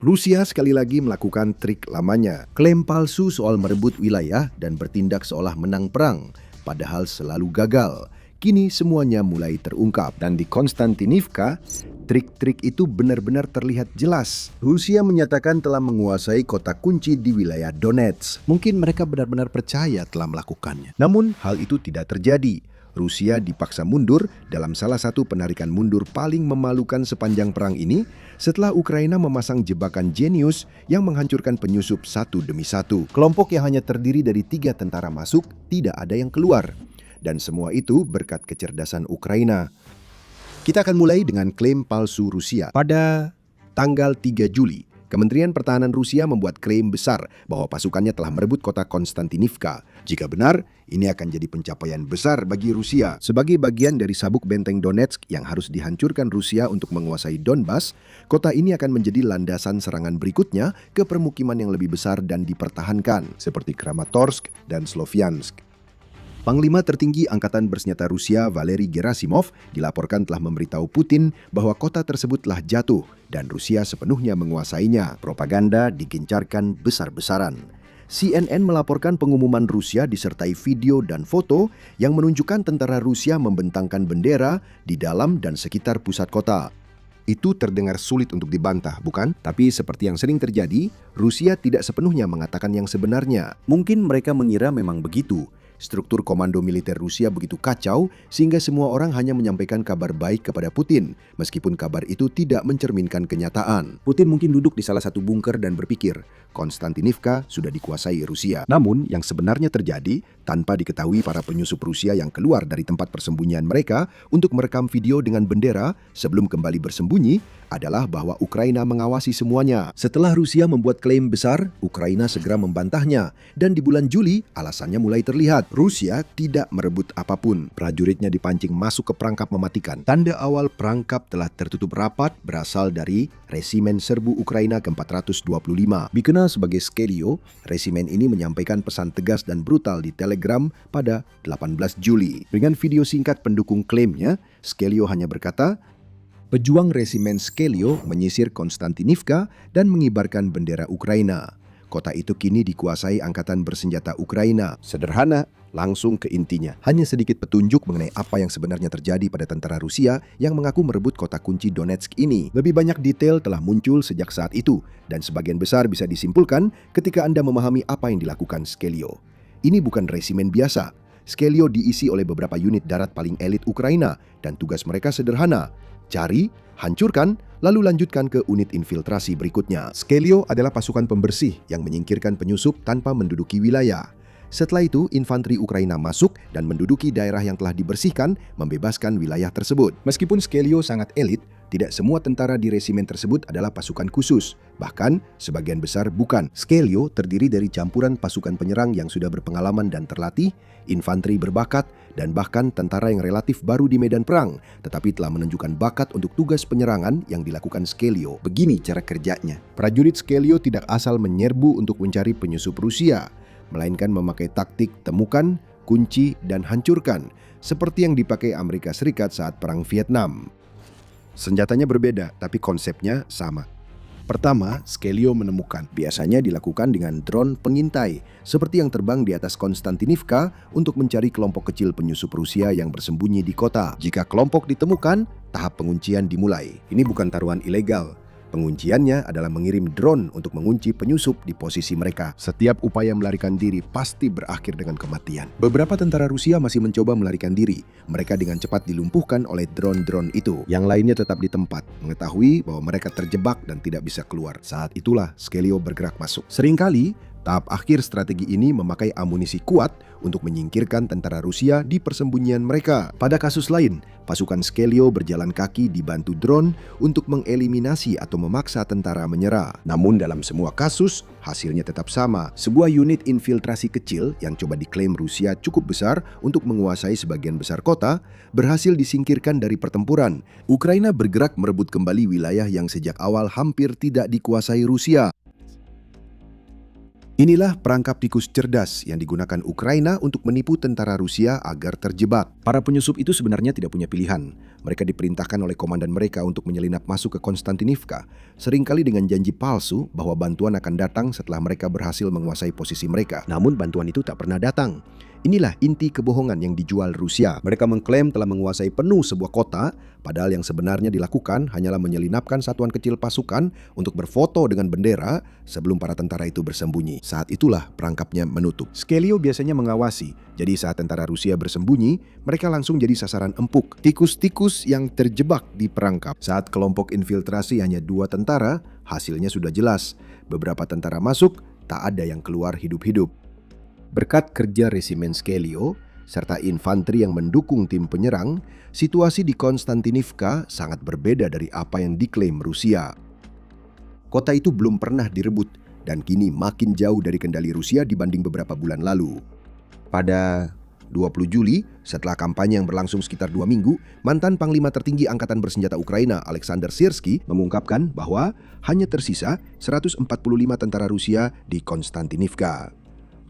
Rusia sekali lagi melakukan trik lamanya, klaim palsu soal merebut wilayah dan bertindak seolah menang perang, padahal selalu gagal. Kini semuanya mulai terungkap dan di Konstantinivka, trik-trik itu benar-benar terlihat jelas. Rusia menyatakan telah menguasai kota kunci di wilayah Donetsk. Mungkin mereka benar-benar percaya telah melakukannya. Namun hal itu tidak terjadi. Rusia dipaksa mundur dalam salah satu penarikan mundur paling memalukan sepanjang perang ini setelah Ukraina memasang jebakan jenius yang menghancurkan penyusup satu demi satu. Kelompok yang hanya terdiri dari 3 tentara masuk, tidak ada yang keluar. Dan semua itu berkat kecerdasan Ukraina. Kita akan mulai dengan klaim palsu Rusia. Pada tanggal 3 Juli, Kementerian Pertahanan Rusia membuat klaim besar bahwa pasukannya telah merebut kota Konstantinivka. Jika benar, ini akan jadi pencapaian besar bagi Rusia. Sebagai bagian dari sabuk benteng Donetsk yang harus dihancurkan Rusia untuk menguasai Donbas, kota ini akan menjadi landasan serangan berikutnya ke permukiman yang lebih besar dan dipertahankan, seperti Kramatorsk dan Sloviansk. Panglima tertinggi Angkatan Bersenjata Rusia Valery Gerasimov dilaporkan telah memberitahu Putin bahwa kota tersebut telah jatuh dan Rusia sepenuhnya menguasainya. Propaganda digencarkan besar-besaran. CNN melaporkan pengumuman Rusia disertai video dan foto yang menunjukkan tentara Rusia membentangkan bendera di dalam dan sekitar pusat kota. Itu terdengar sulit untuk dibantah, bukan? Tapi seperti yang sering terjadi, Rusia tidak sepenuhnya mengatakan yang sebenarnya. Mungkin mereka mengira memang begitu. Struktur komando militer Rusia begitu kacau sehingga semua orang hanya menyampaikan kabar baik kepada Putin, meskipun kabar itu tidak mencerminkan kenyataan. Putin mungkin duduk di salah satu bunker dan berpikir, Konstantinivka sudah dikuasai Rusia. Namun yang sebenarnya terjadi, tanpa diketahui para penyusup Rusia yang keluar dari tempat persembunyian mereka untuk merekam video dengan bendera sebelum kembali bersembunyi, adalah bahwa Ukraina mengawasi semuanya. Setelah Rusia membuat klaim besar, Ukraina segera membantahnya. Dan di bulan Juli, alasannya mulai terlihat. Rusia tidak merebut apapun. Prajuritnya dipancing masuk ke perangkap mematikan. Tanda awal perangkap telah tertutup rapat berasal dari Resimen Serbu Ukraina ke-425. Dikenal sebagai Skelio, resimen ini menyampaikan pesan tegas dan brutal di Telegram pada 18 Juli. Dengan video singkat pendukung klaimnya, Skelio hanya berkata, pejuang resimen Skelio menyisir Konstantinivka dan mengibarkan bendera Ukraina. Kota itu kini dikuasai Angkatan Bersenjata Ukraina. Sederhana, langsung ke intinya. Hanya sedikit petunjuk mengenai apa yang sebenarnya terjadi pada tentara Rusia yang mengaku merebut kota kunci Donetsk ini. Lebih banyak detail telah muncul sejak saat itu, dan sebagian besar bisa disimpulkan ketika Anda memahami apa yang dilakukan Skelio. Ini bukan resimen biasa. Skelio diisi oleh beberapa unit darat paling elit Ukraina, dan tugas mereka sederhana. Cari, hancurkan, lalu lanjutkan ke unit infiltrasi berikutnya. Skelio adalah pasukan pembersih yang menyingkirkan penyusup tanpa menduduki wilayah. Setelah itu, infanteri Ukraina masuk dan menduduki daerah yang telah dibersihkan, membebaskan wilayah tersebut. Meskipun Skelio sangat elit, tidak semua tentara di resimen tersebut adalah pasukan khusus. Bahkan, sebagian besar bukan. Skelio terdiri dari campuran pasukan penyerang yang sudah berpengalaman dan terlatih, infanteri berbakat, dan bahkan tentara yang relatif baru di medan perang, tetapi telah menunjukkan bakat untuk tugas penyerangan yang dilakukan Skelio. Begini cara kerjanya. Prajurit Skelio tidak asal menyerbu untuk mencari penyusup Rusia, melainkan memakai taktik temukan, kunci, dan hancurkan, seperti yang dipakai Amerika Serikat saat Perang Vietnam. Senjatanya berbeda, tapi konsepnya sama. Pertama, Skelio menemukan. Biasanya dilakukan dengan drone pengintai, seperti yang terbang di atas Konstantinivka untuk mencari kelompok kecil penyusup Rusia yang bersembunyi di kota. Jika kelompok ditemukan, tahap penguncian dimulai. Ini bukan taruhan ilegal. Pengunciannya adalah mengirim drone untuk mengunci penyusup di posisi mereka. Setiap upaya melarikan diri pasti berakhir dengan kematian. Beberapa tentara Rusia masih mencoba melarikan diri. Mereka dengan cepat dilumpuhkan oleh drone-drone itu. Yang lainnya tetap di tempat, mengetahui bahwa mereka terjebak dan tidak bisa keluar. Saat itulah Skelio bergerak masuk. Seringkali, tahap akhir strategi ini memakai amunisi kuat untuk menyingkirkan tentara Rusia di persembunyian mereka. Pada kasus lain, pasukan Skelio berjalan kaki dibantu drone untuk mengeliminasi atau memaksa tentara menyerah. Namun dalam semua kasus, hasilnya tetap sama. Sebuah unit infiltrasi kecil yang coba diklaim Rusia cukup besar untuk menguasai sebagian besar kota, berhasil disingkirkan dari pertempuran. Ukraina bergerak merebut kembali wilayah yang sejak awal hampir tidak dikuasai Rusia. Inilah perangkap tikus cerdas yang digunakan Ukraina untuk menipu tentara Rusia agar terjebak. Para penyusup itu sebenarnya tidak punya pilihan. Mereka diperintahkan oleh komandan mereka untuk menyelinap masuk ke Konstantinivka, seringkali dengan janji palsu bahwa bantuan akan datang setelah mereka berhasil menguasai posisi mereka. Namun bantuan itu tak pernah datang. Inilah inti kebohongan yang dijual Rusia. Mereka mengklaim telah menguasai penuh sebuah kota, padahal yang sebenarnya dilakukan hanyalah menyelinapkan satuan kecil pasukan untuk berfoto dengan bendera sebelum para tentara itu bersembunyi. Saat itulah perangkapnya menutup. Skelio biasanya mengawasi, jadi saat tentara Rusia bersembunyi, mereka langsung jadi sasaran empuk. Tikus-tikus yang terjebak di perangkap. Saat kelompok infiltrasi hanya 2 tentara, hasilnya sudah jelas. Beberapa tentara masuk, tak ada yang keluar hidup-hidup. Berkat kerja resimen Skelio serta infanteri yang mendukung tim penyerang, situasi di Konstantinivka sangat berbeda dari apa yang diklaim Rusia. Kota itu belum pernah direbut dan kini makin jauh dari kendali Rusia dibanding beberapa bulan lalu. Pada 20 Juli, setelah kampanye yang berlangsung sekitar 2 minggu, mantan Panglima Tertinggi Angkatan Bersenjata Ukraina Alexander Syrskyi mengungkapkan bahwa hanya tersisa 145 tentara Rusia di Konstantinivka.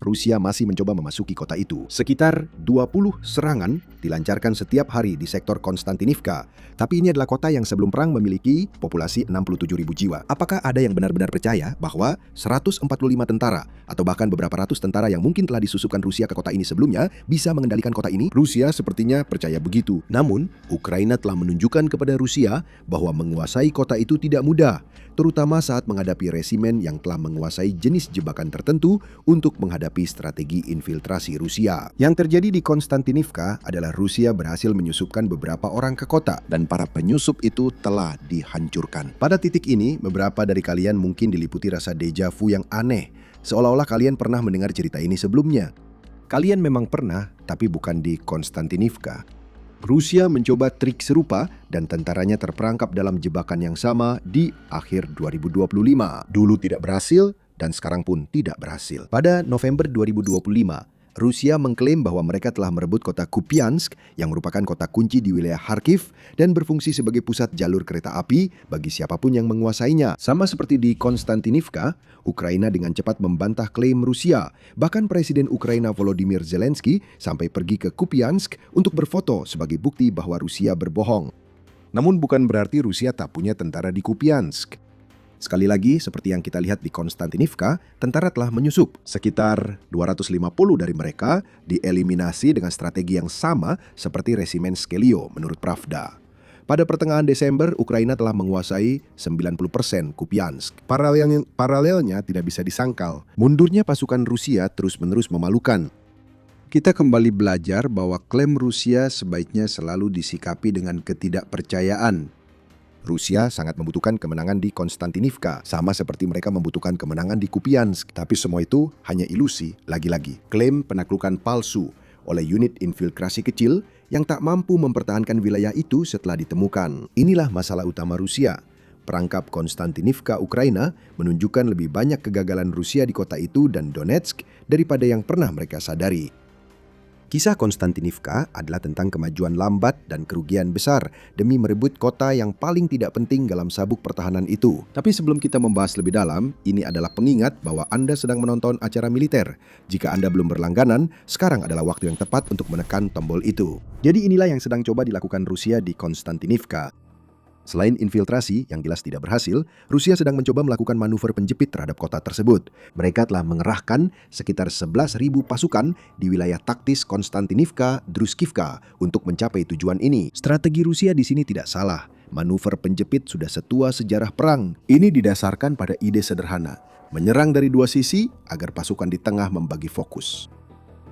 Rusia masih mencoba memasuki kota itu. Sekitar 20 serangan dilancarkan setiap hari di sektor Konstantinivka. Tapi ini adalah kota yang sebelum perang memiliki populasi 67.000 jiwa. Apakah ada yang benar-benar percaya bahwa 145 tentara atau bahkan beberapa ratus tentara yang mungkin telah disusupkan Rusia ke kota ini sebelumnya bisa mengendalikan kota ini? Rusia sepertinya percaya begitu. Namun, Ukraina telah menunjukkan kepada Rusia bahwa menguasai kota itu tidak mudah, terutama saat menghadapi resimen yang telah menguasai jenis jebakan tertentu untuk menghadapi strategi infiltrasi Rusia. Yang terjadi di Konstantinivka adalah Rusia berhasil menyusupkan beberapa orang ke kota dan para penyusup itu telah dihancurkan. Pada titik ini, beberapa dari kalian mungkin diliputi rasa deja vu yang aneh, seolah-olah kalian pernah mendengar cerita ini sebelumnya. Kalian memang pernah, tapi bukan di Konstantinivka. Rusia mencoba trik serupa dan tentaranya terperangkap dalam jebakan yang sama di akhir 2025. Dulu tidak berhasil dan sekarang pun tidak berhasil. Pada November 2025, Rusia mengklaim bahwa mereka telah merebut kota Kupiansk yang merupakan kota kunci di wilayah Kharkiv dan berfungsi sebagai pusat jalur kereta api bagi siapapun yang menguasainya. Sama seperti di Konstantinivka, Ukraina dengan cepat membantah klaim Rusia. Bahkan Presiden Ukraina Volodymyr Zelensky sampai pergi ke Kupiansk untuk berfoto sebagai bukti bahwa Rusia berbohong. Namun bukan berarti Rusia tak punya tentara di Kupiansk. Sekali lagi, seperti yang kita lihat di Konstantinivka, tentara telah menyusup. Sekitar 250 dari mereka dieliminasi dengan strategi yang sama seperti resimen Skelio menurut Pravda. Pada pertengahan Desember, Ukraina telah menguasai 90% Kupiansk. Paralelnya tidak bisa disangkal. Mundurnya pasukan Rusia terus-menerus memalukan. Kita kembali belajar bahwa klaim Rusia sebaiknya selalu disikapi dengan ketidakpercayaan. Rusia sangat membutuhkan kemenangan di Konstantinivka, sama seperti mereka membutuhkan kemenangan di Kupiansk. Tapi semua itu hanya ilusi, lagi-lagi. Klaim penaklukan palsu oleh unit infiltrasi kecil yang tak mampu mempertahankan wilayah itu setelah ditemukan. Inilah masalah utama Rusia. Perangkap Konstantinivka Ukraina menunjukkan lebih banyak kegagalan Rusia di kota itu dan Donetsk daripada yang pernah mereka sadari. Kisah Konstantinivka adalah tentang kemajuan lambat dan kerugian besar demi merebut kota yang paling tidak penting dalam sabuk pertahanan itu. Tapi sebelum kita membahas lebih dalam, ini adalah pengingat bahwa Anda sedang menonton acara militer. Jika Anda belum berlangganan, sekarang adalah waktu yang tepat untuk menekan tombol itu. Jadi inilah yang sedang coba dilakukan Rusia di Konstantinivka. Selain infiltrasi yang jelas tidak berhasil, Rusia sedang mencoba melakukan manuver penjepit terhadap kota tersebut. Mereka telah mengerahkan sekitar 11.000 pasukan di wilayah taktis Konstantinivka, Druskivka untuk mencapai tujuan ini. Strategi Rusia di sini tidak salah. Manuver penjepit sudah setua sejarah perang. Ini didasarkan pada ide sederhana, menyerang dari 2 sisi agar pasukan di tengah membagi fokus.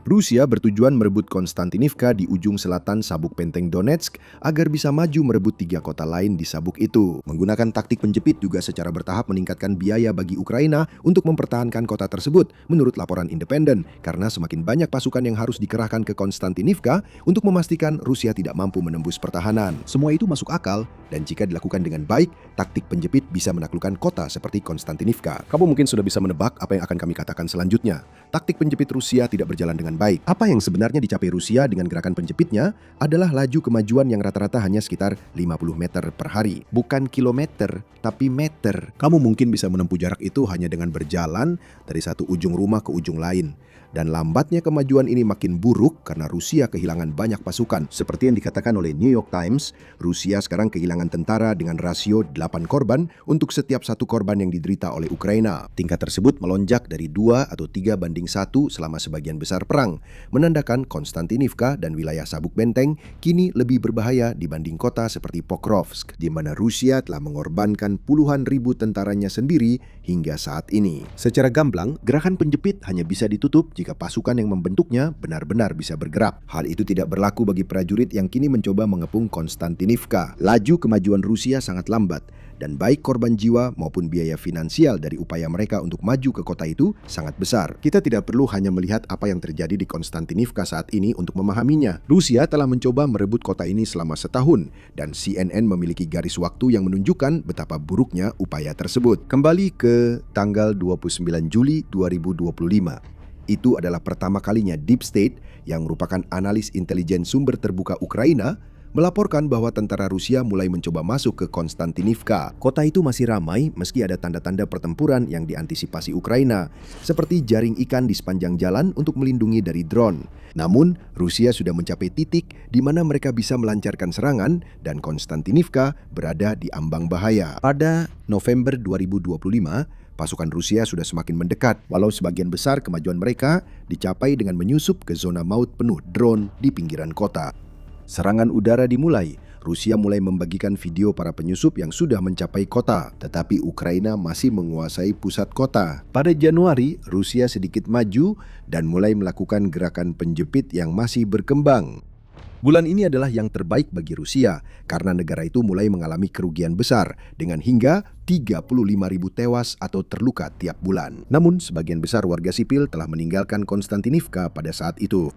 Rusia bertujuan merebut Konstantinivka di ujung selatan sabuk benteng Donetsk agar bisa maju merebut 3 kota lain di sabuk itu. Menggunakan taktik penjepit juga secara bertahap meningkatkan biaya bagi Ukraina untuk mempertahankan kota tersebut, menurut laporan independen, karena semakin banyak pasukan yang harus dikerahkan ke Konstantinivka untuk memastikan Rusia tidak mampu menembus pertahanan. Semua itu masuk akal Dan jika dilakukan dengan baik, taktik penjepit bisa menaklukkan kota seperti Konstantinivka. Kamu mungkin sudah bisa menebak apa yang akan kami katakan selanjutnya. Taktik penjepit Rusia tidak berjalan dengan baik. Apa yang sebenarnya dicapai Rusia dengan gerakan penjepitnya adalah laju kemajuan yang rata-rata hanya sekitar 50 meter per hari. Bukan kilometer, tapi meter. Kamu mungkin bisa menempuh jarak itu hanya dengan berjalan dari satu ujung rumah ke ujung lain. Dan lambatnya kemajuan ini makin buruk karena Rusia kehilangan banyak pasukan. Seperti yang dikatakan oleh New York Times, Rusia sekarang kehilangan tentara dengan rasio 8 korban untuk setiap 1 korban yang diderita oleh Ukraina. Tingkat tersebut melonjak dari 2 atau 3:1 selama sebagian besar perang, menandakan Konstantinivka dan wilayah sabuk benteng kini lebih berbahaya dibanding kota seperti Pokrovsk, di mana Rusia telah mengorbankan puluhan ribu tentaranya sendiri hingga saat ini. Secara gamblang, gerakan penjepit hanya bisa ditutup jika pasukan yang membentuknya benar-benar bisa bergerak. Hal itu tidak berlaku bagi prajurit yang kini mencoba mengepung Konstantinivka. Laju kemajuan Rusia sangat lambat, dan baik korban jiwa maupun biaya finansial dari upaya mereka untuk maju ke kota itu sangat besar. Kita tidak perlu hanya melihat apa yang terjadi di Konstantinivka saat ini untuk memahaminya. Rusia telah mencoba merebut kota ini selama setahun, dan CNN memiliki garis waktu yang menunjukkan betapa buruknya upaya tersebut. Kembali ke tanggal 29 Juli 2025. Itu adalah pertama kalinya Deep State, yang merupakan analis intelijen sumber terbuka Ukraina, melaporkan bahwa tentara Rusia mulai mencoba masuk ke Konstantinivka. Kota itu masih ramai meski ada tanda-tanda pertempuran yang diantisipasi Ukraina, seperti jaring ikan di sepanjang jalan untuk melindungi dari drone. Namun, Rusia sudah mencapai titik di mana mereka bisa melancarkan serangan dan Konstantinivka berada di ambang bahaya. Pada November 2025, pasukan Rusia sudah semakin mendekat, walau sebagian besar kemajuan mereka dicapai dengan menyusup ke zona maut penuh drone di pinggiran kota. Serangan udara dimulai. Rusia mulai membagikan video para penyusup yang sudah mencapai kota, tetapi Ukraina masih menguasai pusat kota. Pada Januari, Rusia sedikit maju dan mulai melakukan gerakan penjepit yang masih berkembang. Bulan ini adalah yang terbaik bagi Rusia karena negara itu mulai mengalami kerugian besar dengan hingga 35.000 tewas atau terluka tiap bulan. Namun, sebagian besar warga sipil telah meninggalkan Konstantinivka pada saat itu.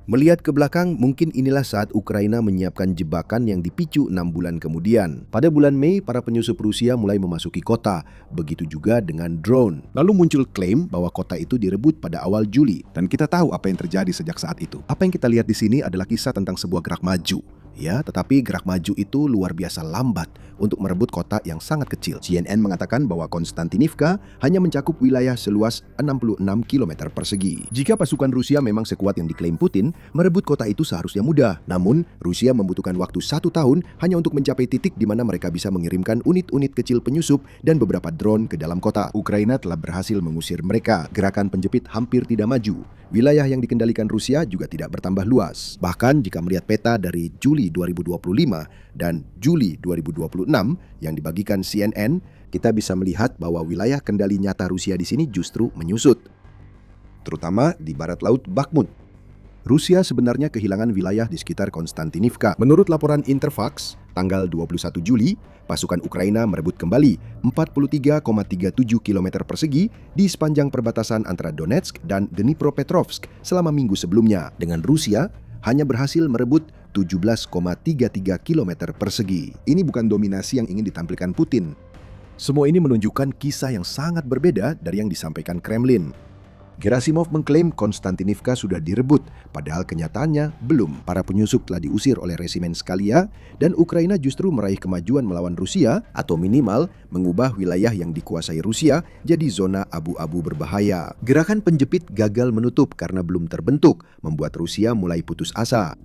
Melihat ke belakang, mungkin inilah saat Ukraina menyiapkan jebakan yang dipicu 6 bulan kemudian. Pada bulan Mei, para penyusup Rusia mulai memasuki kota, begitu juga dengan drone. Lalu muncul klaim bahwa kota itu direbut pada awal Juli, dan kita tahu apa yang terjadi sejak saat itu. Apa yang kita lihat di sini adalah kisah tentang sebuah gerak maju. Ya, tetapi gerak maju itu luar biasa lambat untuk merebut kota yang sangat kecil. CNN mengatakan bahwa Konstantinivka hanya mencakup wilayah seluas 66 km persegi. Jika pasukan Rusia memang sekuat yang diklaim Putin, merebut kota itu seharusnya mudah. Namun, Rusia membutuhkan waktu 1 tahun hanya untuk mencapai titik di mana mereka bisa mengirimkan unit-unit kecil penyusup dan beberapa drone ke dalam kota. Ukraina telah berhasil mengusir mereka. Gerakan penjepit hampir tidak maju. Wilayah yang dikendalikan Rusia juga tidak bertambah luas. Bahkan jika melihat peta dari Juli 2025 dan Juli 2026 yang dibagikan CNN, kita bisa melihat bahwa wilayah kendali nyata Rusia di sini justru menyusut, terutama di barat laut Bakhmut. Rusia sebenarnya kehilangan wilayah di sekitar Konstantinivka. Menurut laporan Interfax, tanggal 21 Juli, pasukan Ukraina merebut kembali 43,37 km persegi di sepanjang perbatasan antara Donetsk dan Dnipropetrovsk selama minggu sebelumnya. Dengan Rusia hanya berhasil merebut 17,33 km persegi. Ini bukan dominasi yang ingin ditampilkan Putin. Semua ini menunjukkan kisah yang sangat berbeda dari yang disampaikan Kremlin. Gerasimov mengklaim Konstantinivka sudah direbut, padahal kenyataannya belum. Para penyusup telah diusir oleh resimen Skalia, dan Ukraina justru meraih kemajuan melawan Rusia, atau minimal mengubah wilayah yang dikuasai Rusia jadi zona abu-abu berbahaya. Gerakan penjepit gagal menutup karena belum terbentuk, membuat Rusia mulai putus asa.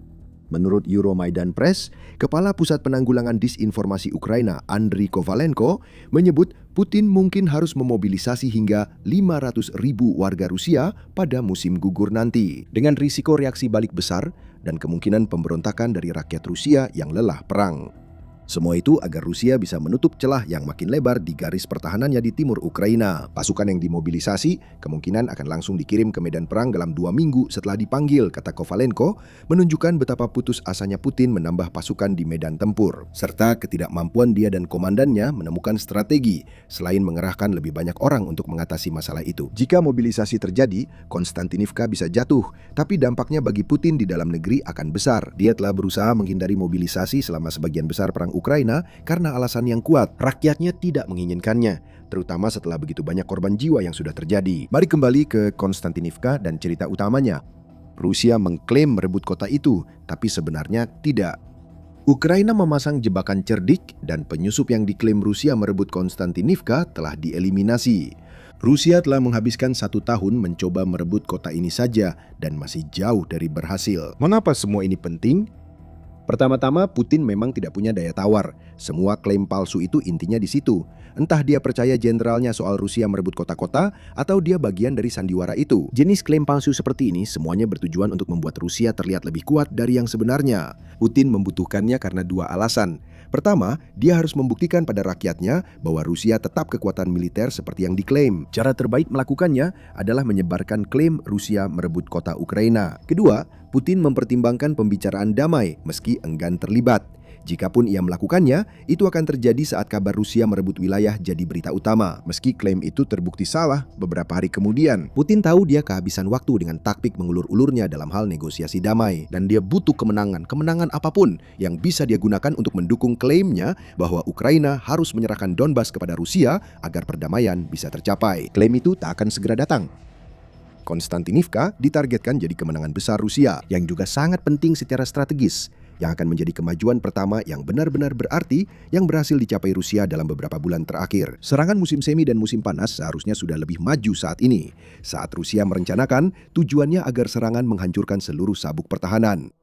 Menurut Euromaidan Press, Kepala Pusat Penanggulangan Disinformasi Ukraina, Andriy Kovalenko, menyebut Putin mungkin harus memobilisasi hingga 500.000 warga Rusia pada musim gugur nanti, dengan risiko reaksi balik besar dan kemungkinan pemberontakan dari rakyat Rusia yang lelah perang. Semua itu agar Rusia bisa menutup celah yang makin lebar di garis pertahanannya di timur Ukraina. Pasukan yang dimobilisasi kemungkinan akan langsung dikirim ke medan perang dalam 2 minggu setelah dipanggil, kata Kovalenko, menunjukkan betapa putus asanya Putin menambah pasukan di medan tempur, serta ketidakmampuan dia dan komandannya menemukan strategi selain mengerahkan lebih banyak orang untuk mengatasi masalah itu. Jika mobilisasi terjadi, Konstantinivka bisa jatuh, tapi dampaknya bagi Putin di dalam negeri akan besar. Dia telah berusaha menghindari mobilisasi selama sebagian besar perang menyerang Ukraina karena alasan yang kuat. Rakyatnya tidak menginginkannya, terutama setelah begitu banyak korban jiwa yang sudah terjadi. Mari kembali ke Konstantinivka dan cerita utamanya. Rusia mengklaim merebut kota itu, tapi sebenarnya tidak. Ukraina memasang jebakan cerdik dan penyusup yang diklaim Rusia merebut Konstantinivka telah dieliminasi. Rusia telah menghabiskan 1 tahun mencoba merebut kota ini saja dan masih jauh dari berhasil. Mengapa semua ini penting? Pertama-tama, Putin memang tidak punya daya tawar. Semua klaim palsu itu intinya di situ. Entah dia percaya jenderalnya soal Rusia merebut kota-kota, atau dia bagian dari sandiwara itu. Jenis klaim palsu seperti ini semuanya bertujuan untuk membuat Rusia terlihat lebih kuat dari yang sebenarnya. Putin membutuhkannya karena 2 alasan. Pertama, dia harus membuktikan pada rakyatnya bahwa Rusia tetap kekuatan militer seperti yang diklaim. Cara terbaik melakukannya adalah menyebarkan klaim Rusia merebut kota Ukraina. Kedua, Putin mempertimbangkan pembicaraan damai meski enggan terlibat. Jikapun ia melakukannya, itu akan terjadi saat kabar Rusia merebut wilayah jadi berita utama. Meski klaim itu terbukti salah beberapa hari kemudian. Putin tahu dia kehabisan waktu dengan taktik mengulur-ulurnya dalam hal negosiasi damai. Dan dia butuh kemenangan apapun yang bisa dia gunakan untuk mendukung klaimnya bahwa Ukraina harus menyerahkan Donbas kepada Rusia agar perdamaian bisa tercapai. Klaim itu tak akan segera datang. Konstantinivka ditargetkan jadi kemenangan besar Rusia yang juga sangat penting secara strategis, yang akan menjadi kemajuan pertama yang benar-benar berarti yang berhasil dicapai Rusia dalam beberapa bulan terakhir. Serangan musim semi dan musim panas seharusnya sudah lebih maju saat ini, saat Rusia merencanakan tujuannya agar serangan menghancurkan seluruh sabuk pertahanan.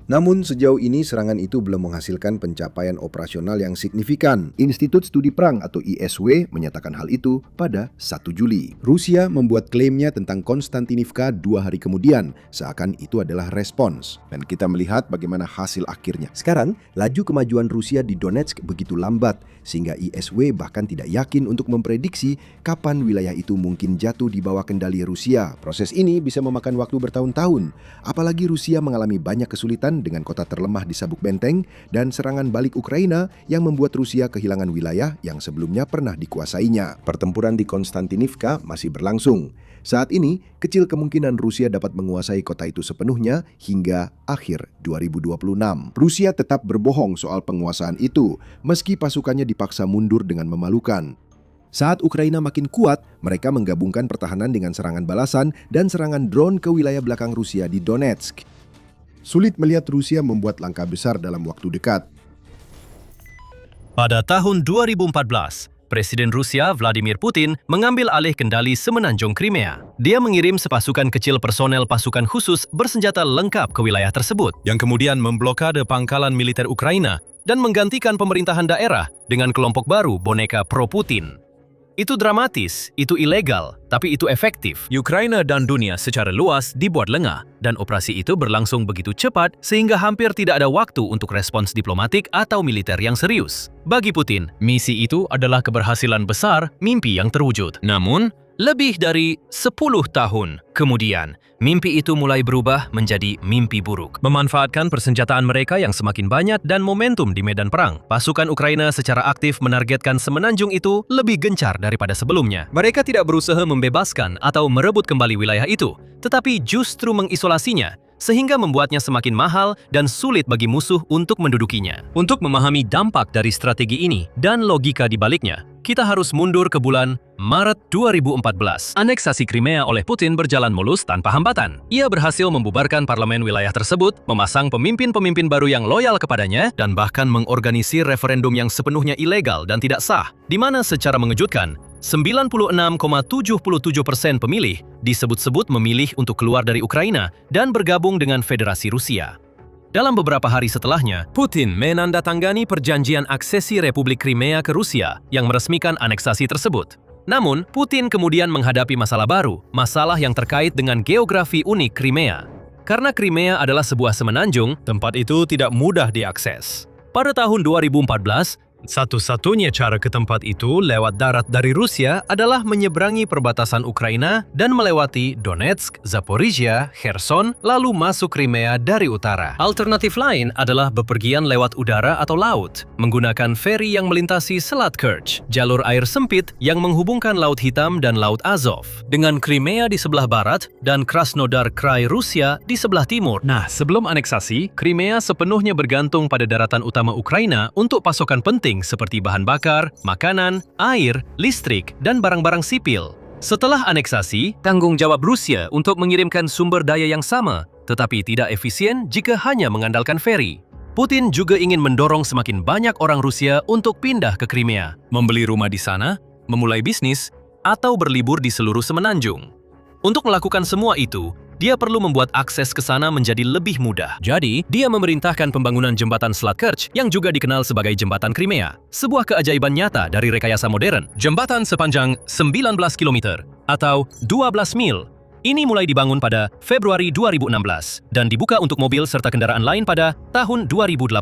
Namun sejauh ini serangan itu belum menghasilkan pencapaian operasional yang signifikan. Institut Studi Perang atau ISW menyatakan hal itu pada 1 Juli. Rusia membuat klaimnya tentang Konstantinivka 2 hari kemudian, seakan itu adalah respons. Dan kita melihat bagaimana hasil akhirnya. Sekarang, laju kemajuan Rusia di Donetsk begitu lambat, sehingga ISW bahkan tidak yakin untuk memprediksi kapan wilayah itu mungkin jatuh di bawah kendali Rusia. Proses ini bisa memakan waktu bertahun-tahun, apalagi Rusia mengalami banyak kesulitan dengan kota terlemah di sabuk benteng dan serangan balik Ukraina yang membuat Rusia kehilangan wilayah yang sebelumnya pernah dikuasainya. Pertempuran di Konstantinivka masih berlangsung. Saat ini, kecil kemungkinan Rusia dapat menguasai kota itu sepenuhnya hingga akhir 2026. Rusia tetap berbohong soal penguasaan itu, meski pasukannya dipaksa mundur dengan memalukan. Saat Ukraina makin kuat, mereka menggabungkan pertahanan dengan serangan balasan dan serangan drone ke wilayah belakang Rusia di Donetsk. Sulit melihat Rusia membuat langkah besar dalam waktu dekat. Pada tahun 2014, Presiden Rusia Vladimir Putin mengambil alih kendali semenanjung Crimea. Dia mengirim sepasukan kecil personel pasukan khusus bersenjata lengkap ke wilayah tersebut, yang kemudian memblokade pangkalan militer Ukraina dan menggantikan pemerintahan daerah dengan kelompok baru boneka pro-Putin. Itu dramatis, itu ilegal, tapi itu efektif. Ukraina dan dunia secara luas dibuat lengah, dan operasi itu berlangsung begitu cepat sehingga hampir tidak ada waktu untuk respons diplomatik atau militer yang serius. Bagi Putin, misi itu adalah keberhasilan besar, mimpi yang terwujud. Namun, lebih dari 10 tahun kemudian, mimpi itu mulai berubah menjadi mimpi buruk. Memanfaatkan persenjataan mereka yang semakin banyak dan momentum di medan perang, pasukan Ukraina secara aktif menargetkan semenanjung itu lebih gencar daripada sebelumnya. Mereka tidak berusaha membebaskan atau merebut kembali wilayah itu, tetapi justru mengisolasinya, sehingga membuatnya semakin mahal dan sulit bagi musuh untuk mendudukinya. Untuk memahami dampak dari strategi ini dan logika di baliknya, kita harus mundur ke bulan Maret 2014. Aneksasi Crimea oleh Putin berjalan mulus tanpa hambatan. Ia berhasil membubarkan parlemen wilayah tersebut, memasang pemimpin-pemimpin baru yang loyal kepadanya, dan bahkan mengorganisir referendum yang sepenuhnya ilegal dan tidak sah, di mana secara mengejutkan, 96,77% pemilih disebut-sebut memilih untuk keluar dari Ukraina dan bergabung dengan Federasi Rusia. Dalam beberapa hari setelahnya, Putin menandatangani perjanjian aksesi Republik Crimea ke Rusia yang meresmikan aneksasi tersebut. Namun, Putin kemudian menghadapi masalah baru, masalah yang terkait dengan geografi unik Crimea. Karena Crimea adalah sebuah semenanjung, tempat itu tidak mudah diakses. Pada tahun 2014, Satu-satunya cara ke tempat itu lewat darat dari Rusia adalah menyeberangi perbatasan Ukraina dan melewati Donetsk, Zaporizhia, Kherson, lalu masuk Crimea dari utara. Alternatif lain adalah bepergian lewat udara atau laut, menggunakan feri yang melintasi Selat Kerch, jalur air sempit yang menghubungkan Laut Hitam dan Laut Azov, dengan Crimea di sebelah barat dan Krasnodar Krai Rusia di sebelah timur. Nah, sebelum aneksasi, Crimea sepenuhnya bergantung pada daratan utama Ukraina untuk pasokan penting seperti bahan bakar, makanan, air, listrik, dan barang-barang sipil. Setelah aneksasi, tanggung jawab Rusia untuk mengirimkan sumber daya yang sama, tetapi tidak efisien jika hanya mengandalkan feri. Putin juga ingin mendorong semakin banyak orang Rusia untuk pindah ke Crimea, membeli rumah di sana, memulai bisnis, atau berlibur di seluruh semenanjung. Untuk melakukan semua itu, dia perlu membuat akses ke sana menjadi lebih mudah. Jadi, dia memerintahkan pembangunan jembatan Selat Kerch yang juga dikenal sebagai Jembatan Crimea. Sebuah keajaiban nyata dari rekayasa modern. Jembatan sepanjang 19 km atau 12 mil. Ini mulai dibangun pada Februari 2016 dan dibuka untuk mobil serta kendaraan lain pada tahun 2018.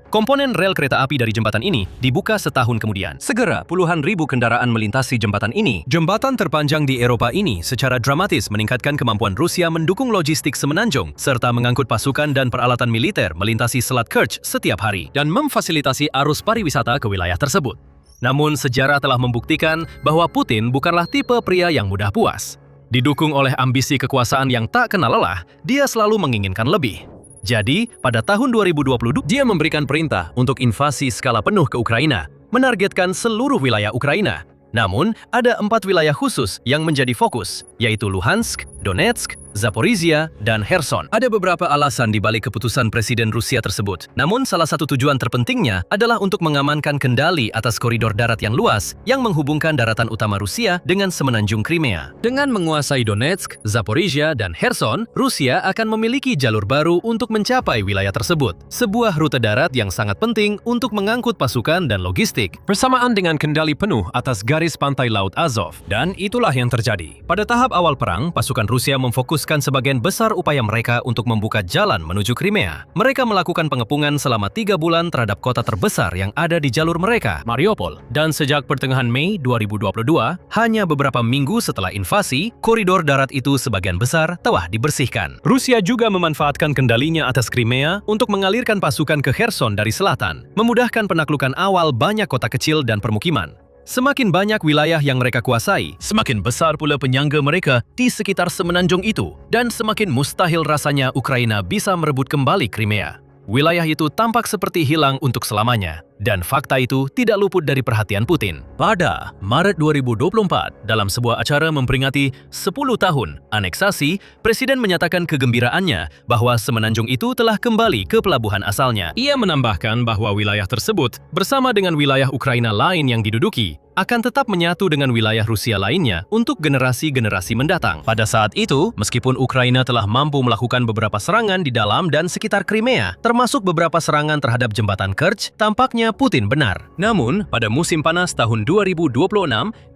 Komponen rel kereta api dari jembatan ini dibuka setahun kemudian. Segera, puluhan ribu kendaraan melintasi jembatan ini. Jembatan terpanjang di Eropa ini secara dramatis meningkatkan kemampuan Rusia mendukung logistik semenanjung, serta mengangkut pasukan dan peralatan militer melintasi Selat Kerch setiap hari, dan memfasilitasi arus pariwisata ke wilayah tersebut. Namun, sejarah telah membuktikan bahwa Putin bukanlah tipe pria yang mudah puas. Didukung oleh ambisi kekuasaan yang tak kenal lelah, dia selalu menginginkan lebih. Jadi, pada tahun 2022, dia memberikan perintah untuk invasi skala penuh ke Ukraina, menargetkan seluruh wilayah Ukraina. Namun, ada 4 wilayah khusus yang menjadi fokus, yaitu Luhansk, Donetsk, Zaporizhia, dan Kherson. Ada beberapa alasan di balik keputusan Presiden Rusia tersebut. Namun, salah satu tujuan terpentingnya adalah untuk mengamankan kendali atas koridor darat yang luas yang menghubungkan daratan utama Rusia dengan semenanjung Crimea. Dengan menguasai Donetsk, Zaporizhia, dan Kherson, Rusia akan memiliki jalur baru untuk mencapai wilayah tersebut. Sebuah rute darat yang sangat penting untuk mengangkut pasukan dan logistik, bersamaan dengan kendali penuh atas garis pantai Laut Azov. Dan itulah yang terjadi. Pada tahap awal perang, pasukan Rusia memfokuskan sebagian besar upaya mereka untuk membuka jalan menuju Crimea. Mereka melakukan pengepungan selama 3 bulan terhadap kota terbesar yang ada di jalur mereka, Mariupol. Dan sejak pertengahan Mei 2022, hanya beberapa minggu setelah invasi, koridor darat itu sebagian besar telah dibersihkan. Rusia juga memanfaatkan kendalinya atas Crimea untuk mengalirkan pasukan ke Kherson dari selatan, memudahkan penaklukan awal banyak kota kecil dan permukiman. Semakin banyak wilayah yang mereka kuasai, semakin besar pula penyangga mereka di sekitar semenanjung itu, dan semakin mustahil rasanya Ukraina bisa merebut kembali Crimea. Wilayah itu tampak seperti hilang untuk selamanya, dan fakta itu tidak luput dari perhatian Putin. Pada Maret 2024, dalam sebuah acara memperingati 10 tahun aneksasi, Presiden menyatakan kegembiraannya bahwa semenanjung itu telah kembali ke pelabuhan asalnya. Ia menambahkan bahwa wilayah tersebut, bersama dengan wilayah Ukraina lain yang diduduki, akan tetap menyatu dengan wilayah Rusia lainnya untuk generasi-generasi mendatang. Pada saat itu, meskipun Ukraina telah mampu melakukan beberapa serangan di dalam dan sekitar Crimea, termasuk beberapa serangan terhadap jembatan Kerch, tampaknya Putin benar. Namun, pada musim panas tahun 2026,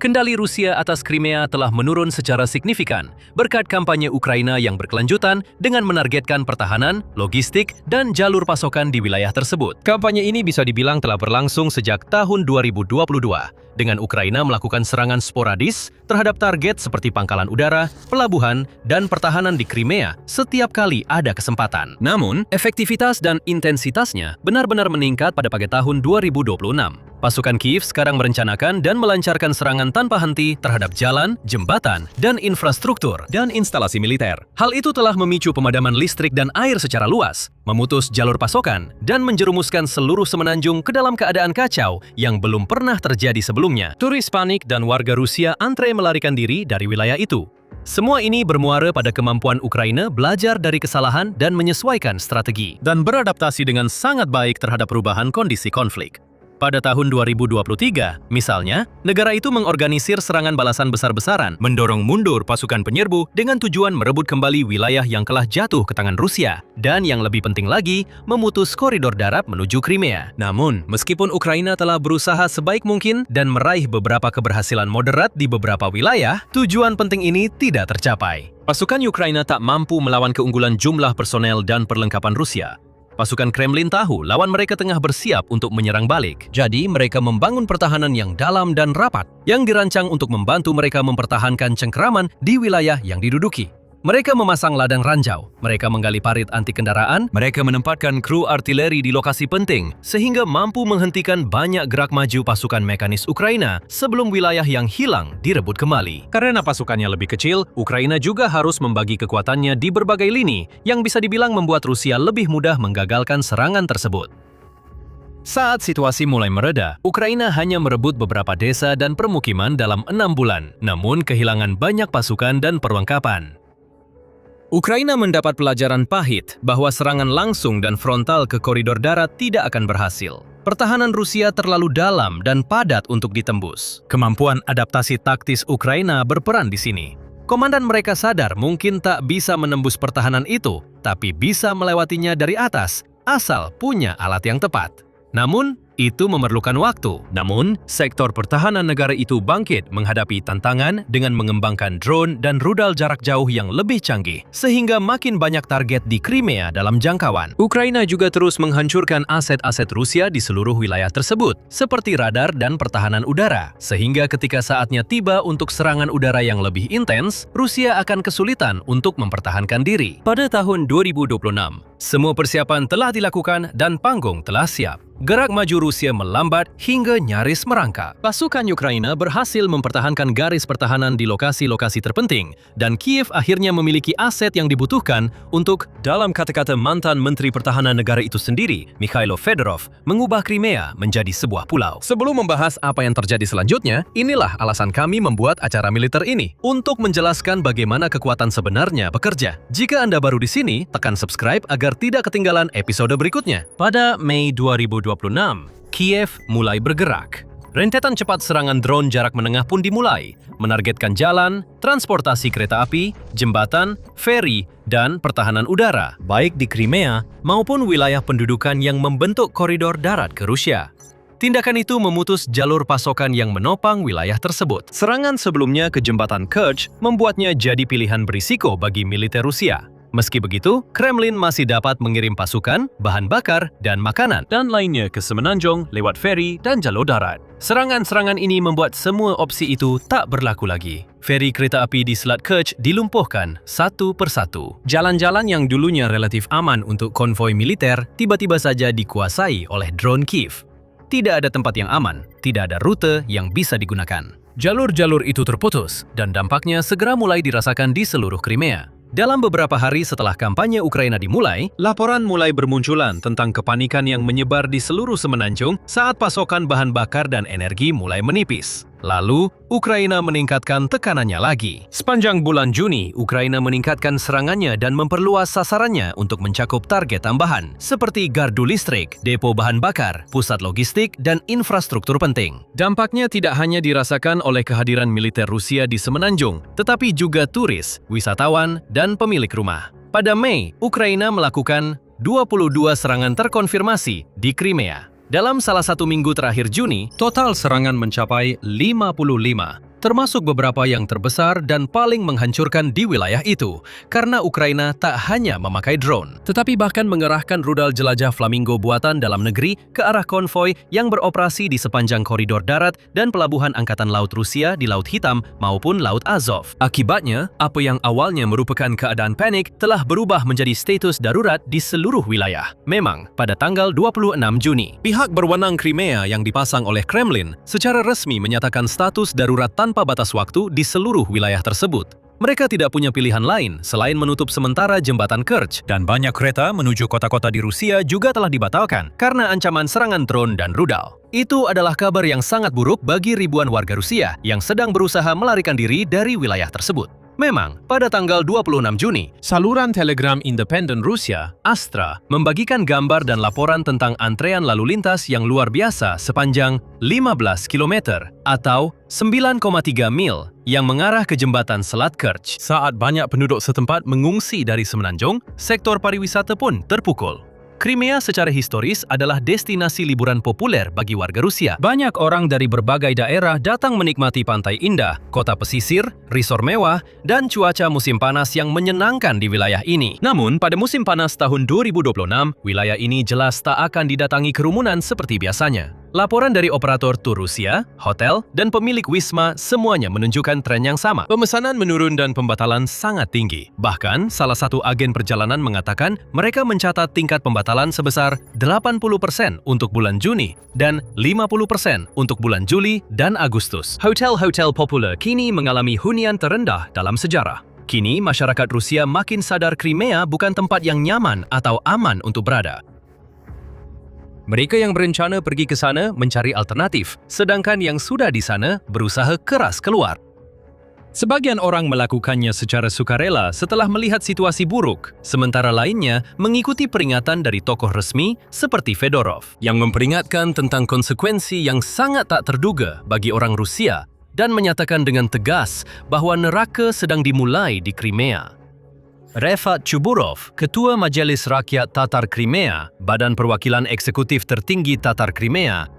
kendali Rusia atas Crimea telah menurun secara signifikan berkat kampanye Ukraina yang berkelanjutan dengan menargetkan pertahanan, logistik, dan jalur pasokan di wilayah tersebut. Kampanye ini bisa dibilang telah berlangsung sejak tahun 2022, dengan Ukraina melakukan serangan sporadis terhadap target seperti pangkalan udara, pelabuhan, dan pertahanan di Crimea setiap kali ada kesempatan. Namun, efektivitas dan intensitasnya benar-benar meningkat pada tahun 2026. Pasukan Kiev sekarang merencanakan dan melancarkan serangan tanpa henti terhadap jalan, jembatan, dan infrastruktur dan instalasi militer. Hal itu telah memicu pemadaman listrik dan air secara luas, memutus jalur pasokan, dan menjerumuskan seluruh semenanjung ke dalam keadaan kacau yang belum pernah terjadi sebelumnya. Turis panik dan warga Rusia antre melarikan diri dari wilayah itu. Semua ini bermuara pada kemampuan Ukraina belajar dari kesalahan dan menyesuaikan strategi, dan beradaptasi dengan sangat baik terhadap perubahan kondisi konflik. Pada tahun 2023, misalnya, negara itu mengorganisir serangan balasan besar-besaran, mendorong mundur pasukan penyerbu dengan tujuan merebut kembali wilayah yang telah jatuh ke tangan Rusia, dan yang lebih penting lagi, memutus koridor darat menuju Crimea. Namun, meskipun Ukraina telah berusaha sebaik mungkin dan meraih beberapa keberhasilan moderat di beberapa wilayah, tujuan penting ini tidak tercapai. Pasukan Ukraina tak mampu melawan keunggulan jumlah personel dan perlengkapan Rusia. Pasukan Kremlin tahu lawan mereka tengah bersiap untuk menyerang balik. Jadi mereka membangun pertahanan yang dalam dan rapat, yang dirancang untuk membantu mereka mempertahankan cengkeraman di wilayah yang diduduki. Mereka memasang ladang ranjau, mereka menggali parit anti kendaraan, mereka menempatkan kru artileri di lokasi penting, sehingga mampu menghentikan banyak gerak maju pasukan mekanis Ukraina sebelum wilayah yang hilang direbut kembali. Karena pasukannya lebih kecil, Ukraina juga harus membagi kekuatannya di berbagai lini, yang bisa dibilang membuat Rusia lebih mudah menggagalkan serangan tersebut. Saat situasi mulai mereda, Ukraina hanya merebut beberapa desa dan permukiman dalam 6 bulan, namun kehilangan banyak pasukan dan perlengkapan. Ukraina mendapat pelajaran pahit bahwa serangan langsung dan frontal ke koridor darat tidak akan berhasil. Pertahanan Rusia terlalu dalam dan padat untuk ditembus. Kemampuan adaptasi taktis Ukraina berperan di sini. Komandan mereka sadar mungkin tak bisa menembus pertahanan itu, tapi bisa melewatinya dari atas, asal punya alat yang tepat. Namun, itu memerlukan waktu. Namun, sektor pertahanan negara itu bangkit menghadapi tantangan dengan mengembangkan drone dan rudal jarak jauh yang lebih canggih, sehingga makin banyak target di Crimea dalam jangkauan. Ukraina juga terus menghancurkan aset-aset Rusia di seluruh wilayah tersebut, seperti radar dan pertahanan udara, sehingga ketika saatnya tiba untuk serangan udara yang lebih intens, Rusia akan kesulitan untuk mempertahankan diri. Pada tahun 2026, semua persiapan telah dilakukan dan panggung telah siap. Gerak maju Rusia melambat hingga nyaris merangkak. Pasukan Ukraina berhasil mempertahankan garis pertahanan di lokasi-lokasi terpenting, dan Kiev akhirnya memiliki aset yang dibutuhkan untuk, dalam kata-kata mantan Menteri Pertahanan negara itu sendiri, Mikhailo Fedorov, mengubah Crimea menjadi sebuah pulau. Sebelum membahas apa yang terjadi selanjutnya, inilah alasan kami membuat acara militer ini, untuk menjelaskan bagaimana kekuatan sebenarnya bekerja. Jika Anda baru di sini, tekan subscribe agar tidak ketinggalan episode berikutnya. Pada Mei 2026, Kiev mulai bergerak. Rentetan cepat serangan drone jarak menengah pun dimulai, menargetkan jalan, transportasi kereta api, jembatan, feri, dan pertahanan udara, baik di Crimea maupun wilayah pendudukan yang membentuk koridor darat ke Rusia. Tindakan itu memutus jalur pasokan yang menopang wilayah tersebut. Serangan sebelumnya ke jembatan Kerch membuatnya jadi pilihan berisiko bagi militer Rusia. Meski begitu, Kremlin masih dapat mengirim pasukan, bahan bakar, dan makanan, dan lainnya ke semenanjung lewat feri dan jalur darat. Serangan-serangan ini membuat semua opsi itu tak berlaku lagi. Feri kereta api di Selat Kerch dilumpuhkan satu persatu. Jalan-jalan yang dulunya relatif aman untuk konvoi militer tiba-tiba saja dikuasai oleh drone Kiev. Tidak ada tempat yang aman, tidak ada rute yang bisa digunakan. Jalur-jalur itu terputus, dan dampaknya segera mulai dirasakan di seluruh Crimea. Dalam beberapa hari setelah kampanye Ukraina dimulai, laporan mulai bermunculan tentang kepanikan yang menyebar di seluruh semenanjung saat pasokan bahan bakar dan energi mulai menipis. Lalu, Ukraina meningkatkan tekanannya lagi. Sepanjang bulan Juni, Ukraina meningkatkan serangannya dan memperluas sasarannya untuk mencakup target tambahan, seperti gardu listrik, depo bahan bakar, pusat logistik, dan infrastruktur penting. Dampaknya tidak hanya dirasakan oleh kehadiran militer Rusia di semenanjung, tetapi juga turis, wisatawan, dan pemilik rumah. Pada Mei, Ukraina melakukan 22 serangan terkonfirmasi di Crimea. Dalam salah satu minggu terakhir Juni, total serangan mencapai 55, termasuk beberapa yang terbesar dan paling menghancurkan di wilayah itu, karena Ukraina tak hanya memakai drone, tetapi bahkan mengerahkan rudal jelajah Flamingo buatan dalam negeri ke arah konvoi yang beroperasi di sepanjang koridor darat dan pelabuhan Angkatan Laut Rusia di Laut Hitam maupun Laut Azov. Akibatnya, apa yang awalnya merupakan keadaan panik telah berubah menjadi status darurat di seluruh wilayah. Memang, pada tanggal 26 Juni, pihak berwenang Crimea yang dipasang oleh Kremlin secara resmi menyatakan status darurat tanpa batas waktu di seluruh wilayah tersebut. Mereka tidak punya pilihan lain selain menutup sementara jembatan Kerch, dan banyak kereta menuju kota-kota di Rusia juga telah dibatalkan karena ancaman serangan drone dan rudal. Itu adalah kabar yang sangat buruk bagi ribuan warga Rusia yang sedang berusaha melarikan diri dari wilayah tersebut. Memang, pada tanggal 26 Juni, saluran Telegram independen Rusia, Astra, membagikan gambar dan laporan tentang antrean lalu lintas yang luar biasa sepanjang 15 km atau 9,3 mil yang mengarah ke jembatan Selat Kerch. Saat banyak penduduk setempat mengungsi dari semenanjung, sektor pariwisata pun terpukul. Crimea secara historis adalah destinasi liburan populer bagi warga Rusia. Banyak orang dari berbagai daerah datang menikmati pantai indah, kota pesisir, resort mewah, dan cuaca musim panas yang menyenangkan di wilayah ini. Namun, pada musim panas tahun 2026, wilayah ini jelas tak akan didatangi kerumunan seperti biasanya. Laporan dari operator tur Rusia, hotel, dan pemilik wisma semuanya menunjukkan tren yang sama. Pemesanan menurun dan pembatalan sangat tinggi. Bahkan, salah satu agen perjalanan mengatakan mereka mencatat tingkat pembatalan sebesar 80% untuk bulan Juni dan 50% untuk bulan Juli dan Agustus. Hotel-hotel populer kini mengalami hunian terendah dalam sejarah. Kini, masyarakat Rusia makin sadar Crimea bukan tempat yang nyaman atau aman untuk berada. Mereka yang berencana pergi ke sana mencari alternatif, sedangkan yang sudah di sana berusaha keras keluar. Sebagian orang melakukannya secara sukarela setelah melihat situasi buruk, sementara lainnya mengikuti peringatan dari tokoh resmi seperti Fedorov, yang memperingatkan tentang konsekuensi yang sangat tak terduga bagi orang Rusia dan menyatakan dengan tegas bahwa neraka sedang dimulai di Crimea. Refat Chuburov, Ketua Majelis Rakyat Tatar Crimea, badan perwakilan eksekutif tertinggi Tatar Crimea,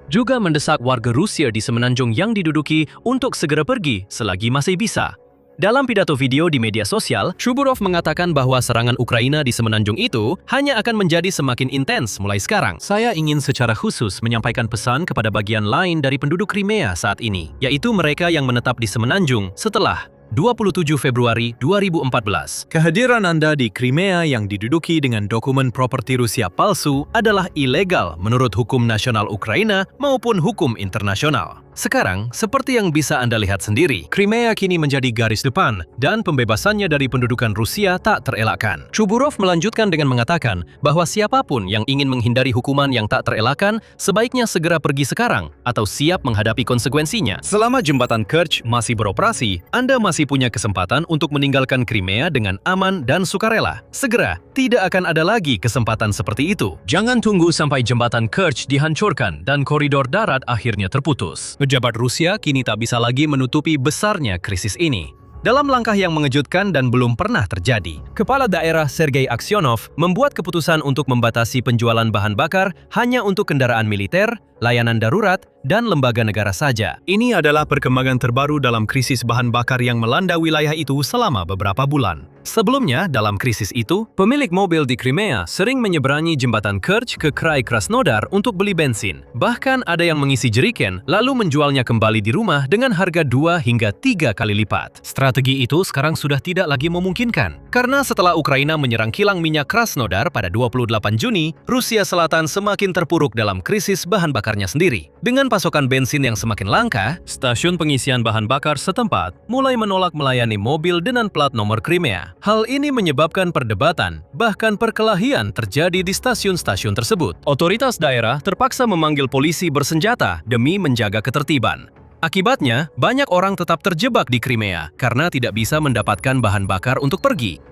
juga mendesak warga Rusia di semenanjung yang diduduki untuk segera pergi selagi masih bisa. Dalam pidato video di media sosial, Chuburov mengatakan bahwa serangan Ukraina di semenanjung itu hanya akan menjadi semakin intens mulai sekarang. Saya ingin secara khusus menyampaikan pesan kepada bagian lain dari penduduk Crimea saat ini, yaitu mereka yang menetap di semenanjung setelah 27 Februari 2014. Kehadiran Anda di Crimea yang diduduki dengan dokumen properti Rusia palsu adalah ilegal menurut hukum nasional Ukraina maupun hukum internasional. Sekarang, seperti yang bisa Anda lihat sendiri, Crimea kini menjadi garis depan dan pembebasannya dari pendudukan Rusia tak terelakkan. Chuburov melanjutkan dengan mengatakan bahwa siapapun yang ingin menghindari hukuman yang tak terelakkan sebaiknya segera pergi sekarang atau siap menghadapi konsekuensinya. Selama jembatan Kerch masih beroperasi, Anda masih punya kesempatan untuk meninggalkan Crimea dengan aman dan sukarela. Segera, tidak akan ada lagi kesempatan seperti itu. Jangan tunggu sampai jembatan Kerch dihancurkan dan koridor darat akhirnya terputus. Pejabat Rusia kini tak bisa lagi menutupi besarnya krisis ini. Dalam langkah yang mengejutkan dan belum pernah terjadi, Kepala Daerah Sergei Aksyonov membuat keputusan untuk membatasi penjualan bahan bakar hanya untuk kendaraan militer, layanan darurat, dan lembaga negara saja. Ini adalah perkembangan terbaru dalam krisis bahan bakar yang melanda wilayah itu selama beberapa bulan. Sebelumnya, dalam krisis itu, pemilik mobil di Crimea sering menyeberangi jembatan Kerch ke Krai Krasnodar untuk beli bensin. Bahkan ada yang mengisi jerigen lalu menjualnya kembali di rumah dengan harga 2 hingga 3 kali lipat. Strategi itu sekarang sudah tidak lagi memungkinkan. Karena setelah Ukraina menyerang kilang minyak Krasnodar pada 28 Juni, Rusia Selatan semakin terpuruk dalam krisis bahan bakarnya sendiri. Dengan pasokan bensin yang semakin langka, stasiun pengisian bahan bakar setempat mulai menolak melayani mobil dengan plat nomor Crimea. Hal ini menyebabkan perdebatan, bahkan perkelahian terjadi di stasiun-stasiun tersebut. Otoritas daerah terpaksa memanggil polisi bersenjata demi menjaga ketertiban. Akibatnya, banyak orang tetap terjebak di Crimea karena tidak bisa mendapatkan bahan bakar untuk pergi.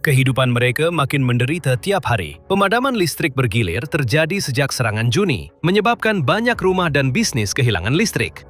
Kehidupan mereka makin menderita tiap hari. Pemadaman listrik bergilir terjadi sejak serangan Juni, menyebabkan banyak rumah dan bisnis kehilangan listrik.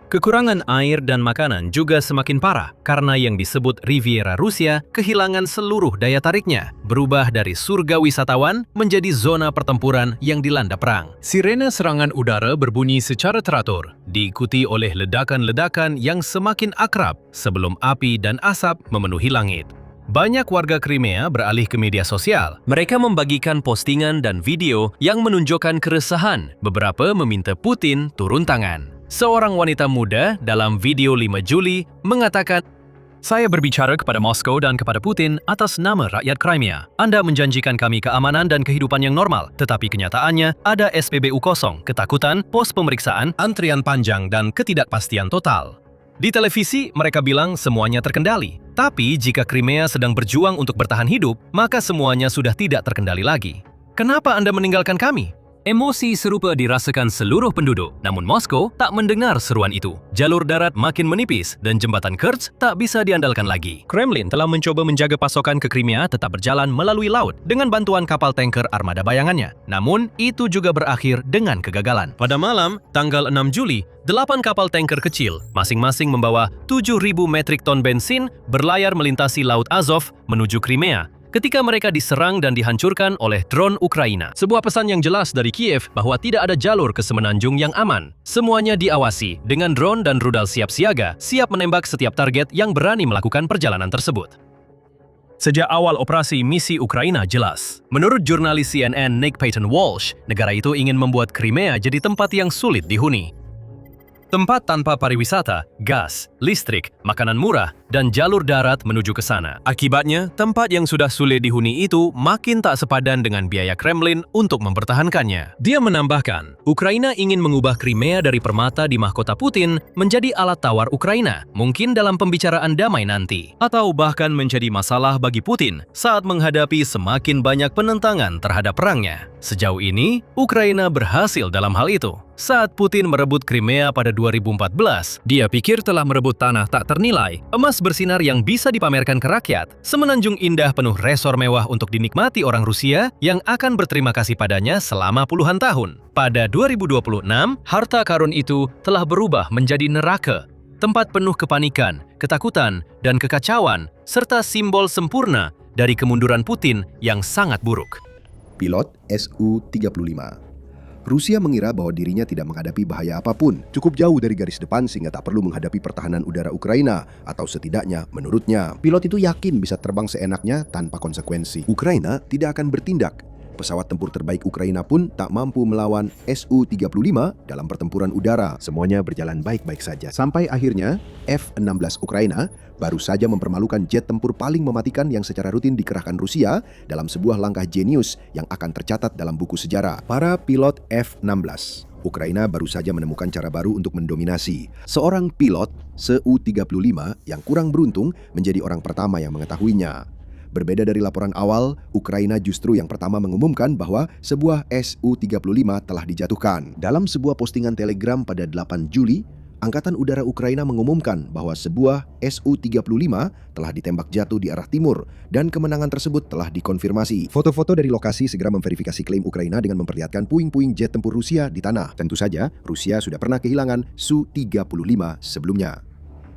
Kekurangan air dan makanan juga semakin parah karena yang disebut Riviera Rusia kehilangan seluruh daya tariknya, berubah dari surga wisatawan menjadi zona pertempuran yang dilanda perang. Sirene serangan udara berbunyi secara teratur, diikuti oleh ledakan-ledakan yang semakin akrab sebelum api dan asap memenuhi langit. Banyak warga Crimea beralih ke media sosial. Mereka membagikan postingan dan video yang menunjukkan keresahan. Beberapa meminta Putin turun tangan. Seorang wanita muda dalam video 5 Juli mengatakan, "Saya berbicara kepada Moskow dan kepada Putin atas nama rakyat Crimea. Anda menjanjikan kami keamanan dan kehidupan yang normal, tetapi kenyataannya ada SPBU kosong, ketakutan, pos pemeriksaan, antrian panjang, dan ketidakpastian total." Di televisi, mereka bilang semuanya terkendali. Tapi jika Crimea sedang berjuang untuk bertahan hidup, maka semuanya sudah tidak terkendali lagi. Kenapa Anda meninggalkan kami? Emosi serupa dirasakan seluruh penduduk, namun Moskow tak mendengar seruan itu. Jalur darat makin menipis dan jembatan Kerch tak bisa diandalkan lagi. Kremlin telah mencoba menjaga pasokan ke Crimea tetap berjalan melalui laut dengan bantuan kapal tanker armada bayangannya. Namun, itu juga berakhir dengan kegagalan. Pada malam, tanggal 6 Juli, 8 kapal tanker kecil, masing-masing membawa 7.000 metrik ton bensin, berlayar melintasi Laut Azov menuju Crimea ketika mereka diserang dan dihancurkan oleh drone Ukraina. Sebuah pesan yang jelas dari Kiev bahwa tidak ada jalur ke semenanjung yang aman. Semuanya diawasi dengan drone dan rudal siap siaga, siap menembak setiap target yang berani melakukan perjalanan tersebut. Sejak awal operasi misi Ukraina jelas. Menurut jurnalis CNN Nick Payton Walsh, negara itu ingin membuat Crimea jadi tempat yang sulit dihuni. Tempat tanpa pariwisata, gas, listrik, makanan murah, dan jalur darat menuju ke sana. Akibatnya, tempat yang sudah sulit dihuni itu makin tak sepadan dengan biaya Kremlin untuk mempertahankannya. Dia menambahkan, Ukraina ingin mengubah Crimea dari permata di mahkota Putin menjadi alat tawar Ukraina, mungkin dalam pembicaraan damai nanti. Atau bahkan menjadi masalah bagi Putin saat menghadapi semakin banyak penentangan terhadap perangnya. Sejauh ini, Ukraina berhasil dalam hal itu. Saat Putin merebut Crimea pada 2014, dia pikir telah merebut tanah tak ternilai, emas bersinar yang bisa dipamerkan ke rakyat, semenanjung indah penuh resor mewah untuk dinikmati orang Rusia yang akan berterima kasih padanya selama puluhan tahun. Pada 2026, harta karun itu telah berubah menjadi neraka, tempat penuh kepanikan, ketakutan, dan kekacauan, serta simbol sempurna dari kemunduran Putin yang sangat buruk. Pilot Su-35. Rusia mengira bahwa dirinya tidak menghadapi bahaya apapun, cukup jauh dari garis depan sehingga tak perlu menghadapi pertahanan udara Ukraina, atau setidaknya menurutnya. Pilot itu yakin bisa terbang seenaknya tanpa konsekuensi. Ukraina tidak akan bertindak. Pesawat tempur terbaik Ukraina pun tak mampu melawan Su-35 dalam pertempuran udara. Semuanya berjalan baik-baik saja. Sampai akhirnya, F-16 Ukraina baru saja mempermalukan jet tempur paling mematikan yang secara rutin dikerahkan Rusia dalam sebuah langkah jenius yang akan tercatat dalam buku sejarah. Para pilot F-16 Ukraina baru saja menemukan cara baru untuk mendominasi. Seorang pilot Su-35 yang kurang beruntung menjadi orang pertama yang mengetahuinya. Berbeda dari laporan awal, Ukraina justru yang pertama mengumumkan bahwa sebuah Su-35 telah dijatuhkan. Dalam sebuah postingan Telegram pada 8 Juli, Angkatan Udara Ukraina mengumumkan bahwa sebuah Su-35 telah ditembak jatuh di arah timur dan kemenangan tersebut telah dikonfirmasi. Foto-foto dari lokasi segera memverifikasi klaim Ukraina dengan memperlihatkan puing-puing jet tempur Rusia di tanah. Tentu saja, Rusia sudah pernah kehilangan Su-35 sebelumnya.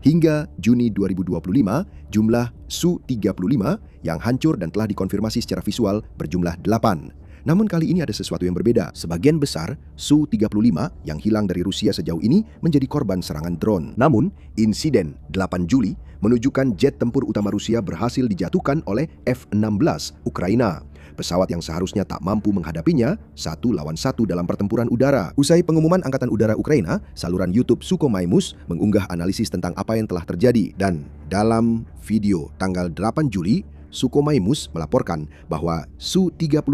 Hingga Juni 2025, jumlah Su-35 yang hancur dan telah dikonfirmasi secara visual berjumlah 8. Namun kali ini ada sesuatu yang berbeda. Sebagian besar Su-35 yang hilang dari Rusia sejauh ini menjadi korban serangan drone. Namun, insiden 8 Juli menunjukkan jet tempur utama Rusia berhasil dijatuhkan oleh F-16 Ukraina. Pesawat yang seharusnya tak mampu menghadapinya 1 lawan 1 dalam pertempuran udara. Usai pengumuman Angkatan Udara Ukraina, saluran YouTube Sukhomaimus mengunggah analisis tentang apa yang telah terjadi. Dan dalam video tanggal 8 Juli, Sukhomaimus melaporkan bahwa Su-35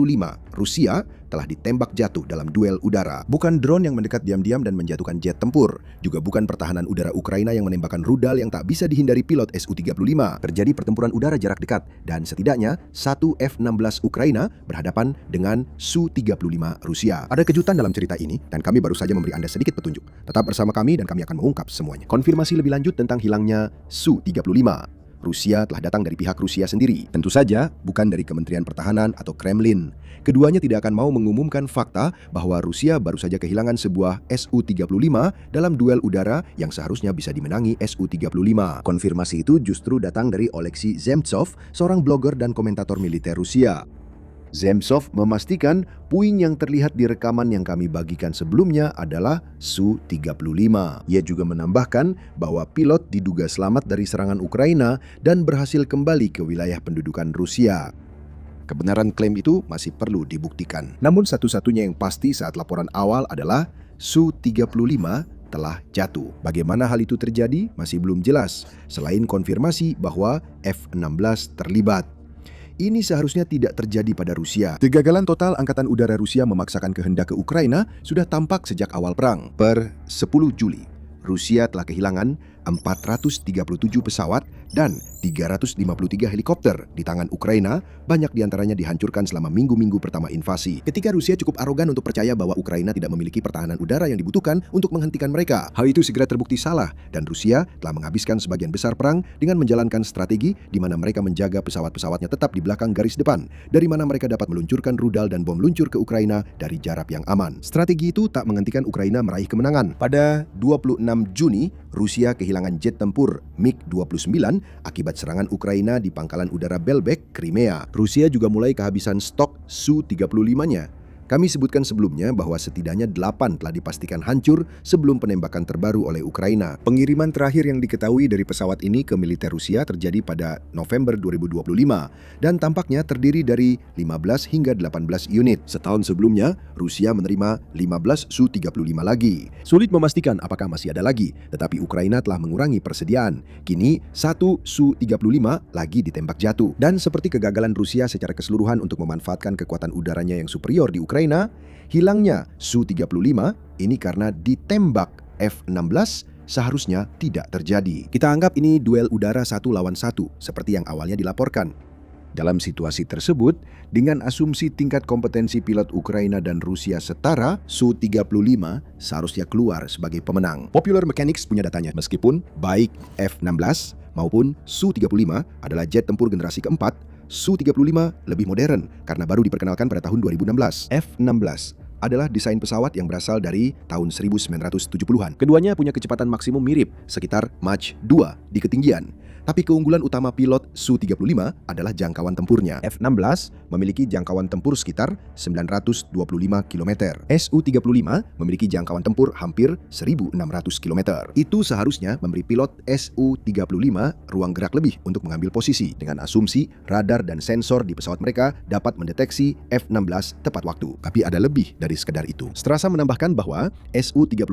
Rusia telah ditembak jatuh dalam duel udara. Bukan drone yang mendekat diam-diam dan menjatuhkan jet tempur. Juga bukan pertahanan udara Ukraina yang menembakkan rudal yang tak bisa dihindari pilot Su-35. Terjadi pertempuran udara jarak dekat dan setidaknya 1 F-16 Ukraina berhadapan dengan Su-35 Rusia. Ada kejutan dalam cerita ini dan kami baru saja memberi Anda sedikit petunjuk. Tetap bersama kami dan kami akan mengungkap semuanya. Konfirmasi lebih lanjut tentang hilangnya Su-35. Rusia telah datang dari pihak Rusia sendiri. Tentu saja bukan dari Kementerian Pertahanan atau Kremlin. Keduanya tidak akan mau mengumumkan fakta bahwa Rusia baru saja kehilangan sebuah Su-35 dalam duel udara yang seharusnya bisa dimenangi Su-35. Konfirmasi itu justru datang dari Oleksiy Zemtsov, seorang blogger dan komentator militer Rusia. Zemtsov memastikan puing yang terlihat di rekaman yang kami bagikan sebelumnya adalah Su-35. Ia juga menambahkan bahwa pilot diduga selamat dari serangan Ukraina dan berhasil kembali ke wilayah pendudukan Rusia. Kebenaran klaim itu masih perlu dibuktikan. Namun satu-satunya yang pasti saat laporan awal adalah Su-35 telah jatuh. Bagaimana hal itu terjadi masih belum jelas, selain konfirmasi bahwa F-16 terlibat. Ini seharusnya tidak terjadi pada Rusia. Kegagalan total Angkatan Udara Rusia memaksakan kehendak ke Ukraina sudah tampak sejak awal perang. Per 10 Juli, Rusia telah kehilangan 437 pesawat dan 353 helikopter di tangan Ukraina, banyak diantaranya dihancurkan selama minggu-minggu pertama invasi. Ketika Rusia cukup arogan untuk percaya bahwa Ukraina tidak memiliki pertahanan udara yang dibutuhkan untuk menghentikan mereka. Hal itu segera terbukti salah, dan Rusia telah menghabiskan sebagian besar perang dengan menjalankan strategi di mana mereka menjaga pesawat-pesawatnya tetap di belakang garis depan, dari mana mereka dapat meluncurkan rudal dan bom luncur ke Ukraina dari jarak yang aman. Strategi itu tak menghentikan Ukraina meraih kemenangan. Pada 26 Juni, Rusia kehilangan jet tempur MiG-29 Putin akibat serangan Ukraina di pangkalan udara Belbek, Crimea. Rusia juga mulai kehabisan stok Su-35-nya. Kami sebutkan sebelumnya bahwa setidaknya 8 telah dipastikan hancur sebelum penembakan terbaru oleh Ukraina. Pengiriman terakhir yang diketahui dari pesawat ini ke militer Rusia terjadi pada November 2025 dan tampaknya terdiri dari 15 hingga 18 unit. Setahun sebelumnya, Rusia menerima 15 Su-35 lagi. Sulit memastikan apakah masih ada lagi, tetapi Ukraina telah mengurangi persediaan. Kini, 1 Su-35 lagi ditembak jatuh. Dan seperti kegagalan Rusia secara keseluruhan untuk memanfaatkan kekuatan udaranya yang superior di Ukraina, hilangnya Su-35 ini karena ditembak F-16 seharusnya tidak terjadi. Kita anggap ini duel udara 1 lawan 1 seperti yang awalnya dilaporkan. Dalam situasi tersebut, dengan asumsi tingkat kompetensi pilot Ukraina dan Rusia setara, Su-35 seharusnya keluar sebagai pemenang. Popular Mechanics punya datanya, meskipun baik F-16 maupun Su-35 adalah jet tempur generasi keempat, Su-35 lebih modern karena baru diperkenalkan pada tahun 2016. F-16 adalah desain pesawat yang berasal dari tahun 1970-an. Keduanya punya kecepatan maksimum mirip, sekitar Mach 2 di ketinggian. Tapi keunggulan utama pilot Su-35 adalah jangkauan tempurnya. F-16 memiliki jangkauan tempur sekitar 925 km. Su-35 memiliki jangkauan tempur hampir 1.600 km. Itu seharusnya memberi pilot Su-35 ruang gerak lebih untuk mengambil posisi, dengan asumsi radar dan sensor di pesawat mereka dapat mendeteksi F-16 tepat waktu. Tapi ada lebih dari sekedar itu. Strasa menambahkan bahwa Su-35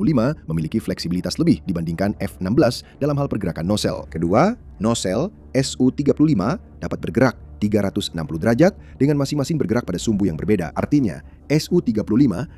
memiliki fleksibilitas lebih dibandingkan F-16 dalam hal pergerakan nozzle. Kedua, nozzle Su-35 dapat bergerak 360 derajat dengan masing-masing bergerak pada sumbu yang berbeda. Artinya, Su-35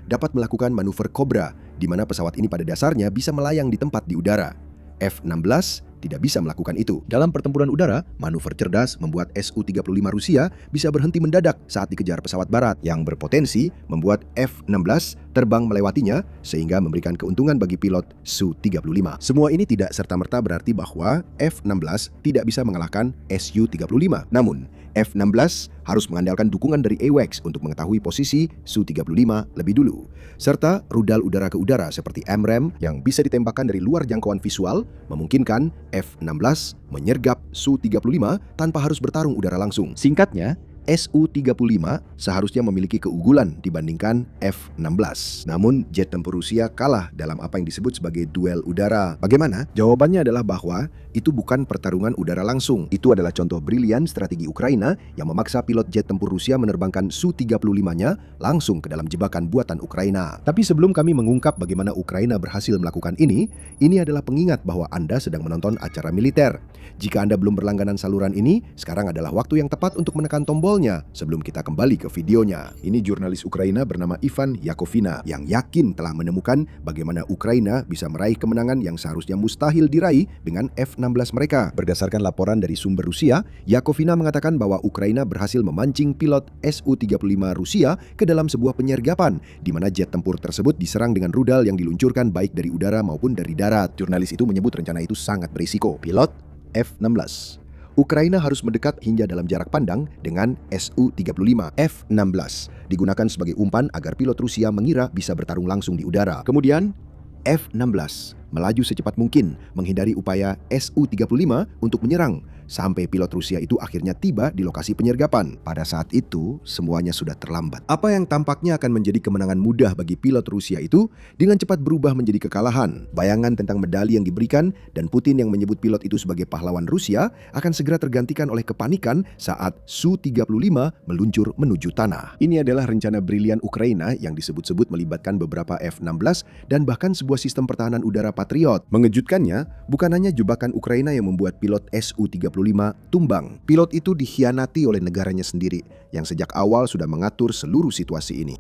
dapat melakukan manuver Cobra, di mana pesawat ini pada dasarnya bisa melayang di tempat di udara. F-16 tidak bisa melakukan itu. Dalam pertempuran udara, manuver cerdas membuat Su-35 Rusia bisa berhenti mendadak saat dikejar pesawat barat yang berpotensi membuat F-16 terbang melewatinya sehingga memberikan keuntungan bagi pilot Su-35. Semua ini tidak serta-merta berarti bahwa F-16 tidak bisa mengalahkan Su-35. Namun, F-16 harus mengandalkan dukungan dari AWACS untuk mengetahui posisi Su-35 lebih dulu. Serta rudal udara ke udara seperti AMRAAM yang bisa ditembakkan dari luar jangkauan visual memungkinkan F-16 menyergap Su-35 tanpa harus bertarung udara langsung. Singkatnya, Su-35 seharusnya memiliki keunggulan dibandingkan F-16. Namun, jet tempur Rusia kalah dalam apa yang disebut sebagai duel udara. Bagaimana? Jawabannya adalah bahwa itu bukan pertarungan udara langsung. Itu adalah contoh brilian strategi Ukraina yang memaksa pilot jet tempur Rusia menerbangkan Su-35-nya langsung ke dalam jebakan buatan Ukraina. Tapi sebelum kami mengungkap bagaimana Ukraina berhasil melakukan ini adalah pengingat bahwa Anda sedang menonton acara militer. Jika Anda belum berlangganan saluran ini, sekarang adalah waktu yang tepat untuk menekan tombol sebelum kita kembali ke videonya. Ini jurnalis Ukraina bernama Ivan Yakovina yang yakin telah menemukan bagaimana Ukraina bisa meraih kemenangan yang seharusnya mustahil diraih dengan F-16 mereka. Berdasarkan laporan dari sumber Rusia, Yakovina mengatakan bahwa Ukraina berhasil memancing pilot Su-35 Rusia ke dalam sebuah penyergapan di mana jet tempur tersebut diserang dengan rudal yang diluncurkan baik dari udara maupun dari darat. Jurnalis itu menyebut rencana itu sangat berisiko. Pilot F-16. Ukraina harus mendekat hingga dalam jarak pandang dengan Su-35. F-16 digunakan sebagai umpan agar pilot Rusia mengira bisa bertarung langsung di udara. Kemudian, F-16 melaju secepat mungkin menghindari upaya Su-35 untuk menyerang sampai pilot Rusia itu akhirnya tiba di lokasi penyergapan. Pada saat itu, semuanya sudah terlambat. Apa yang tampaknya akan menjadi kemenangan mudah bagi pilot Rusia itu dengan cepat berubah menjadi kekalahan. Bayangan tentang medali yang diberikan dan Putin yang menyebut pilot itu sebagai pahlawan Rusia akan segera tergantikan oleh kepanikan saat Su-35 meluncur menuju tanah. Ini adalah rencana brilian Ukraina yang disebut-sebut melibatkan beberapa F-16 dan bahkan sebuah sistem pertahanan udara Patriot. Mengejutkannya, bukan hanya jebakan Ukraina yang membuat pilot Su-35 tumbang. Pilot itu dikhianati oleh negaranya sendiri yang sejak awal sudah mengatur seluruh situasi ini.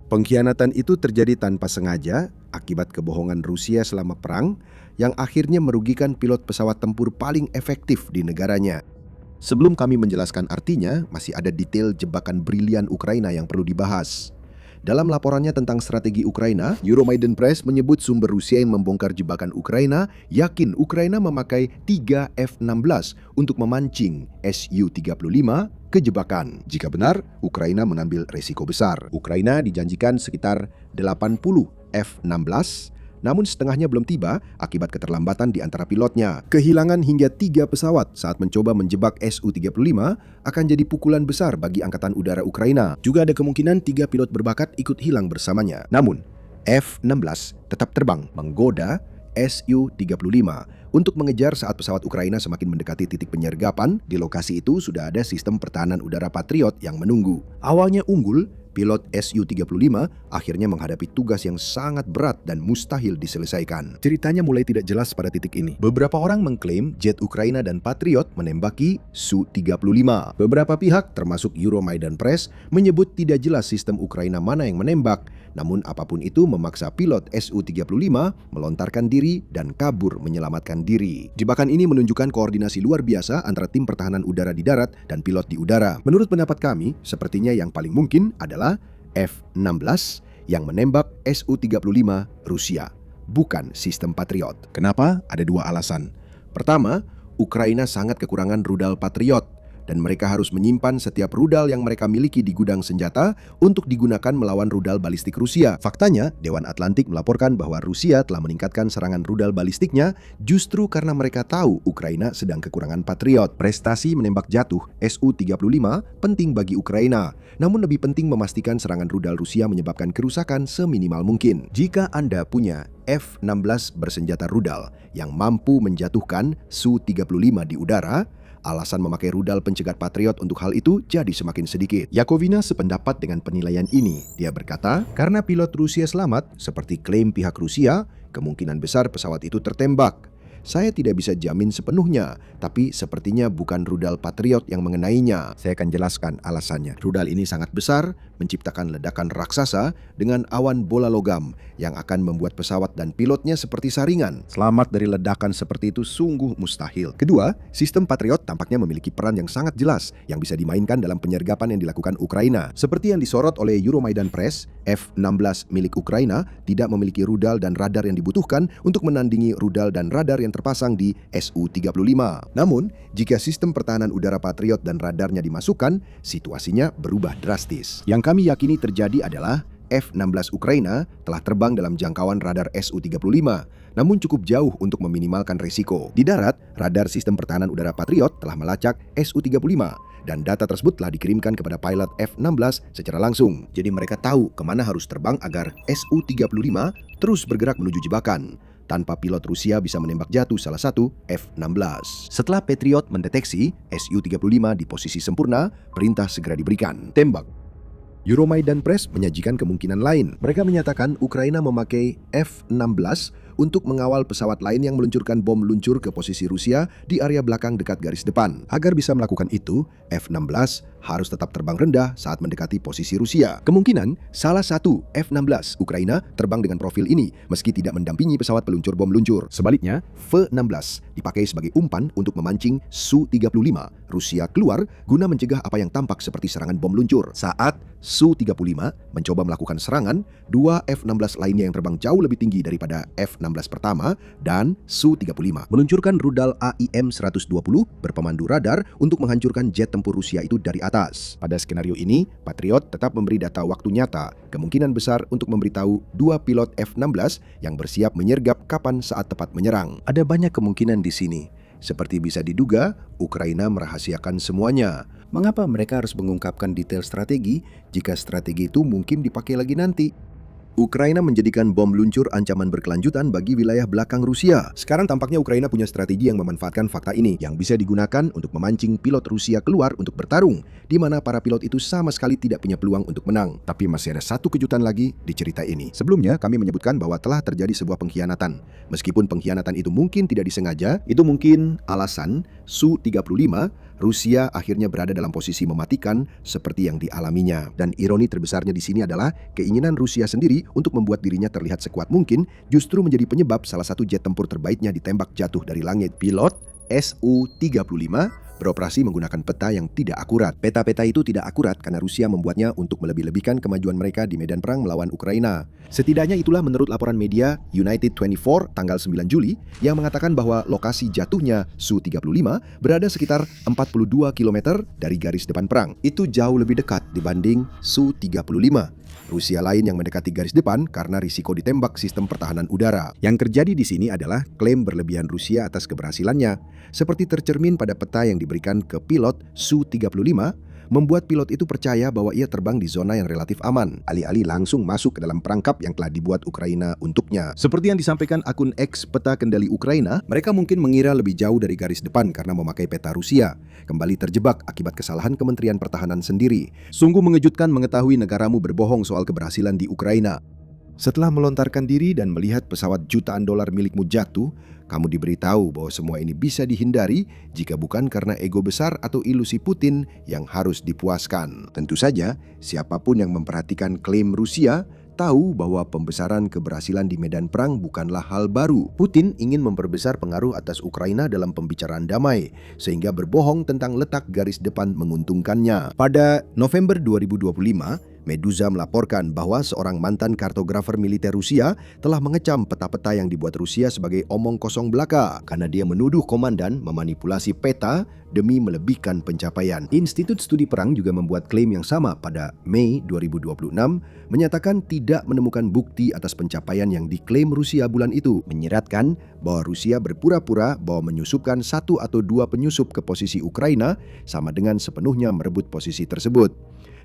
Pengkhianatan itu terjadi tanpa sengaja akibat kebohongan Rusia selama perang yang akhirnya merugikan pilot pesawat tempur paling efektif di negaranya. Sebelum kami menjelaskan artinya, masih ada detail jebakan brilian Ukraina yang perlu dibahas. Dalam laporannya tentang strategi Ukraina, Euromaidan Press menyebut sumber Rusia yang membongkar jebakan Ukraina yakin Ukraina memakai 3 F-16 untuk memancing Su-35 ke jebakan. Jika benar, Ukraina mengambil resiko besar. Ukraina dijanjikan sekitar 80 F-16 namun setengahnya belum tiba akibat keterlambatan di antara pilotnya. Kehilangan hingga 3 pesawat saat mencoba menjebak Su-35 akan jadi pukulan besar bagi Angkatan Udara Ukraina. Juga ada kemungkinan 3 pilot berbakat ikut hilang bersamanya. Namun, F-16 tetap terbang menggoda Su-35 untuk mengejar saat pesawat Ukraina semakin mendekati titik penyergapan. Di lokasi itu sudah ada sistem pertahanan udara Patriot yang menunggu. Awalnya unggul, pilot Su-35 akhirnya menghadapi tugas yang sangat berat dan mustahil diselesaikan. Ceritanya mulai tidak jelas pada titik ini. Beberapa orang mengklaim jet Ukraina dan Patriot menembaki Su-35. Beberapa pihak, termasuk Euromaidan Press, menyebut tidak jelas sistem Ukraina mana yang menembak. Namun apapun itu memaksa pilot Su-35 melontarkan diri dan kabur menyelamatkan diri. Jebakan ini menunjukkan koordinasi luar biasa antara tim pertahanan udara di darat dan pilot di udara. Menurut pendapat kami, sepertinya yang paling mungkin adalah F-16 yang menembak Su-35 Rusia, bukan sistem Patriot. Kenapa? Ada 2 alasan. Pertama, Ukraina sangat kekurangan rudal Patriot, dan mereka harus menyimpan setiap rudal yang mereka miliki di gudang senjata untuk digunakan melawan rudal balistik Rusia. Faktanya, Dewan Atlantik melaporkan bahwa Rusia telah meningkatkan serangan rudal balistiknya justru karena mereka tahu Ukraina sedang kekurangan Patriot. Prestasi menembak jatuh Su-35 penting bagi Ukraina, namun lebih penting memastikan serangan rudal Rusia menyebabkan kerusakan seminimal mungkin. Jika Anda punya F-16 bersenjata rudal yang mampu menjatuhkan Su-35 di udara, alasan memakai rudal pencegat Patriot untuk hal itu jadi semakin sedikit. Yakovina sependapat dengan penilaian ini. Dia berkata, karena pilot Rusia selamat, seperti klaim pihak Rusia, kemungkinan besar pesawat itu tertembak. Saya tidak bisa jamin sepenuhnya, tapi sepertinya bukan rudal Patriot yang mengenainya. Saya akan jelaskan alasannya. Rudal ini sangat besar, menciptakan ledakan raksasa dengan awan bola logam yang akan membuat pesawat dan pilotnya seperti saringan. Selamat dari ledakan seperti itu sungguh mustahil. Kedua, sistem Patriot tampaknya memiliki peran yang sangat jelas yang bisa dimainkan dalam penyergapan yang dilakukan Ukraina. Seperti yang disorot oleh Euromaidan Press, F-16 milik Ukraina tidak memiliki rudal dan radar yang dibutuhkan untuk menandingi rudal dan radar yang terpasang di Su-35. Namun, jika sistem pertahanan udara Patriot dan radarnya dimasukkan, situasinya berubah drastis. Yang kami yakini terjadi adalah F-16 Ukraina telah terbang dalam jangkauan radar Su-35, namun cukup jauh untuk meminimalkan risiko. Di darat, radar sistem pertahanan udara Patriot telah melacak Su-35 dan data tersebut telah dikirimkan kepada pilot F-16 secara langsung. Jadi mereka tahu kemana harus terbang agar Su-35 terus bergerak menuju jebakan, tanpa pilot Rusia bisa menembak jatuh salah satu F-16. Setelah Patriot mendeteksi Su-35 di posisi sempurna, perintah segera diberikan. Tembak. Euromaidan Press menyajikan kemungkinan lain. Mereka menyatakan Ukraina memakai F-16 untuk mengawal pesawat lain yang meluncurkan bom luncur ke posisi Rusia di area belakang dekat garis depan. Agar bisa melakukan itu, F-16 harus tetap terbang rendah saat mendekati posisi Rusia. Kemungkinan salah satu F-16 Ukraina terbang dengan profil ini meski tidak mendampingi pesawat peluncur bom luncur. Sebaliknya, F-16 dipakai sebagai umpan untuk memancing Su-35 Rusia keluar guna mencegah apa yang tampak seperti serangan bom luncur. Saat Su-35 mencoba melakukan serangan, 2 F-16 lainnya yang terbang jauh lebih tinggi daripada F-16 pertama dan Su-35 meluncurkan rudal AIM-120 berpemandu radar untuk menghancurkan jet tempur Rusia itu dari atas. Pada skenario ini, Patriot tetap memberi data waktu nyata, kemungkinan besar untuk memberitahu 2 pilot F-16 yang bersiap menyergap kapan saat tepat menyerang. Ada banyak kemungkinan di sini. Seperti bisa diduga, Ukraina merahasiakan semuanya. Mengapa mereka harus mengungkapkan detail strategi jika strategi itu mungkin dipakai lagi nanti? Ukraina menjadikan bom luncur ancaman berkelanjutan bagi wilayah belakang Rusia. Sekarang tampaknya Ukraina punya strategi yang memanfaatkan fakta ini, yang bisa digunakan untuk memancing pilot Rusia keluar untuk bertarung, di mana para pilot itu sama sekali tidak punya peluang untuk menang. Tapi masih ada satu kejutan lagi di cerita ini. Sebelumnya, kami menyebutkan bahwa telah terjadi sebuah pengkhianatan. Meskipun pengkhianatan itu mungkin tidak disengaja, itu mungkin alasan Su-35 Rusia akhirnya berada dalam posisi mematikan seperti yang dialaminya. Dan ironi terbesarnya di sini adalah keinginan Rusia sendiri untuk membuat dirinya terlihat sekuat mungkin justru menjadi penyebab salah satu jet tempur terbaiknya ditembak jatuh dari langit. Pilot Su-35 beroperasi menggunakan peta yang tidak akurat. Peta-peta itu tidak akurat karena Rusia membuatnya untuk melebih-lebihkan kemajuan mereka di medan perang melawan Ukraina. Setidaknya itulah menurut laporan media United 24 tanggal 9 Juli yang mengatakan bahwa lokasi jatuhnya Su-35 berada sekitar 42 km dari garis depan perang. Itu jauh lebih dekat dibanding Su-35 Rusia lain yang mendekati garis depan karena risiko ditembak sistem pertahanan udara. Yang terjadi di sini adalah klaim berlebihan Rusia atas keberhasilannya, seperti tercermin pada peta yang diberikan ke pilot Su-35, membuat pilot itu percaya bahwa ia terbang di zona yang relatif aman, alih-alih langsung masuk ke dalam perangkap yang telah dibuat Ukraina untuknya. Seperti yang disampaikan akun X Peta Kendali Ukraina, mereka mungkin mengira lebih jauh dari garis depan karena memakai peta Rusia, kembali terjebak akibat kesalahan Kementerian Pertahanan sendiri. Sungguh mengejutkan mengetahui negaramu berbohong soal keberhasilan di Ukraina. Setelah melontarkan diri dan melihat pesawat jutaan dolar milikmu jatuh, kamu diberitahu bahwa semua ini bisa dihindari jika bukan karena ego besar atau ilusi Putin yang harus dipuaskan. Tentu saja, siapapun yang memperhatikan klaim Rusia tahu bahwa pembesaran keberhasilan di medan perang bukanlah hal baru. Putin ingin memperbesar pengaruh atas Ukraina dalam pembicaraan damai, sehingga berbohong tentang letak garis depan menguntungkannya. Pada November 2025, Meduza melaporkan bahwa seorang mantan kartografer militer Rusia telah mengecam peta-peta yang dibuat Rusia sebagai omong kosong belaka karena dia menuduh komandan memanipulasi peta demi melebihkan pencapaian. Institut Studi Perang juga membuat klaim yang sama pada Mei 2026, menyatakan tidak menemukan bukti atas pencapaian yang diklaim Rusia bulan itu, menyiratkan bahwa Rusia berpura-pura bahwa menyusupkan 1 atau 2 penyusup ke posisi Ukraina sama dengan sepenuhnya merebut posisi tersebut.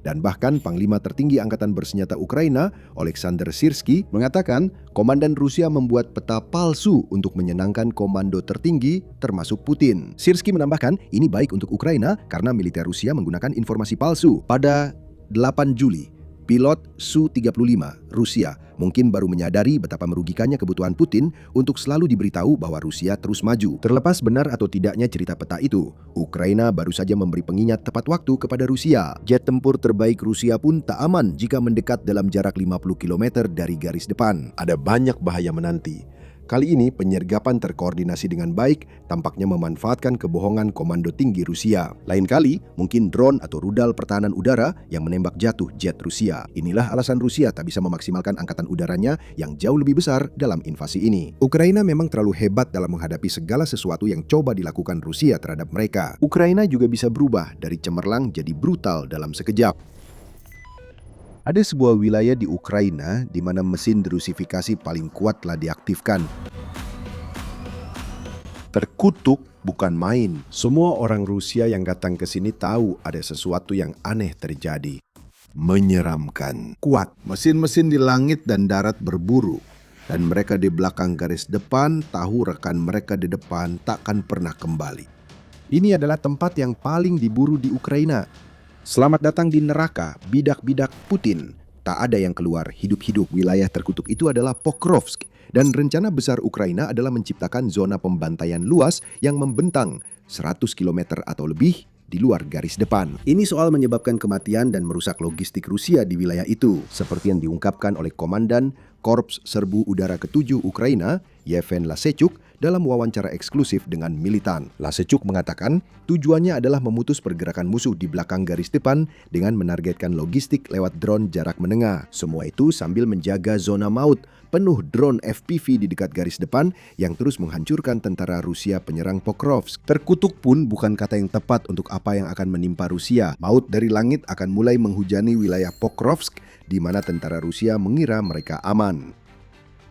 Dan bahkan Panglima Tertinggi Angkatan Bersenjata Ukraina, Oleksandr Syrskyi, mengatakan komandan Rusia membuat peta palsu untuk menyenangkan komando tertinggi termasuk Putin. Syrskyi menambahkan, ini baik untuk Ukraina karena militer Rusia menggunakan informasi palsu. Pada 8 Juli, pilot Su-35 Rusia mungkin baru menyadari betapa merugikannya kebutuhan Putin untuk selalu diberitahu bahwa Rusia terus maju. Terlepas benar atau tidaknya cerita peta itu, Ukraina baru saja memberi pengingat tepat waktu kepada Rusia. Jet tempur terbaik Rusia pun tak aman jika mendekat dalam jarak 50 km dari garis depan. Ada banyak bahaya menanti. Kali ini penyergapan terkoordinasi dengan baik tampaknya memanfaatkan kebohongan komando tinggi Rusia. Lain kali, mungkin drone atau rudal pertahanan udara yang menembak jatuh jet Rusia. Inilah alasan Rusia tak bisa memaksimalkan angkatan udaranya yang jauh lebih besar dalam invasi ini. Ukraina memang terlalu hebat dalam menghadapi segala sesuatu yang coba dilakukan Rusia terhadap mereka. Ukraina juga bisa berubah dari cemerlang jadi brutal dalam sekejap. Ada sebuah wilayah di Ukraina di mana mesin derusifikasi paling kuat telah diaktifkan. Terkutuk bukan main. Semua orang Rusia yang datang ke sini tahu ada sesuatu yang aneh terjadi. Menyeramkan. Kuat. Mesin-mesin di langit dan darat berburu. Dan mereka di belakang garis depan tahu rekan mereka di depan takkan pernah kembali. Ini adalah tempat yang paling diburu di Ukraina. Selamat datang di neraka, bidak-bidak Putin. Tak ada yang keluar hidup-hidup. Wilayah terkutuk itu adalah Pokrovsk. Dan rencana besar Ukraina adalah menciptakan zona pembantaian luas yang membentang 100 km atau lebih di luar garis depan. Ini soal menyebabkan kematian dan merusak logistik Rusia di wilayah itu. Seperti yang diungkapkan oleh Komandan Korps Serbu Udara ke-7 Ukraina, Yevhen Lasechuk, dalam wawancara eksklusif dengan Militan. Lasechuk mengatakan tujuannya adalah memutus pergerakan musuh di belakang garis depan dengan menargetkan logistik lewat drone jarak menengah. Semua itu sambil menjaga zona maut penuh drone FPV di dekat garis depan yang terus menghancurkan tentara Rusia penyerang Pokrovsk. Terkutuk pun bukan kata yang tepat untuk apa yang akan menimpa Rusia. Maut dari langit akan mulai menghujani wilayah Pokrovsk di mana tentara Rusia mengira mereka aman.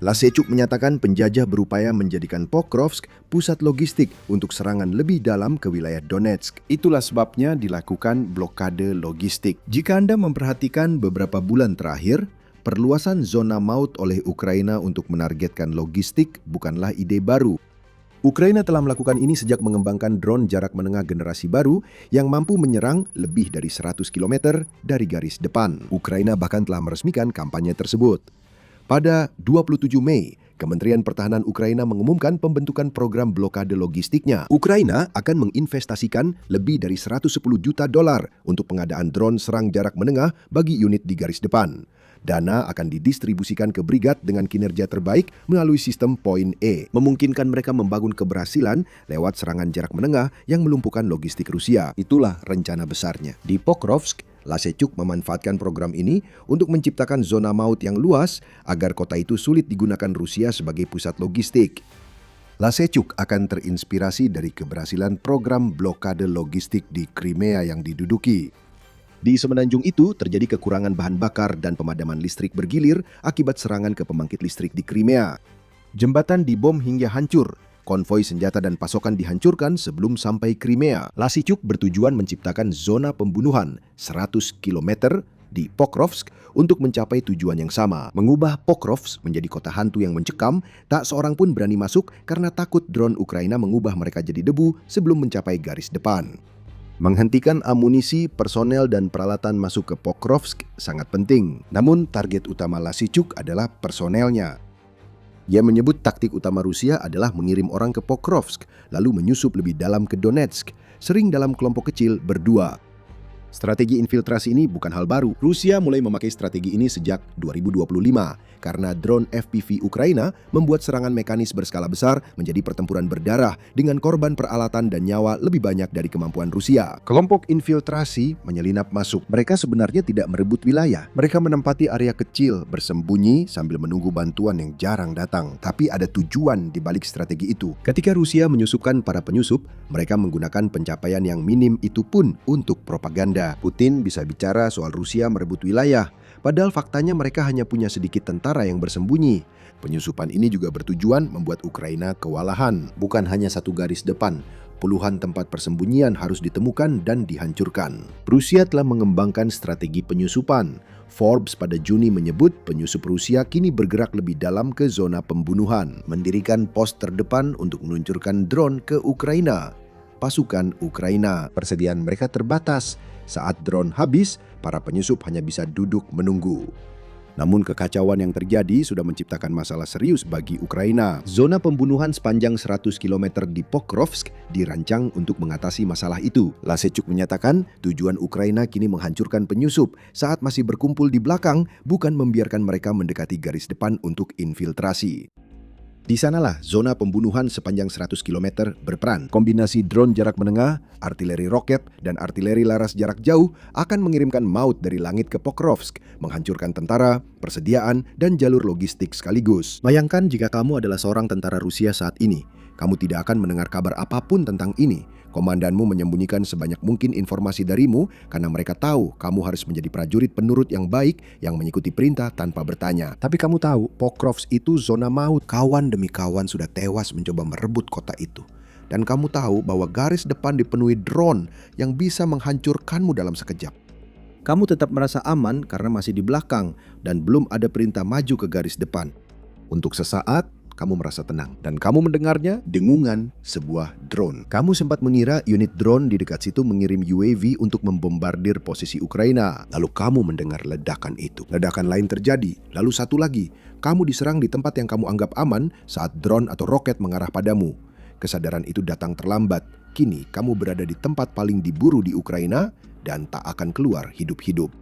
Lasechuk menyatakan penjajah berupaya menjadikan Pokrovsk pusat logistik untuk serangan lebih dalam ke wilayah Donetsk. Itulah sebabnya dilakukan blokade logistik. Jika Anda memperhatikan beberapa bulan terakhir, perluasan zona maut oleh Ukraina untuk menargetkan logistik bukanlah ide baru. Ukraina telah melakukan ini sejak mengembangkan drone jarak menengah generasi baru yang mampu menyerang lebih dari 100 km dari garis depan. Ukraina bahkan telah meresmikan kampanye tersebut. Pada 27 Mei, Kementerian Pertahanan Ukraina mengumumkan pembentukan program blokade logistiknya. Ukraina akan menginvestasikan lebih dari 110 juta dolar untuk pengadaan drone serang jarak menengah bagi unit di garis depan. Dana akan didistribusikan ke brigad dengan kinerja terbaik melalui sistem Point E, memungkinkan mereka membangun keberhasilan lewat serangan jarak menengah yang melumpuhkan logistik Rusia. Itulah rencana besarnya. Di Pokrovsk, Lasechuk memanfaatkan program ini untuk menciptakan zona maut yang luas agar kota itu sulit digunakan Rusia sebagai pusat logistik. Lasechuk akan terinspirasi dari keberhasilan program blokade logistik di Crimea yang diduduki. Di semenanjung itu terjadi kekurangan bahan bakar dan pemadaman listrik bergilir akibat serangan ke pembangkit listrik di Crimea. Jembatan dibom hingga hancur. Konvoi senjata dan pasokan dihancurkan sebelum sampai Crimea. Lasichuk bertujuan menciptakan zona pembunuhan 100 km di Pokrovsk untuk mencapai tujuan yang sama. Mengubah Pokrovsk menjadi kota hantu yang mencekam, tak seorang pun berani masuk karena takut drone Ukraina mengubah mereka jadi debu sebelum mencapai garis depan. Menghentikan amunisi, personel, dan peralatan masuk ke Pokrovsk sangat penting. Namun target utama Lasichuk adalah personelnya. Ia menyebut taktik utama Rusia adalah mengirim orang ke Pokrovsk, lalu menyusup lebih dalam ke Donetsk, sering dalam kelompok kecil berdua. Strategi infiltrasi ini bukan hal baru. Rusia mulai memakai strategi ini sejak 2025 karena drone FPV Ukraina membuat serangan mekanis berskala besar menjadi pertempuran berdarah dengan korban peralatan dan nyawa lebih banyak dari kemampuan Rusia. Kelompok infiltrasi menyelinap masuk. Mereka sebenarnya tidak merebut wilayah. Mereka menempati area kecil, bersembunyi sambil menunggu bantuan yang jarang datang. Tapi ada tujuan di balik strategi itu. Ketika Rusia menyusupkan para penyusup, mereka menggunakan pencapaian yang minim itu pun untuk propaganda. Putin bisa bicara soal Rusia merebut wilayah, padahal faktanya mereka hanya punya sedikit tentara yang bersembunyi. Penyusupan ini juga bertujuan membuat Ukraina kewalahan. Bukan hanya satu garis depan, puluhan tempat persembunyian harus ditemukan dan dihancurkan. Rusia telah mengembangkan strategi penyusupan. Forbes pada Juni menyebut penyusup Rusia kini bergerak lebih dalam ke zona pembunuhan, mendirikan pos terdepan untuk meluncurkan drone ke Ukraina. Pasukan Ukraina, persediaan mereka terbatas. Saat drone habis, para penyusup hanya bisa duduk menunggu. Namun kekacauan yang terjadi sudah menciptakan masalah serius bagi Ukraina. Zona pembunuhan sepanjang 100 km di Pokrovsk dirancang untuk mengatasi masalah itu. Lasichuk menyatakan tujuan Ukraina kini menghancurkan penyusup saat masih berkumpul di belakang, bukan membiarkan mereka mendekati garis depan untuk infiltrasi. Di sanalah zona pembunuhan sepanjang 100 km berperan. Kombinasi drone jarak menengah, artileri roket, dan artileri laras jarak jauh akan mengirimkan maut dari langit ke Pokrovsk, menghancurkan tentara, persediaan, dan jalur logistik sekaligus. Bayangkan jika kamu adalah seorang tentara Rusia saat ini. Kamu tidak akan mendengar kabar apapun tentang ini. Komandanmu menyembunyikan sebanyak mungkin informasi darimu karena mereka tahu kamu harus menjadi prajurit penurut yang baik yang mengikuti perintah tanpa bertanya. Tapi kamu tahu, Pokrovsk itu zona maut. Kawan demi kawan sudah tewas mencoba merebut kota itu. Dan kamu tahu bahwa garis depan dipenuhi drone yang bisa menghancurkanmu dalam sekejap. Kamu tetap merasa aman karena masih di belakang dan belum ada perintah maju ke garis depan. Untuk sesaat, kamu merasa tenang dan kamu mendengarnya dengungan sebuah drone. Kamu sempat mengira unit drone di dekat situ mengirim UAV untuk membombardir posisi Ukraina. Lalu kamu mendengar ledakan itu. Ledakan lain terjadi. Lalu satu lagi, kamu diserang di tempat yang kamu anggap aman saat drone atau roket mengarah padamu. Kesadaran itu datang terlambat. Kini kamu berada di tempat paling diburu di Ukraina dan tak akan keluar hidup-hidup.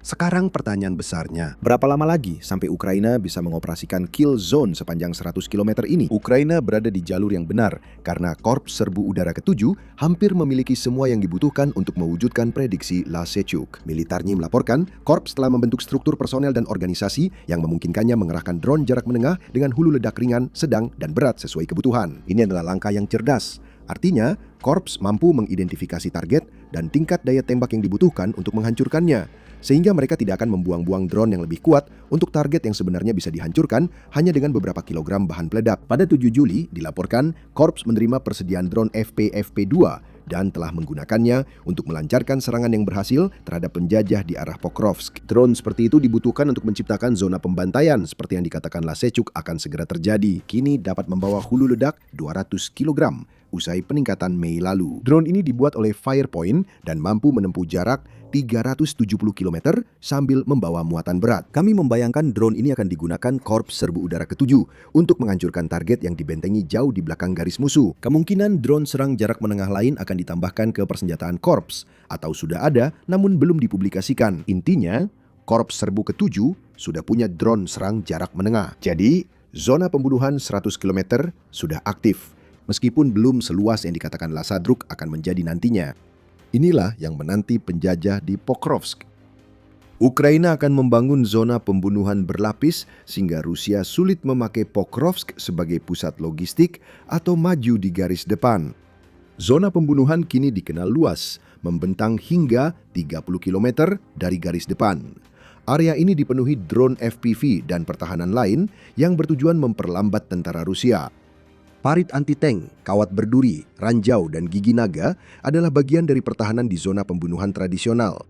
Sekarang pertanyaan besarnya, berapa lama lagi sampai Ukraina bisa mengoperasikan kill zone sepanjang 100 km ini? Ukraina berada di jalur yang benar karena Korps Serbu Udara ke-7 hampir memiliki semua yang dibutuhkan untuk mewujudkan prediksi Lasichuk. Militarnya melaporkan, Korps telah membentuk struktur personel dan organisasi yang memungkinkannya mengerahkan drone jarak menengah dengan hulu ledak ringan, sedang, dan berat sesuai kebutuhan. Ini adalah langkah yang cerdas. Artinya, Korps mampu mengidentifikasi target dan tingkat daya tembak yang dibutuhkan untuk menghancurkannya. Sehingga mereka tidak akan membuang-buang drone yang lebih kuat untuk target yang sebenarnya bisa dihancurkan hanya dengan beberapa kilogram bahan peledak. Pada 7 Juli, dilaporkan Korps menerima persediaan drone FPFP-2 dan telah menggunakannya untuk melancarkan serangan yang berhasil terhadap penjajah di arah Pokrovsk. Drone seperti itu dibutuhkan untuk menciptakan zona pembantaian seperti yang dikatakan Lasichuk akan segera terjadi. Kini dapat membawa hulu ledak 200 kg usai peningkatan Mei lalu. Drone ini dibuat oleh Firepoint dan mampu menempuh jarak 370 km sambil membawa muatan berat. Kami membayangkan drone ini akan digunakan Korps Serbu Udara ke-7 untuk menghancurkan target yang dibentengi jauh di belakang garis musuh. Kemungkinan drone serang jarak menengah lain akan ditambahkan ke persenjataan Korps atau sudah ada namun belum dipublikasikan. Intinya, Korps Serbu ke-7 sudah punya drone serang jarak menengah. Jadi, zona pembunuhan 100 km sudah aktif. Meskipun belum seluas yang dikatakan Lasichuk akan menjadi nantinya. Inilah yang menanti penjajah di Pokrovsk. Ukraina akan membangun zona pembunuhan berlapis sehingga Rusia sulit memakai Pokrovsk sebagai pusat logistik atau maju di garis depan. Zona pembunuhan kini dikenal luas, membentang hingga 30 km dari garis depan. Area ini dipenuhi drone FPV dan pertahanan lain yang bertujuan memperlambat tentara Rusia. Parit anti-tank, kawat berduri, ranjau, dan gigi naga adalah bagian dari pertahanan di zona pembunuhan tradisional.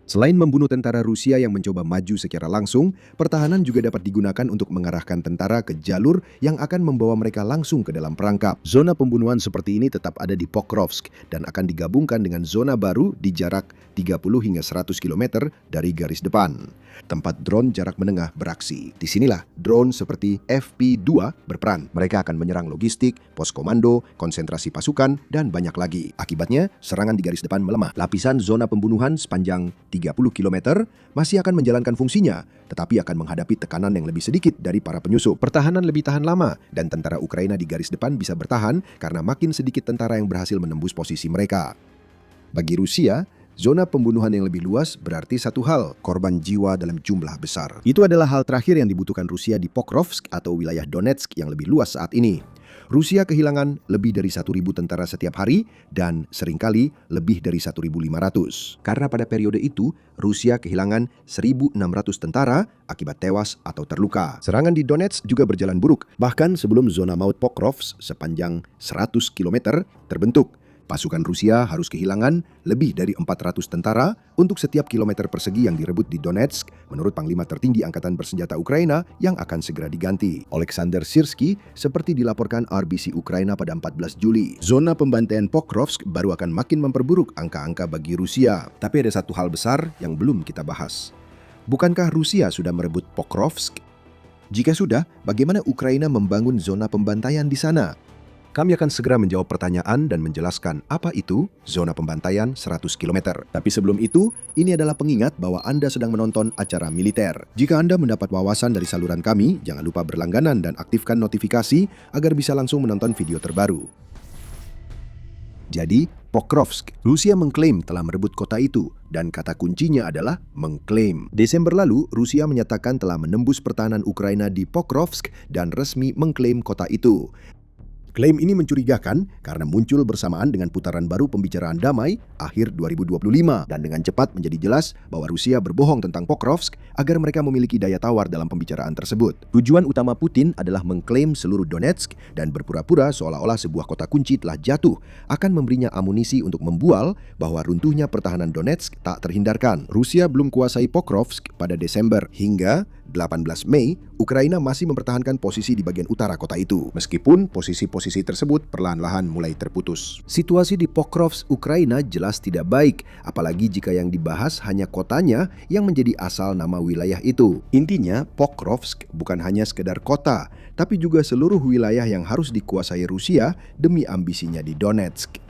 Selain membunuh tentara Rusia yang mencoba maju secara langsung, pertahanan juga dapat digunakan untuk mengarahkan tentara ke jalur yang akan membawa mereka langsung ke dalam perangkap. Zona pembunuhan seperti ini tetap ada di Pokrovsk dan akan digabungkan dengan zona baru di jarak 30 hingga 100 km dari garis depan. Tempat drone jarak menengah beraksi. Disinilah drone seperti FP2 berperan. Mereka akan menyerang logistik, pos komando, konsentrasi pasukan, dan banyak lagi. Akibatnya, serangan di garis depan melemah. Lapisan zona pembunuhan sepanjang 30 km masih akan menjalankan fungsinya, tetapi akan menghadapi tekanan yang lebih sedikit dari para penyusup. Pertahanan lebih tahan lama, dan tentara Ukraina di garis depan bisa bertahan karena makin sedikit tentara yang berhasil menembus posisi mereka. Bagi Rusia, zona pembunuhan yang lebih luas berarti satu hal, korban jiwa dalam jumlah besar. Itu adalah hal terakhir yang dibutuhkan Rusia di Pokrovsk atau wilayah Donetsk yang lebih luas saat ini. Rusia kehilangan lebih dari 1.000 tentara setiap hari dan seringkali lebih dari 1.500. Karena pada periode itu, Rusia kehilangan 1.600 tentara akibat tewas atau terluka. Serangan di Donetsk juga berjalan buruk, bahkan sebelum zona maut Pokrovsk sepanjang 100 km terbentuk. Pasukan Rusia harus kehilangan lebih dari 400 tentara untuk setiap kilometer persegi yang direbut di Donetsk, menurut Panglima Tertinggi Angkatan Bersenjata Ukraina yang akan segera diganti. Oleksandr Syrskyi, seperti dilaporkan RBC Ukraina pada 14 Juli. Zona pembantaian Pokrovsk baru akan makin memperburuk angka-angka bagi Rusia. Tapi ada satu hal besar yang belum kita bahas. Bukankah Rusia sudah merebut Pokrovsk? Jika sudah, bagaimana Ukraina membangun zona pembantaian di sana? Kami akan segera menjawab pertanyaan dan menjelaskan apa itu zona pembantaian 100 km. Tapi sebelum itu, ini adalah pengingat bahwa Anda sedang menonton acara militer. Jika Anda mendapat wawasan dari saluran kami, jangan lupa berlangganan dan aktifkan notifikasi agar bisa langsung menonton video terbaru. Jadi, Pokrovsk, Rusia mengklaim telah merebut kota itu, dan kata kuncinya adalah mengklaim. Desember lalu, Rusia menyatakan telah menembus pertahanan Ukraina di Pokrovsk dan resmi mengklaim kota itu. Klaim ini mencurigakan karena muncul bersamaan dengan putaran baru pembicaraan damai akhir 2025 dan dengan cepat menjadi jelas bahwa Rusia berbohong tentang Pokrovsk agar mereka memiliki daya tawar dalam pembicaraan tersebut. Tujuan utama Putin adalah mengklaim seluruh Donetsk dan berpura-pura seolah-olah sebuah kota kunci telah jatuh, akan memberinya amunisi untuk membual bahwa runtuhnya pertahanan Donetsk tak terhindarkan. Rusia belum kuasai Pokrovsk pada Desember hingga 18 Mei, Ukraina masih mempertahankan posisi di bagian utara kota itu, meskipun posisi-posisi tersebut perlahan-lahan mulai terputus. Situasi di Pokrovsk, Ukraina jelas tidak baik, apalagi jika yang dibahas hanya kotanya yang menjadi asal nama wilayah itu. Intinya, Pokrovsk bukan hanya sekedar kota, tapi juga seluruh wilayah yang harus dikuasai Rusia demi ambisinya di Donetsk.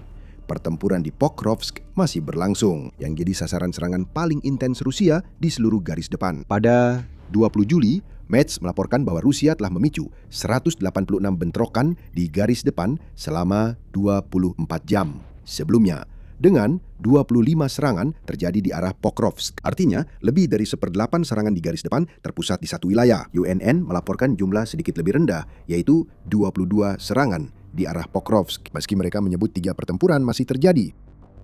Pertempuran di Pokrovsk masih berlangsung, yang jadi sasaran serangan paling intens Rusia di seluruh garis depan. Pada 20 Juli, Metz melaporkan bahwa Rusia telah memicu 186 bentrokan di garis depan selama 24 jam sebelumnya, dengan 25 serangan terjadi di arah Pokrovsk. Artinya, lebih dari 1/8 serangan di garis depan terpusat di satu wilayah. UNN melaporkan jumlah sedikit lebih rendah, yaitu 22 serangan di arah Pokrovsk, meski mereka menyebut 3 pertempuran masih terjadi.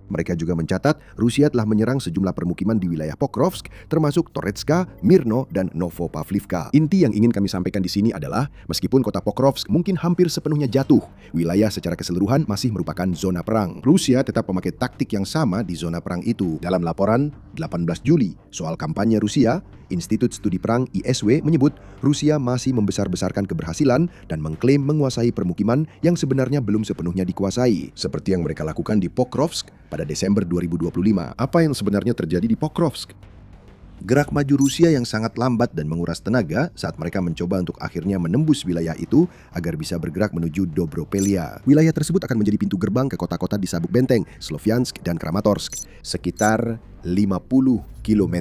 Mereka juga mencatat Rusia telah menyerang sejumlah permukiman di wilayah Pokrovsk, termasuk Toretska, Mirno, dan Novopavlivka. Inti yang ingin kami sampaikan di sini adalah, meskipun kota Pokrovsk mungkin hampir sepenuhnya jatuh, wilayah secara keseluruhan masih merupakan zona perang. Rusia tetap memakai taktik yang sama di zona perang itu. Dalam laporan 18 Juli soal kampanye Rusia, Institut Studi Perang ISW menyebut Rusia masih membesar-besarkan keberhasilan dan mengklaim menguasai permukiman yang sebenarnya belum sepenuhnya dikuasai, seperti yang mereka lakukan di Pokrovsk pada Desember 2025. Apa yang sebenarnya terjadi di Pokrovsk? Gerak maju Rusia yang sangat lambat dan menguras tenaga saat mereka mencoba untuk akhirnya menembus wilayah itu agar bisa bergerak menuju Dobropelia. Wilayah tersebut akan menjadi pintu gerbang ke kota-kota di sabuk benteng, Sloviansk dan Kramatorsk, sekitar 50 km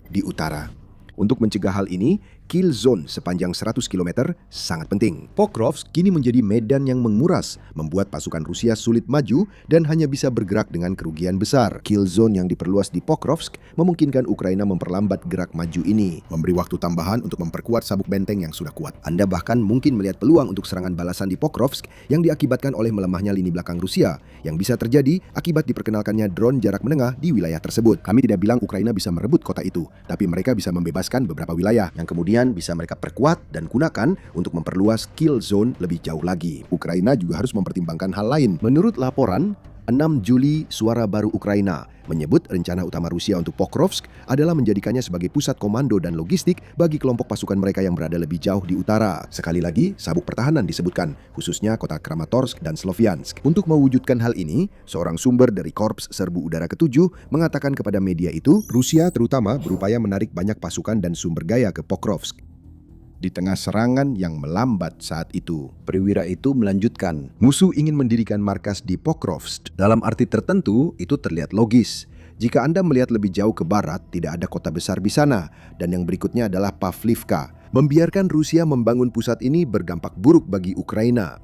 di utara. Untuk mencegah hal ini, kill zone sepanjang 100 km sangat penting. Pokrovsk kini menjadi medan yang menguras, membuat pasukan Rusia sulit maju dan hanya bisa bergerak dengan kerugian besar. Kill zone yang diperluas di Pokrovsk memungkinkan Ukraina memperlambat gerak maju ini, memberi waktu tambahan untuk memperkuat sabuk benteng yang sudah kuat. Anda bahkan mungkin melihat peluang untuk serangan balasan di Pokrovsk yang diakibatkan oleh melemahnya lini belakang Rusia, yang bisa terjadi akibat diperkenalkannya drone jarak menengah di wilayah tersebut. Kami tidak bilang Ukraina bisa merebut kota itu, tapi mereka bisa membebaskan beberapa wilayah yang kemudian bisa mereka perkuat dan gunakan untuk memperluas kill zone lebih jauh lagi. Ukraina juga harus mempertimbangkan hal lain. Menurut laporan, 6 Juli Suara Baru Ukraina menyebut rencana utama Rusia untuk Pokrovsk adalah menjadikannya sebagai pusat komando dan logistik bagi kelompok pasukan mereka yang berada lebih jauh di utara. Sekali lagi, sabuk pertahanan disebutkan, khususnya kota Kramatorsk dan Sloviansk. Untuk mewujudkan hal ini, seorang sumber dari Korps Serbu Udara ke-7 mengatakan kepada media itu, Rusia terutama berupaya menarik banyak pasukan dan sumber daya ke Pokrovsk. Di tengah serangan yang melambat saat itu, perwira itu melanjutkan, musuh ingin mendirikan markas di Pokrovsk. Dalam arti tertentu, itu terlihat logis. Jika Anda melihat lebih jauh ke barat, tidak ada kota besar di sana. Dan yang berikutnya adalah Pavlivka. Membiarkan Rusia membangun pusat ini berdampak buruk bagi Ukraina.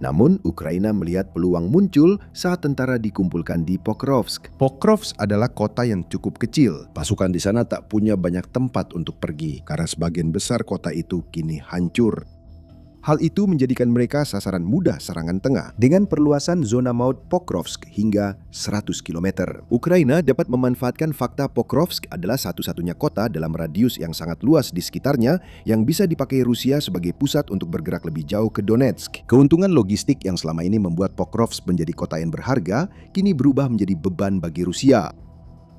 Namun, Ukraina melihat peluang muncul saat tentara dikumpulkan di Pokrovsk. Pokrovsk adalah kota yang cukup kecil. Pasukan di sana tak punya banyak tempat untuk pergi, karena sebagian besar kota itu kini hancur. Hal itu menjadikan mereka sasaran mudah serangan tengah dengan perluasan zona maut Pokrovsk hingga 100 km. Ukraina dapat memanfaatkan fakta Pokrovsk adalah satu-satunya kota dalam radius yang sangat luas di sekitarnya yang bisa dipakai Rusia sebagai pusat untuk bergerak lebih jauh ke Donetsk. Keuntungan logistik yang selama ini membuat Pokrovsk menjadi kota yang berharga, kini berubah menjadi beban bagi Rusia.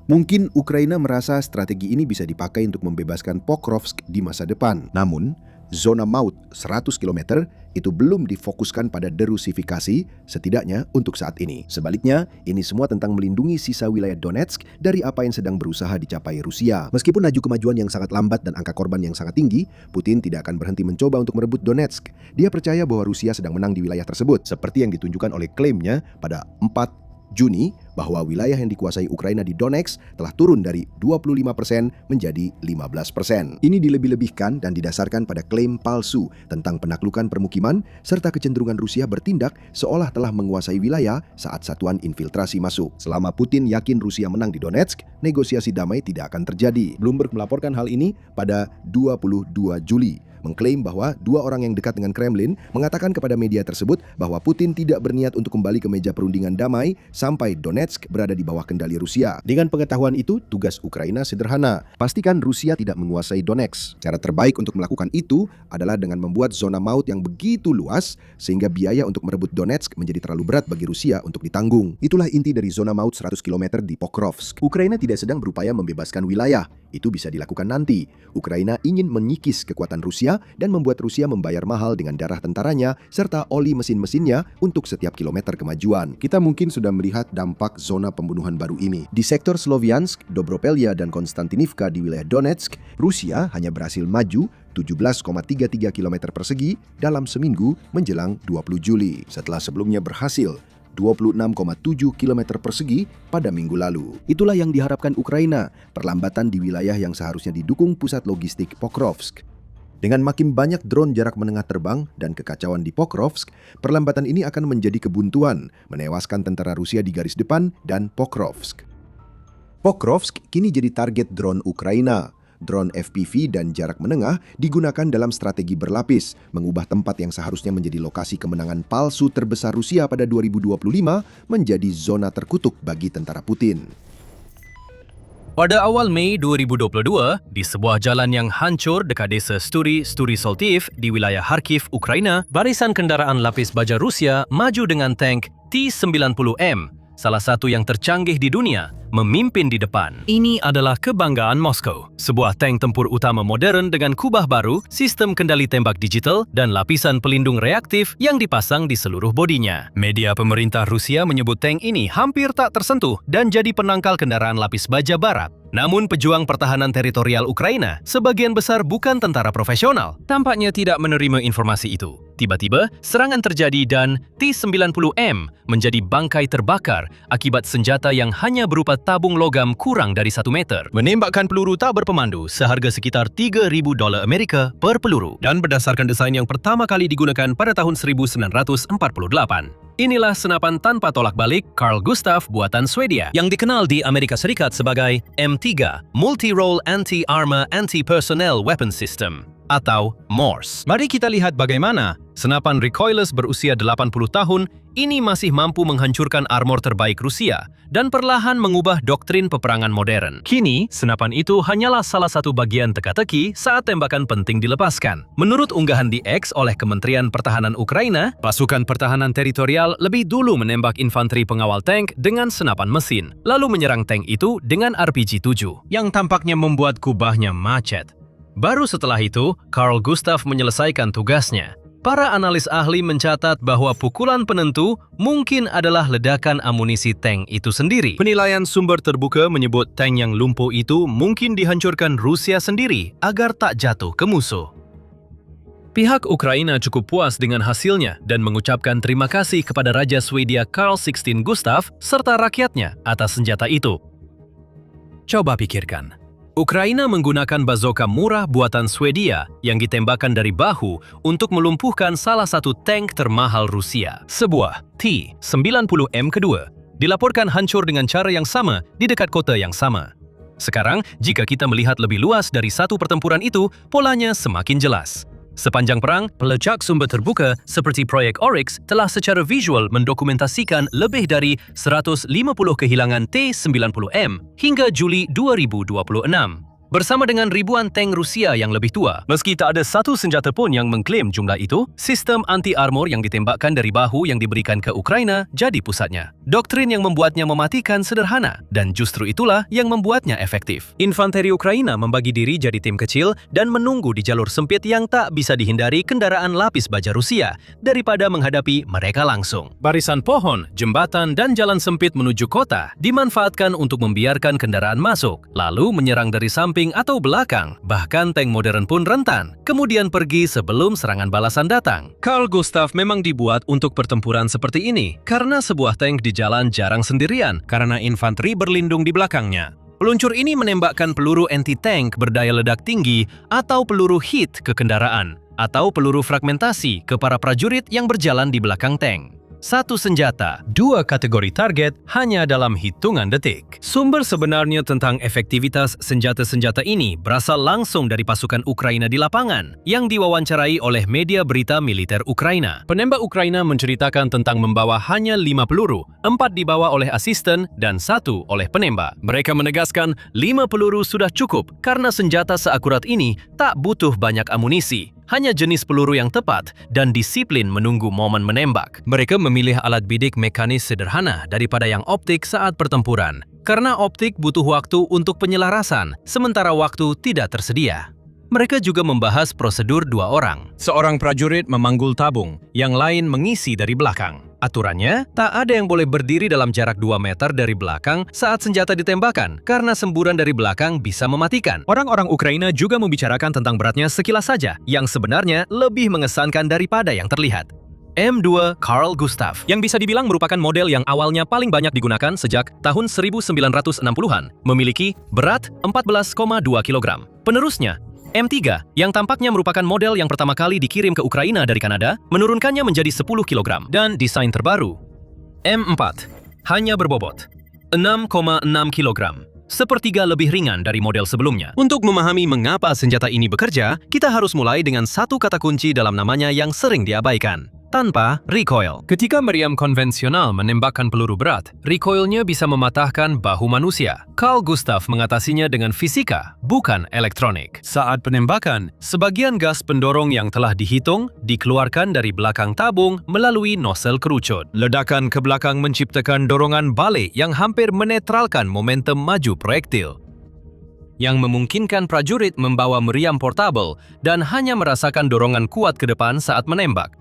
Mungkin Ukraina merasa strategi ini bisa dipakai untuk membebaskan Pokrovsk di masa depan. Namun, zona maut 100 km itu belum difokuskan pada derusifikasi, setidaknya untuk saat ini. Sebaliknya, ini semua tentang melindungi sisa wilayah Donetsk dari apa yang sedang berusaha dicapai Rusia. Meskipun laju kemajuan yang sangat lambat dan angka korban yang sangat tinggi, Putin tidak akan berhenti mencoba untuk merebut Donetsk. Dia percaya bahwa Rusia sedang menang di wilayah tersebut, seperti yang ditunjukkan oleh klaimnya pada 4 Juni bahwa wilayah yang dikuasai Ukraina di Donetsk telah turun dari 25% menjadi 15%. Ini dilebih-lebihkan dan didasarkan pada klaim palsu tentang penaklukan permukiman serta kecenderungan Rusia bertindak seolah telah menguasai wilayah saat satuan infiltrasi masuk. Selama Putin yakin Rusia menang di Donetsk, negosiasi damai tidak akan terjadi. Bloomberg melaporkan hal ini pada 22 Juli. Mengklaim bahwa 2 orang yang dekat dengan Kremlin mengatakan kepada media tersebut bahwa Putin tidak berniat untuk kembali ke meja perundingan damai sampai Donetsk berada di bawah kendali Rusia. Dengan pengetahuan itu, tugas Ukraina sederhana. Pastikan Rusia tidak menguasai Donetsk. Cara terbaik untuk melakukan itu adalah dengan membuat zona maut yang begitu luas sehingga biaya untuk merebut Donetsk menjadi terlalu berat bagi Rusia untuk ditanggung. Itulah inti dari zona maut 100 km di Pokrovsk. Ukraina tidak sedang berupaya membebaskan wilayah. Itu bisa dilakukan nanti. Ukraina ingin menyikis kekuatan Rusia dan membuat Rusia membayar mahal dengan darah tentaranya serta oli mesin-mesinnya untuk setiap kilometer kemajuan. Kita mungkin sudah melihat dampak zona pembunuhan baru ini. Di sektor Sloviansk, Dobropelia dan Konstantinivka di wilayah Donetsk, Rusia hanya berhasil maju 17,33 km persegi dalam seminggu menjelang 20 Juli. Setelah sebelumnya berhasil 26,7 km persegi pada minggu lalu. Itulah yang diharapkan Ukraina, perlambatan di wilayah yang seharusnya didukung pusat logistik Pokrovsk. Dengan makin banyak drone jarak menengah terbang dan kekacauan di Pokrovsk, perlambatan ini akan menjadi kebuntuan, menewaskan tentara Rusia di garis depan dan Pokrovsk. Pokrovsk kini jadi target drone Ukraina. Drone FPV dan jarak menengah digunakan dalam strategi berlapis, mengubah tempat yang seharusnya menjadi lokasi kemenangan palsu terbesar Rusia pada 2025 menjadi zona terkutuk bagi tentara Putin. Pada awal Mei 2022, di sebuah jalan yang hancur dekat desa Sturi-Soltiv di wilayah Kharkiv, Ukraina, barisan kendaraan lapis baja Rusia maju dengan tank T-90M, salah satu yang tercanggih di dunia, memimpin di depan. Ini adalah kebanggaan Moskow. Sebuah tank tempur utama modern dengan kubah baru, sistem kendali tembak digital, dan lapisan pelindung reaktif yang dipasang di seluruh bodinya. Media pemerintah Rusia menyebut tank ini hampir tak tersentuh dan jadi penangkal kendaraan lapis baja barat. Namun pejuang pertahanan teritorial Ukraina, sebagian besar bukan tentara profesional, tampaknya tidak menerima informasi itu. Tiba-tiba, serangan terjadi dan T-90M menjadi bangkai terbakar akibat senjata yang hanya berupa tabung logam kurang dari 1 meter. Menembakkan peluru tak berpemandu seharga sekitar $3,000 Amerika per peluru. Dan berdasarkan desain yang pertama kali digunakan pada tahun 1948. Inilah senapan tanpa tolak balik Carl Gustaf buatan Swedia yang dikenal di Amerika Serikat sebagai M3 Multi-Role Anti-Armor Anti-Personnel Weapon System atau MORS. Mari kita lihat bagaimana senapan recoilless berusia 80 tahun ini masih mampu menghancurkan armor terbaik Rusia dan perlahan mengubah doktrin peperangan modern. Kini, senapan itu hanyalah salah satu bagian teka-teki saat tembakan penting dilepaskan. Menurut unggahan di X oleh Kementerian Pertahanan Ukraina, pasukan pertahanan teritorial lebih dulu menembak infanteri pengawal tank dengan senapan mesin, lalu menyerang tank itu dengan RPG-7, yang tampaknya membuat kubahnya macet. Baru setelah itu, Carl Gustaf menyelesaikan tugasnya. Para analis ahli mencatat bahwa pukulan penentu mungkin adalah ledakan amunisi tank itu sendiri. Penilaian sumber terbuka menyebut tank yang lumpuh itu mungkin dihancurkan Rusia sendiri agar tak jatuh ke musuh. Pihak Ukraina cukup puas dengan hasilnya dan mengucapkan terima kasih kepada Raja Swedia Carl XVI Gustaf serta rakyatnya atas senjata itu. Coba pikirkan. Ukraina menggunakan bazooka murah buatan Swedia yang ditembakkan dari bahu untuk melumpuhkan salah satu tank termahal Rusia. Sebuah T-90M kedua dilaporkan hancur dengan cara yang sama di dekat kota yang sama. Sekarang, jika kita melihat lebih luas dari satu pertempuran itu, polanya semakin jelas. Sepanjang perang, pelacak sumber terbuka seperti proyek Oryx telah secara visual mendokumentasikan lebih dari 150 kehilangan T-90M hingga Juli 2026. Bersama dengan ribuan tank Rusia yang lebih tua. Meski tak ada satu senjata pun yang mengklaim jumlah itu, sistem anti-armor yang ditembakkan dari bahu yang diberikan ke Ukraina jadi pusatnya. Doktrin yang membuatnya mematikan sederhana, dan justru itulah yang membuatnya efektif. Infanteri Ukraina membagi diri jadi tim kecil dan menunggu di jalur sempit yang tak bisa dihindari kendaraan lapis baja Rusia daripada menghadapi mereka langsung. Barisan pohon, jembatan, dan jalan sempit menuju kota dimanfaatkan untuk membiarkan kendaraan masuk, lalu menyerang dari samping atau belakang, bahkan tank modern pun rentan, kemudian pergi sebelum serangan balasan datang. Carl Gustaf memang dibuat untuk pertempuran seperti ini, karena sebuah tank di jalan jarang sendirian, karena infanteri berlindung di belakangnya. Peluncur ini menembakkan peluru anti-tank berdaya ledak tinggi atau peluru hit ke kendaraan, atau peluru fragmentasi ke para prajurit yang berjalan di belakang tank. Satu senjata, dua kategori target hanya dalam hitungan detik. Sumber sebenarnya tentang efektivitas senjata-senjata ini berasal langsung dari pasukan Ukraina di lapangan yang diwawancarai oleh media berita militer Ukraina. Penembak Ukraina menceritakan tentang membawa hanya 5 peluru, 4 dibawa oleh asisten dan 1 oleh penembak. Mereka menegaskan 5 peluru sudah cukup karena senjata seakurat ini tak butuh banyak amunisi. Hanya jenis peluru yang tepat dan disiplin menunggu momen menembak. Mereka memilih alat bidik mekanis sederhana daripada yang optik saat pertempuran, karena optik butuh waktu untuk penyelarasan, sementara waktu tidak tersedia. Mereka juga membahas prosedur 2 orang. Seorang prajurit memanggul tabung, yang lain mengisi dari belakang. Aturannya, tak ada yang boleh berdiri dalam jarak 2 meter dari belakang saat senjata ditembakkan, karena semburan dari belakang bisa mematikan. Orang-orang Ukraina juga membicarakan tentang beratnya sekilas saja, yang sebenarnya lebih mengesankan daripada yang terlihat. M2 Carl Gustaf, yang bisa dibilang merupakan model yang awalnya paling banyak digunakan sejak tahun 1960-an, memiliki berat 14,2 kg. Penerusnya, M3, yang tampaknya merupakan model yang pertama kali dikirim ke Ukraina dari Kanada, menurunkannya menjadi 10 kg. Dan desain terbaru, M4, hanya berbobot 6,6 kg, sepertiga lebih ringan dari model sebelumnya. Untuk memahami mengapa senjata ini bekerja, kita harus mulai dengan satu kata kunci dalam namanya yang sering diabaikan. Tanpa recoil. Ketika meriam konvensional menembakkan peluru berat, recoilnya bisa mematahkan bahu manusia. Carl Gustaf mengatasinya dengan fisika, bukan elektronik. Saat penembakan, sebagian gas pendorong yang telah dihitung dikeluarkan dari belakang tabung melalui nosel kerucut. Ledakan ke belakang menciptakan dorongan balik yang hampir menetralkan momentum maju proyektil, yang memungkinkan prajurit membawa meriam portabel dan hanya merasakan dorongan kuat ke depan saat menembak.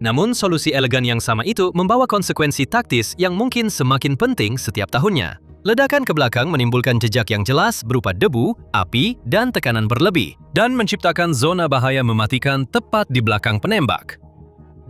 Namun, solusi elegan yang sama itu membawa konsekuensi taktis yang mungkin semakin penting setiap tahunnya. Ledakan ke belakang menimbulkan jejak yang jelas berupa debu, api, dan tekanan berlebih, dan menciptakan zona bahaya mematikan tepat di belakang penembak.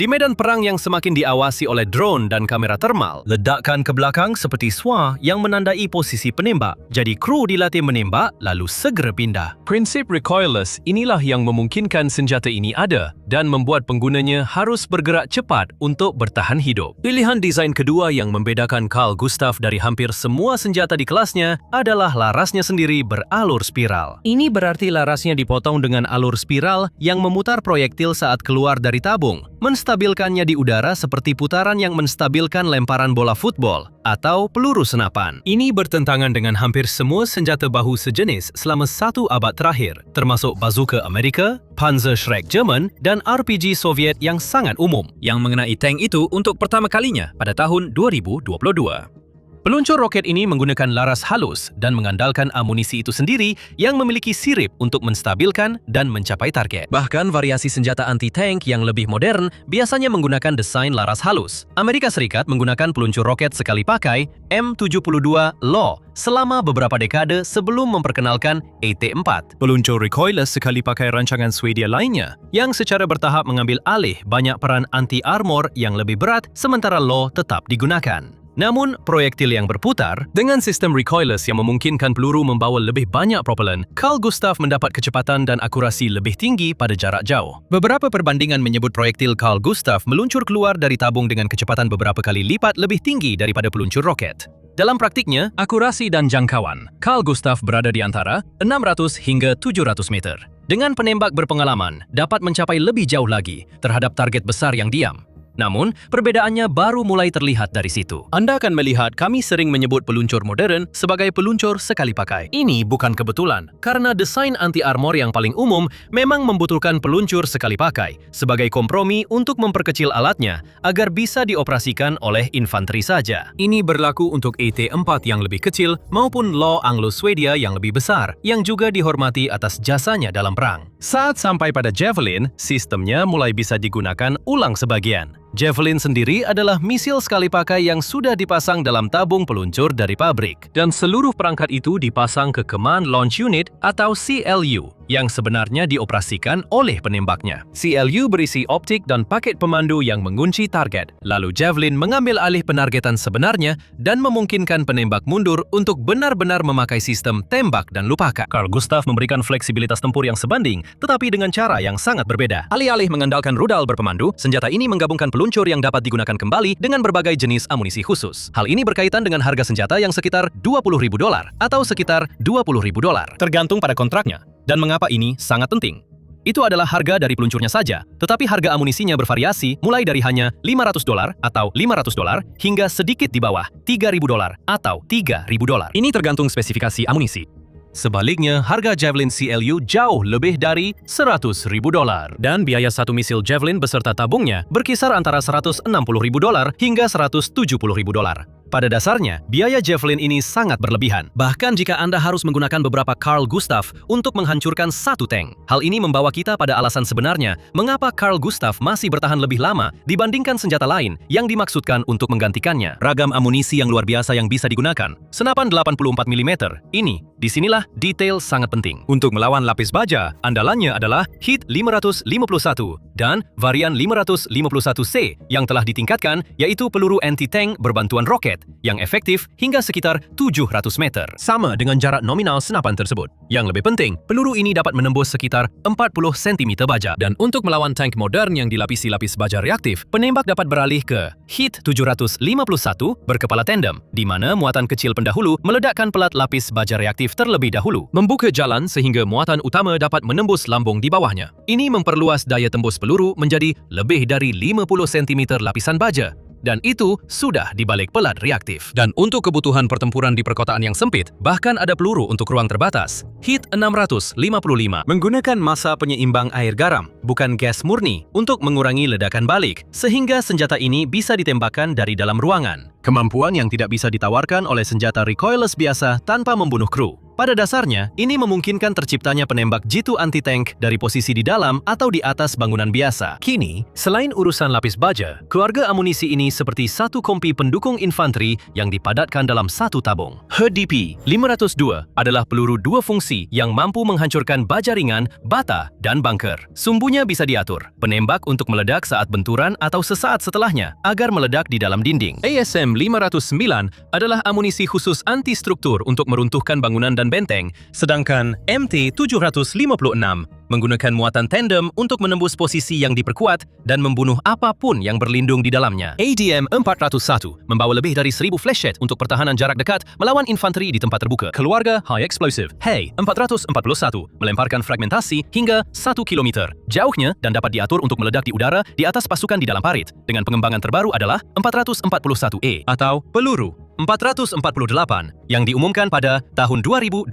Di medan perang yang semakin diawasi oleh drone dan kamera termal, ledakan ke belakang seperti suar yang menandai posisi penembak. Jadi kru dilatih menembak lalu segera pindah. Prinsip recoilless inilah yang memungkinkan senjata ini ada dan membuat penggunanya harus bergerak cepat untuk bertahan hidup. Pilihan desain kedua yang membedakan Carl Gustaf dari hampir semua senjata di kelasnya adalah larasnya sendiri beralur spiral. Ini berarti larasnya dipotong dengan alur spiral yang memutar proyektil saat keluar dari tabung, menstabilkannya di udara seperti putaran yang menstabilkan lemparan bola football atau peluru senapan. Ini bertentangan dengan hampir semua senjata bahu sejenis selama 1 abad terakhir, termasuk bazooka Amerika, Panzerschreck Jerman, dan RPG Soviet yang sangat umum, yang mengenai tank itu untuk pertama kalinya pada tahun 2022. Peluncur roket ini menggunakan laras halus dan mengandalkan amunisi itu sendiri yang memiliki sirip untuk menstabilkan dan mencapai target. Bahkan variasi senjata anti-tank yang lebih modern biasanya menggunakan desain laras halus. Amerika Serikat menggunakan peluncur roket sekali pakai M72 LAW selama beberapa dekade sebelum memperkenalkan AT-4. Peluncur recoilless sekali pakai rancangan Swedia lainnya yang secara bertahap mengambil alih banyak peran anti-armor yang lebih berat sementara LAW tetap digunakan. Namun, proyektil yang berputar dengan sistem recoilless yang memungkinkan peluru membawa lebih banyak propellan, Carl Gustaf mendapat kecepatan dan akurasi lebih tinggi pada jarak jauh. Beberapa perbandingan menyebut proyektil Carl Gustaf meluncur keluar dari tabung dengan kecepatan beberapa kali lipat lebih tinggi daripada peluncur roket. Dalam praktiknya, akurasi dan jangkauan, Carl Gustaf berada di antara 600 hingga 700 meter. Dengan penembak berpengalaman, dapat mencapai lebih jauh lagi terhadap target besar yang diam. Namun, perbedaannya baru mulai terlihat dari situ. Anda akan melihat kami sering menyebut peluncur modern sebagai peluncur sekali pakai. Ini bukan kebetulan, karena desain anti-armor yang paling umum memang membutuhkan peluncur sekali pakai sebagai kompromi untuk memperkecil alatnya agar bisa dioperasikan oleh infanteri saja. Ini berlaku untuk AT-4 yang lebih kecil maupun LAW Anglo-Swedia yang lebih besar, yang juga dihormati atas jasanya dalam perang. Saat sampai pada Javelin, sistemnya mulai bisa digunakan ulang sebagian. Javelin sendiri adalah misil sekali pakai yang sudah dipasang dalam tabung peluncur dari pabrik. Dan seluruh perangkat itu dipasang ke Command Launch Unit atau CLU, yang sebenarnya dioperasikan oleh penembaknya. CLU berisi optik dan paket pemandu yang mengunci target. Lalu Javelin mengambil alih penargetan sebenarnya dan memungkinkan penembak mundur untuk benar-benar memakai sistem tembak dan lupakan. Carl Gustaf memberikan fleksibilitas tempur yang sebanding, tetapi dengan cara yang sangat berbeda. Alih-alih mengandalkan rudal berpemandu, senjata ini menggabungkan peluncur yang dapat digunakan kembali dengan berbagai jenis amunisi khusus. Hal ini berkaitan dengan harga senjata yang sekitar $20.000 atau sekitar $20.000, tergantung pada kontraknya. Dan mengapa ini sangat penting? Itu adalah harga dari peluncurnya saja, tetapi harga amunisinya bervariasi mulai dari hanya $500 atau $500 hingga sedikit di bawah $3.000 atau $3.000. Ini tergantung spesifikasi amunisi. Sebaliknya, harga Javelin CLU jauh lebih dari $100.000. Dan biaya satu misil Javelin beserta tabungnya berkisar antara $160.000 hingga $170.000. Pada dasarnya, biaya Javelin ini sangat berlebihan. Bahkan jika Anda harus menggunakan beberapa Carl Gustaf untuk menghancurkan satu tank. Hal ini membawa kita pada alasan sebenarnya mengapa Carl Gustaf masih bertahan lebih lama dibandingkan senjata lain yang dimaksudkan untuk menggantikannya. Ragam amunisi yang luar biasa yang bisa digunakan. Senapan 84 mm. Disinilah detail sangat penting. Untuk melawan lapis baja, andalannya adalah HIT 551 dan varian 551C yang telah ditingkatkan, yaitu peluru anti-tank berbantuan roket yang efektif hingga sekitar 700 meter. Sama dengan jarak nominal senapan tersebut. Yang lebih penting, peluru ini dapat menembus sekitar 40 cm baja. Dan untuk melawan tank modern yang dilapisi lapis baja reaktif, penembak dapat beralih ke HIT 751 berkepala tandem, di mana muatan kecil pendahulu meledakkan pelat lapis baja reaktif terlebih dahulu, membuka jalan sehingga muatan utama dapat menembus lambung di bawahnya. Ini memperluas daya tembus peluru menjadi lebih dari 50 cm lapisan baja. Dan itu sudah dibalik pelat reaktif. Dan untuk kebutuhan pertempuran di perkotaan yang sempit, bahkan ada peluru untuk ruang terbatas. HIT 655 menggunakan massa penyeimbang air garam, bukan gas murni, untuk mengurangi ledakan balik, sehingga senjata ini bisa ditembakkan dari dalam ruangan. Kemampuan yang tidak bisa ditawarkan oleh senjata recoilless biasa tanpa membunuh kru. Pada dasarnya, ini memungkinkan terciptanya penembak jitu anti-tank dari posisi di dalam atau di atas bangunan biasa. Kini, selain urusan lapis baja, keluarga amunisi ini seperti satu kompi pendukung infanteri yang dipadatkan dalam satu tabung. HDP 502 adalah peluru dua fungsi yang mampu menghancurkan baja ringan, bata, dan bunker. Sumbunya bisa diatur, penembak untuk meledak saat benturan atau sesaat setelahnya agar meledak di dalam dinding. ASM 509 adalah amunisi khusus anti-struktur untuk meruntuhkan bangunan dan benteng, sedangkan MT 756 menggunakan muatan tandem untuk menembus posisi yang diperkuat dan membunuh apapun yang berlindung di dalamnya. ADM 401 membawa lebih dari 1000 flashhead untuk pertahanan jarak dekat melawan infanteri di tempat terbuka. Keluarga High Explosive HEI 441 melemparkan fragmentasi hingga 1 km jauhnya dan dapat diatur untuk meledak di udara di atas pasukan di dalam parit. Dengan pengembangan terbaru adalah 441E atau peluru 448 yang diumumkan pada tahun 2022.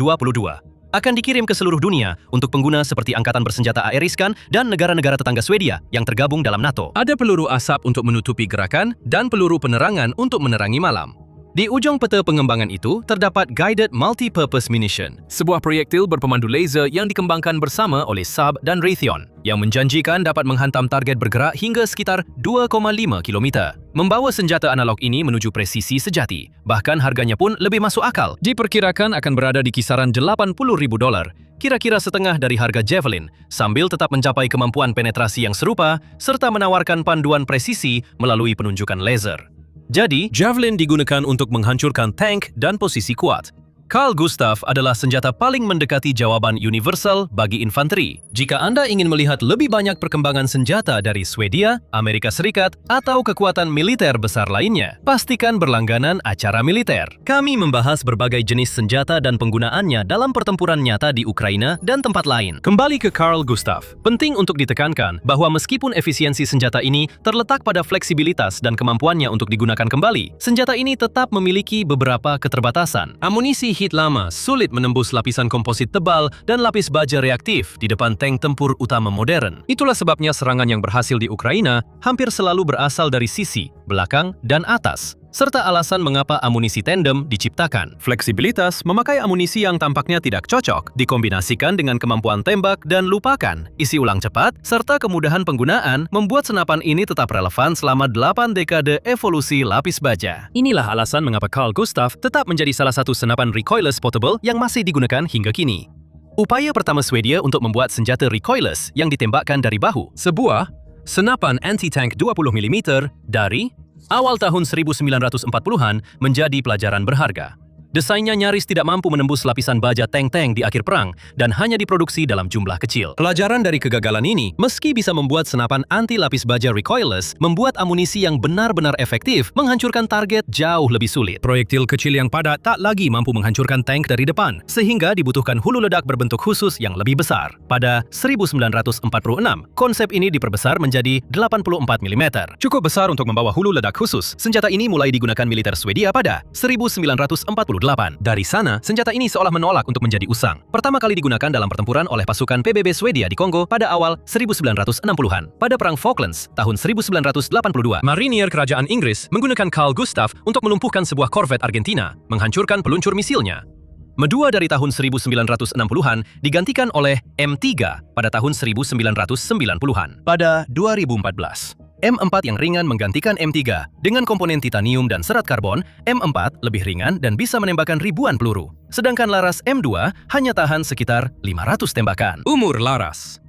Akan dikirim ke seluruh dunia untuk pengguna seperti Angkatan Bersenjata Aeriskan dan negara-negara tetangga Swedia yang tergabung dalam NATO. Ada peluru asap untuk menutupi gerakan dan peluru penerangan untuk menerangi malam. Di ujung peta pengembangan itu terdapat Guided Multi-Purpose Munition, sebuah proyektil berpemandu laser yang dikembangkan bersama oleh Saab dan Raytheon, yang menjanjikan dapat menghantam target bergerak hingga sekitar 2,5 km. Membawa senjata analog ini menuju presisi sejati, bahkan harganya pun lebih masuk akal. Diperkirakan akan berada di kisaran $80.000, kira-kira setengah dari harga Javelin, sambil tetap mencapai kemampuan penetrasi yang serupa, serta menawarkan panduan presisi melalui penunjukan laser. Jadi, Javelin digunakan untuk menghancurkan tank dan posisi kuat. Carl Gustaf adalah senjata paling mendekati jawaban universal bagi infanteri. Jika Anda ingin melihat lebih banyak perkembangan senjata dari Swedia, Amerika Serikat, atau kekuatan militer besar lainnya, pastikan berlangganan acara militer. Kami membahas berbagai jenis senjata dan penggunaannya dalam pertempuran nyata di Ukraina dan tempat lain. Kembali ke Carl Gustaf. Penting untuk ditekankan bahwa meskipun efisiensi senjata ini terletak pada fleksibilitas dan kemampuannya untuk digunakan kembali, senjata ini tetap memiliki beberapa keterbatasan. Amunisi hit lama sulit menembus lapisan komposit tebal dan lapis baja reaktif di depan tank tempur utama modern. Itulah sebabnya serangan yang berhasil di Ukraina hampir selalu berasal dari sisi, belakang, dan atas, serta alasan mengapa amunisi tandem diciptakan. Fleksibilitas memakai amunisi yang tampaknya tidak cocok, dikombinasikan dengan kemampuan tembak dan lupakan, isi ulang cepat, serta kemudahan penggunaan membuat senapan ini tetap relevan selama 8 dekade evolusi lapis baja. Inilah alasan mengapa Carl Gustaf tetap menjadi salah satu senapan recoilless portable yang masih digunakan hingga kini. Upaya pertama Swedia untuk membuat senjata recoilless yang ditembakkan dari bahu, sebuah senapan anti-tank 20 mm dari awal tahun 1940-an menjadi pelajaran berharga. Desainnya nyaris tidak mampu menembus lapisan baja tank-tank di akhir perang dan hanya diproduksi dalam jumlah kecil. Pelajaran dari kegagalan ini, meski bisa membuat senapan anti-lapis baja recoilless, membuat amunisi yang benar-benar efektif menghancurkan target jauh lebih sulit. Proyektil kecil yang padat tak lagi mampu menghancurkan tank dari depan, sehingga dibutuhkan hulu ledak berbentuk khusus yang lebih besar. Pada 1946, konsep ini diperbesar menjadi 84 mm. Cukup besar untuk membawa hulu ledak khusus. Senjata ini mulai digunakan militer Swedia pada 1948. Dari sana, senjata ini seolah menolak untuk menjadi usang. Pertama kali digunakan dalam pertempuran oleh pasukan PBB Swedia di Kongo pada awal 1960-an. Pada Perang Falklands tahun 1982, marinir kerajaan Inggris menggunakan Carl Gustaf untuk melumpuhkan sebuah korvet Argentina, menghancurkan peluncur misilnya. Medua dari tahun 1960-an digantikan oleh M3 pada tahun 1990-an. Pada 2014, M4 yang ringan menggantikan M3. Dengan komponen titanium dan serat karbon, M4 lebih ringan dan bisa menembakkan ribuan peluru. Sedangkan laras M2 hanya tahan sekitar 500 tembakan. Umur laras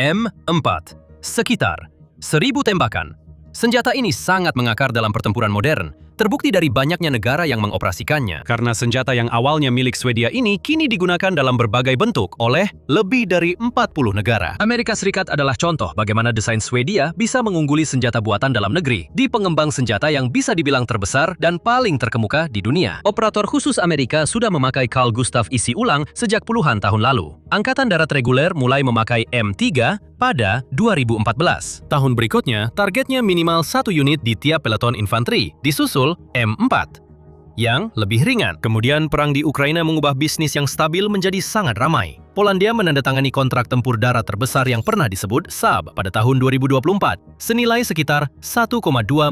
M4 sekitar 1000 tembakan. Senjata ini sangat mengakar dalam pertempuran modern, terbukti dari banyaknya negara yang mengoperasikannya. Karena senjata yang awalnya milik Swedia ini kini digunakan dalam berbagai bentuk oleh lebih dari 40 negara. Amerika Serikat adalah contoh bagaimana desain Swedia bisa mengungguli senjata buatan dalam negeri di pengembang senjata yang bisa dibilang terbesar dan paling terkemuka di dunia. Operator khusus Amerika sudah memakai Carl Gustaf isi ulang sejak puluhan tahun lalu. Angkatan Darat reguler mulai memakai M3 pada 2014. Tahun berikutnya, targetnya minimal 1 unit di tiap peloton infanteri, disusul M4 yang lebih ringan. Kemudian perang di Ukraina mengubah bisnis yang stabil menjadi sangat ramai. Polandia menandatangani kontrak tempur darat terbesar yang pernah disebut Saab pada tahun 2024, senilai sekitar $1,2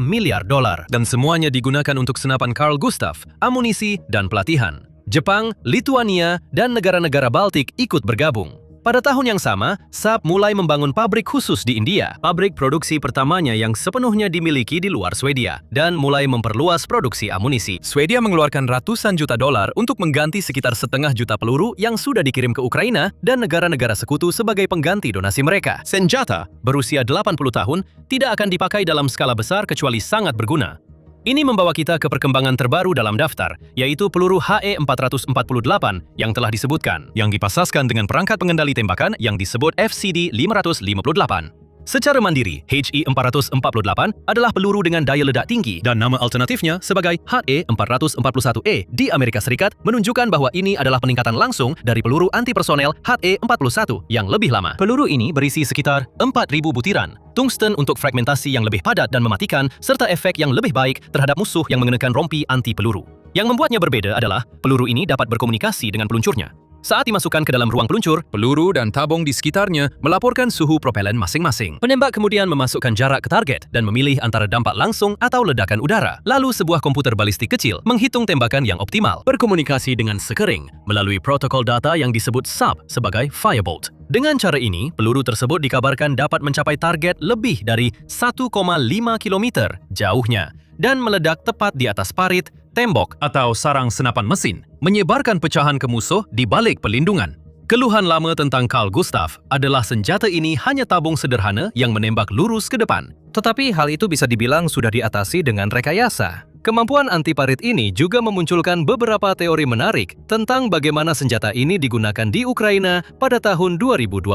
miliar. Dan semuanya digunakan untuk senapan Carl Gustaf, amunisi, dan pelatihan. Jepang, Lituania, dan negara-negara Baltik ikut bergabung. Pada tahun yang sama, Saab mulai membangun pabrik khusus di India, pabrik produksi pertamanya yang sepenuhnya dimiliki di luar Swedia, dan mulai memperluas produksi amunisi. Swedia mengeluarkan ratusan juta dolar untuk mengganti sekitar 1,5 juta peluru yang sudah dikirim ke Ukraina dan negara-negara sekutu sebagai pengganti donasi mereka. Senjata, berusia 80 tahun, tidak akan dipakai dalam skala besar kecuali sangat berguna. Ini membawa kita ke perkembangan terbaru dalam daftar, yaitu peluru HE-448 yang telah disebutkan, yang dipasaskan dengan perangkat pengendali tembakan yang disebut FCD-558. Secara mandiri, HE-448 adalah peluru dengan daya ledak tinggi dan nama alternatifnya sebagai HE-441E di Amerika Serikat menunjukkan bahwa ini adalah peningkatan langsung dari peluru anti-personel HE-41 yang lebih lama. Peluru ini berisi sekitar 4.000 butiran, tungsten untuk fragmentasi yang lebih padat dan mematikan, serta efek yang lebih baik terhadap musuh yang mengenakan rompi anti-peluru. Yang membuatnya berbeda adalah peluru ini dapat berkomunikasi dengan peluncurnya. Saat dimasukkan ke dalam ruang peluncur, peluru dan tabung di sekitarnya melaporkan suhu propelen masing-masing. Penembak kemudian memasukkan jarak ke target dan memilih antara dampak langsung atau ledakan udara. Lalu sebuah komputer balistik kecil menghitung tembakan yang optimal, berkomunikasi dengan sekering melalui protokol data yang disebut Saab sebagai Firebolt. Dengan cara ini, peluru tersebut dikabarkan dapat mencapai target lebih dari 1,5 km jauhnya dan meledak tepat di atas parit, tembok, atau sarang senapan mesin, menyebarkan pecahan ke musuh di balik pelindungan. Keluhan lama tentang Carl Gustaf adalah senjata ini hanya tabung sederhana yang menembak lurus ke depan. Tetapi hal itu bisa dibilang sudah diatasi dengan rekayasa. Kemampuan anti-parit ini juga memunculkan beberapa teori menarik tentang bagaimana senjata ini digunakan di Ukraina pada tahun 2026.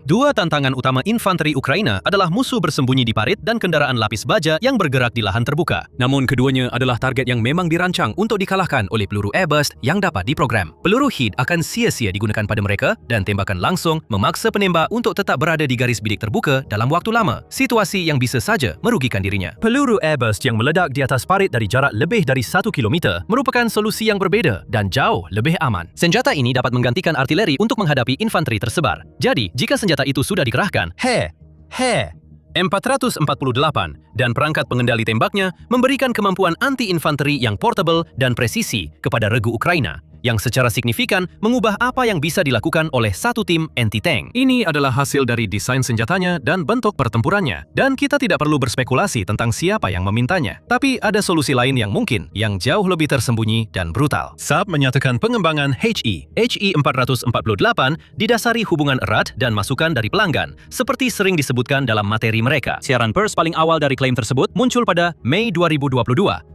Dua tantangan utama infanteri Ukraina adalah musuh bersembunyi di parit dan kendaraan lapis baja yang bergerak di lahan terbuka. Namun keduanya adalah target yang memang dirancang untuk dikalahkan oleh peluru airburst yang dapat diprogram. Peluru HEAT akan sia-sia digunakan pada mereka dan tembakan langsung memaksa penembak untuk tetap berada di garis bidik terbuka dalam waktu lama, situasi yang bisa saja merugikan dirinya. Peluru airburst yang meledak di atas parit dari jarak lebih dari 1 km merupakan solusi yang berbeda dan jauh lebih aman. Senjata ini dapat menggantikan artileri untuk menghadapi infanteri tersebar. Jadi, jika senjata itu sudah dikerahkan, M448 dan perangkat pengendali tembaknya memberikan kemampuan anti-infanteri yang portable dan presisi kepada regu Ukraina, yang secara signifikan mengubah apa yang bisa dilakukan oleh satu tim anti-tank. Ini adalah hasil dari desain senjatanya dan bentuk pertempurannya, dan kita tidak perlu berspekulasi tentang siapa yang memintanya. Tapi ada solusi lain yang mungkin, yang jauh lebih tersembunyi dan brutal. Saab menyatakan pengembangan HE-448 didasari hubungan erat dan masukan dari pelanggan, seperti sering disebutkan dalam materi mereka. Siaran pers paling awal dari klaim tersebut muncul pada Mei 2022,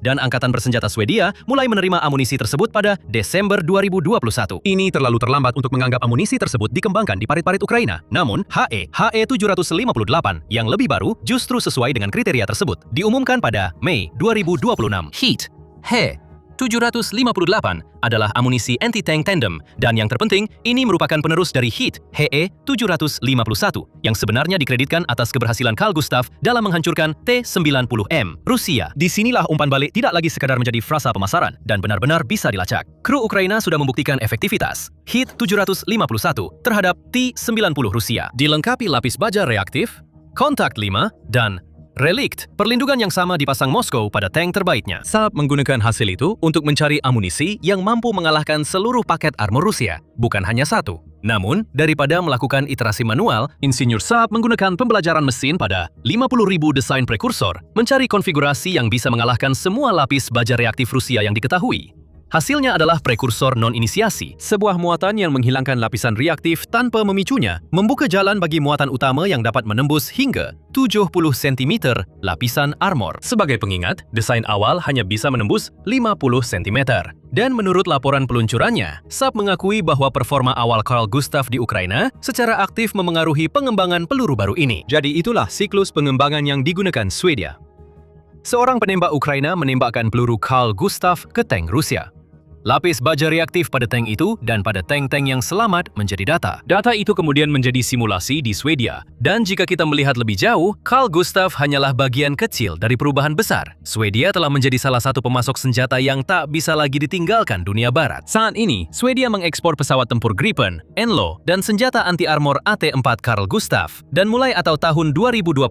dan Angkatan Bersenjata Swedia mulai menerima amunisi tersebut pada Desember 2021. Ini terlalu terlambat untuk menganggap amunisi tersebut dikembangkan di parit-parit Ukraina. Namun, HE-758 yang lebih baru justru sesuai dengan kriteria tersebut. Diumumkan pada Mei 2026. HEAT HE-758 adalah amunisi anti-tank tandem, dan yang terpenting, ini merupakan penerus dari HEAT HE-751 yang sebenarnya dikreditkan atas keberhasilan Carl Gustaf dalam menghancurkan T-90M Rusia. Disinilah umpan balik tidak lagi sekadar menjadi frasa pemasaran dan benar-benar bisa dilacak. Kru Ukraina sudah membuktikan efektivitas HEAT-751 terhadap T-90 Rusia, dilengkapi lapis baja reaktif, kontak 5, dan relikt, perlindungan yang sama dipasang Moskow pada tank terbaiknya. Saab menggunakan hasil itu untuk mencari amunisi yang mampu mengalahkan seluruh paket armor Rusia, bukan hanya satu. Namun, daripada melakukan iterasi manual, insinyur Saab menggunakan pembelajaran mesin pada 50.000 desain prekursor, mencari konfigurasi yang bisa mengalahkan semua lapis baja reaktif Rusia yang diketahui. Hasilnya adalah prekursor non-inisiasi, sebuah muatan yang menghilangkan lapisan reaktif tanpa memicunya, membuka jalan bagi muatan utama yang dapat menembus hingga 70 cm lapisan armor. Sebagai pengingat, desain awal hanya bisa menembus 50 cm. Dan menurut laporan peluncurannya, Saab mengakui bahwa performa awal Carl Gustaf di Ukraina secara aktif memengaruhi pengembangan peluru baru ini. Jadi itulah siklus pengembangan yang digunakan Swedia. Seorang penembak Ukraina menembakkan peluru Carl Gustaf ke tank Rusia. Lapis baja reaktif pada tank itu dan pada tank-tank yang selamat menjadi data. Data itu kemudian menjadi simulasi di Swedia. Dan jika kita melihat lebih jauh, Carl Gustaf hanyalah bagian kecil dari perubahan besar. Swedia telah menjadi salah satu pemasok senjata yang tak bisa lagi ditinggalkan dunia barat. Saat ini, Swedia mengekspor pesawat tempur Gripen, Enlo, dan senjata anti-armor AT-4 Carl Gustaf. Dan mulai atau tahun 2026,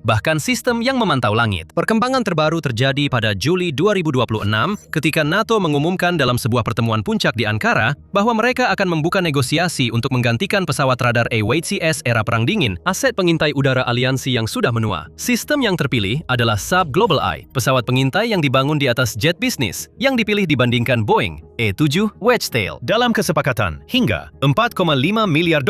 bahkan sistem yang memantau langit. Perkembangan terbaru terjadi pada Juli 2026 ketika NATO mengumumkan dalam sebuah pertemuan puncak di Ankara bahwa mereka akan membuka negosiasi untuk menggantikan pesawat radar A-WCS era Perang Dingin, aset pengintai udara aliansi yang sudah menua. Sistem yang terpilih adalah Saab Global Eye, pesawat pengintai yang dibangun di atas jet bisnis, yang dipilih dibandingkan Boeing E-7 Wedgetail. Dalam kesepakatan, hingga $4,5 miliar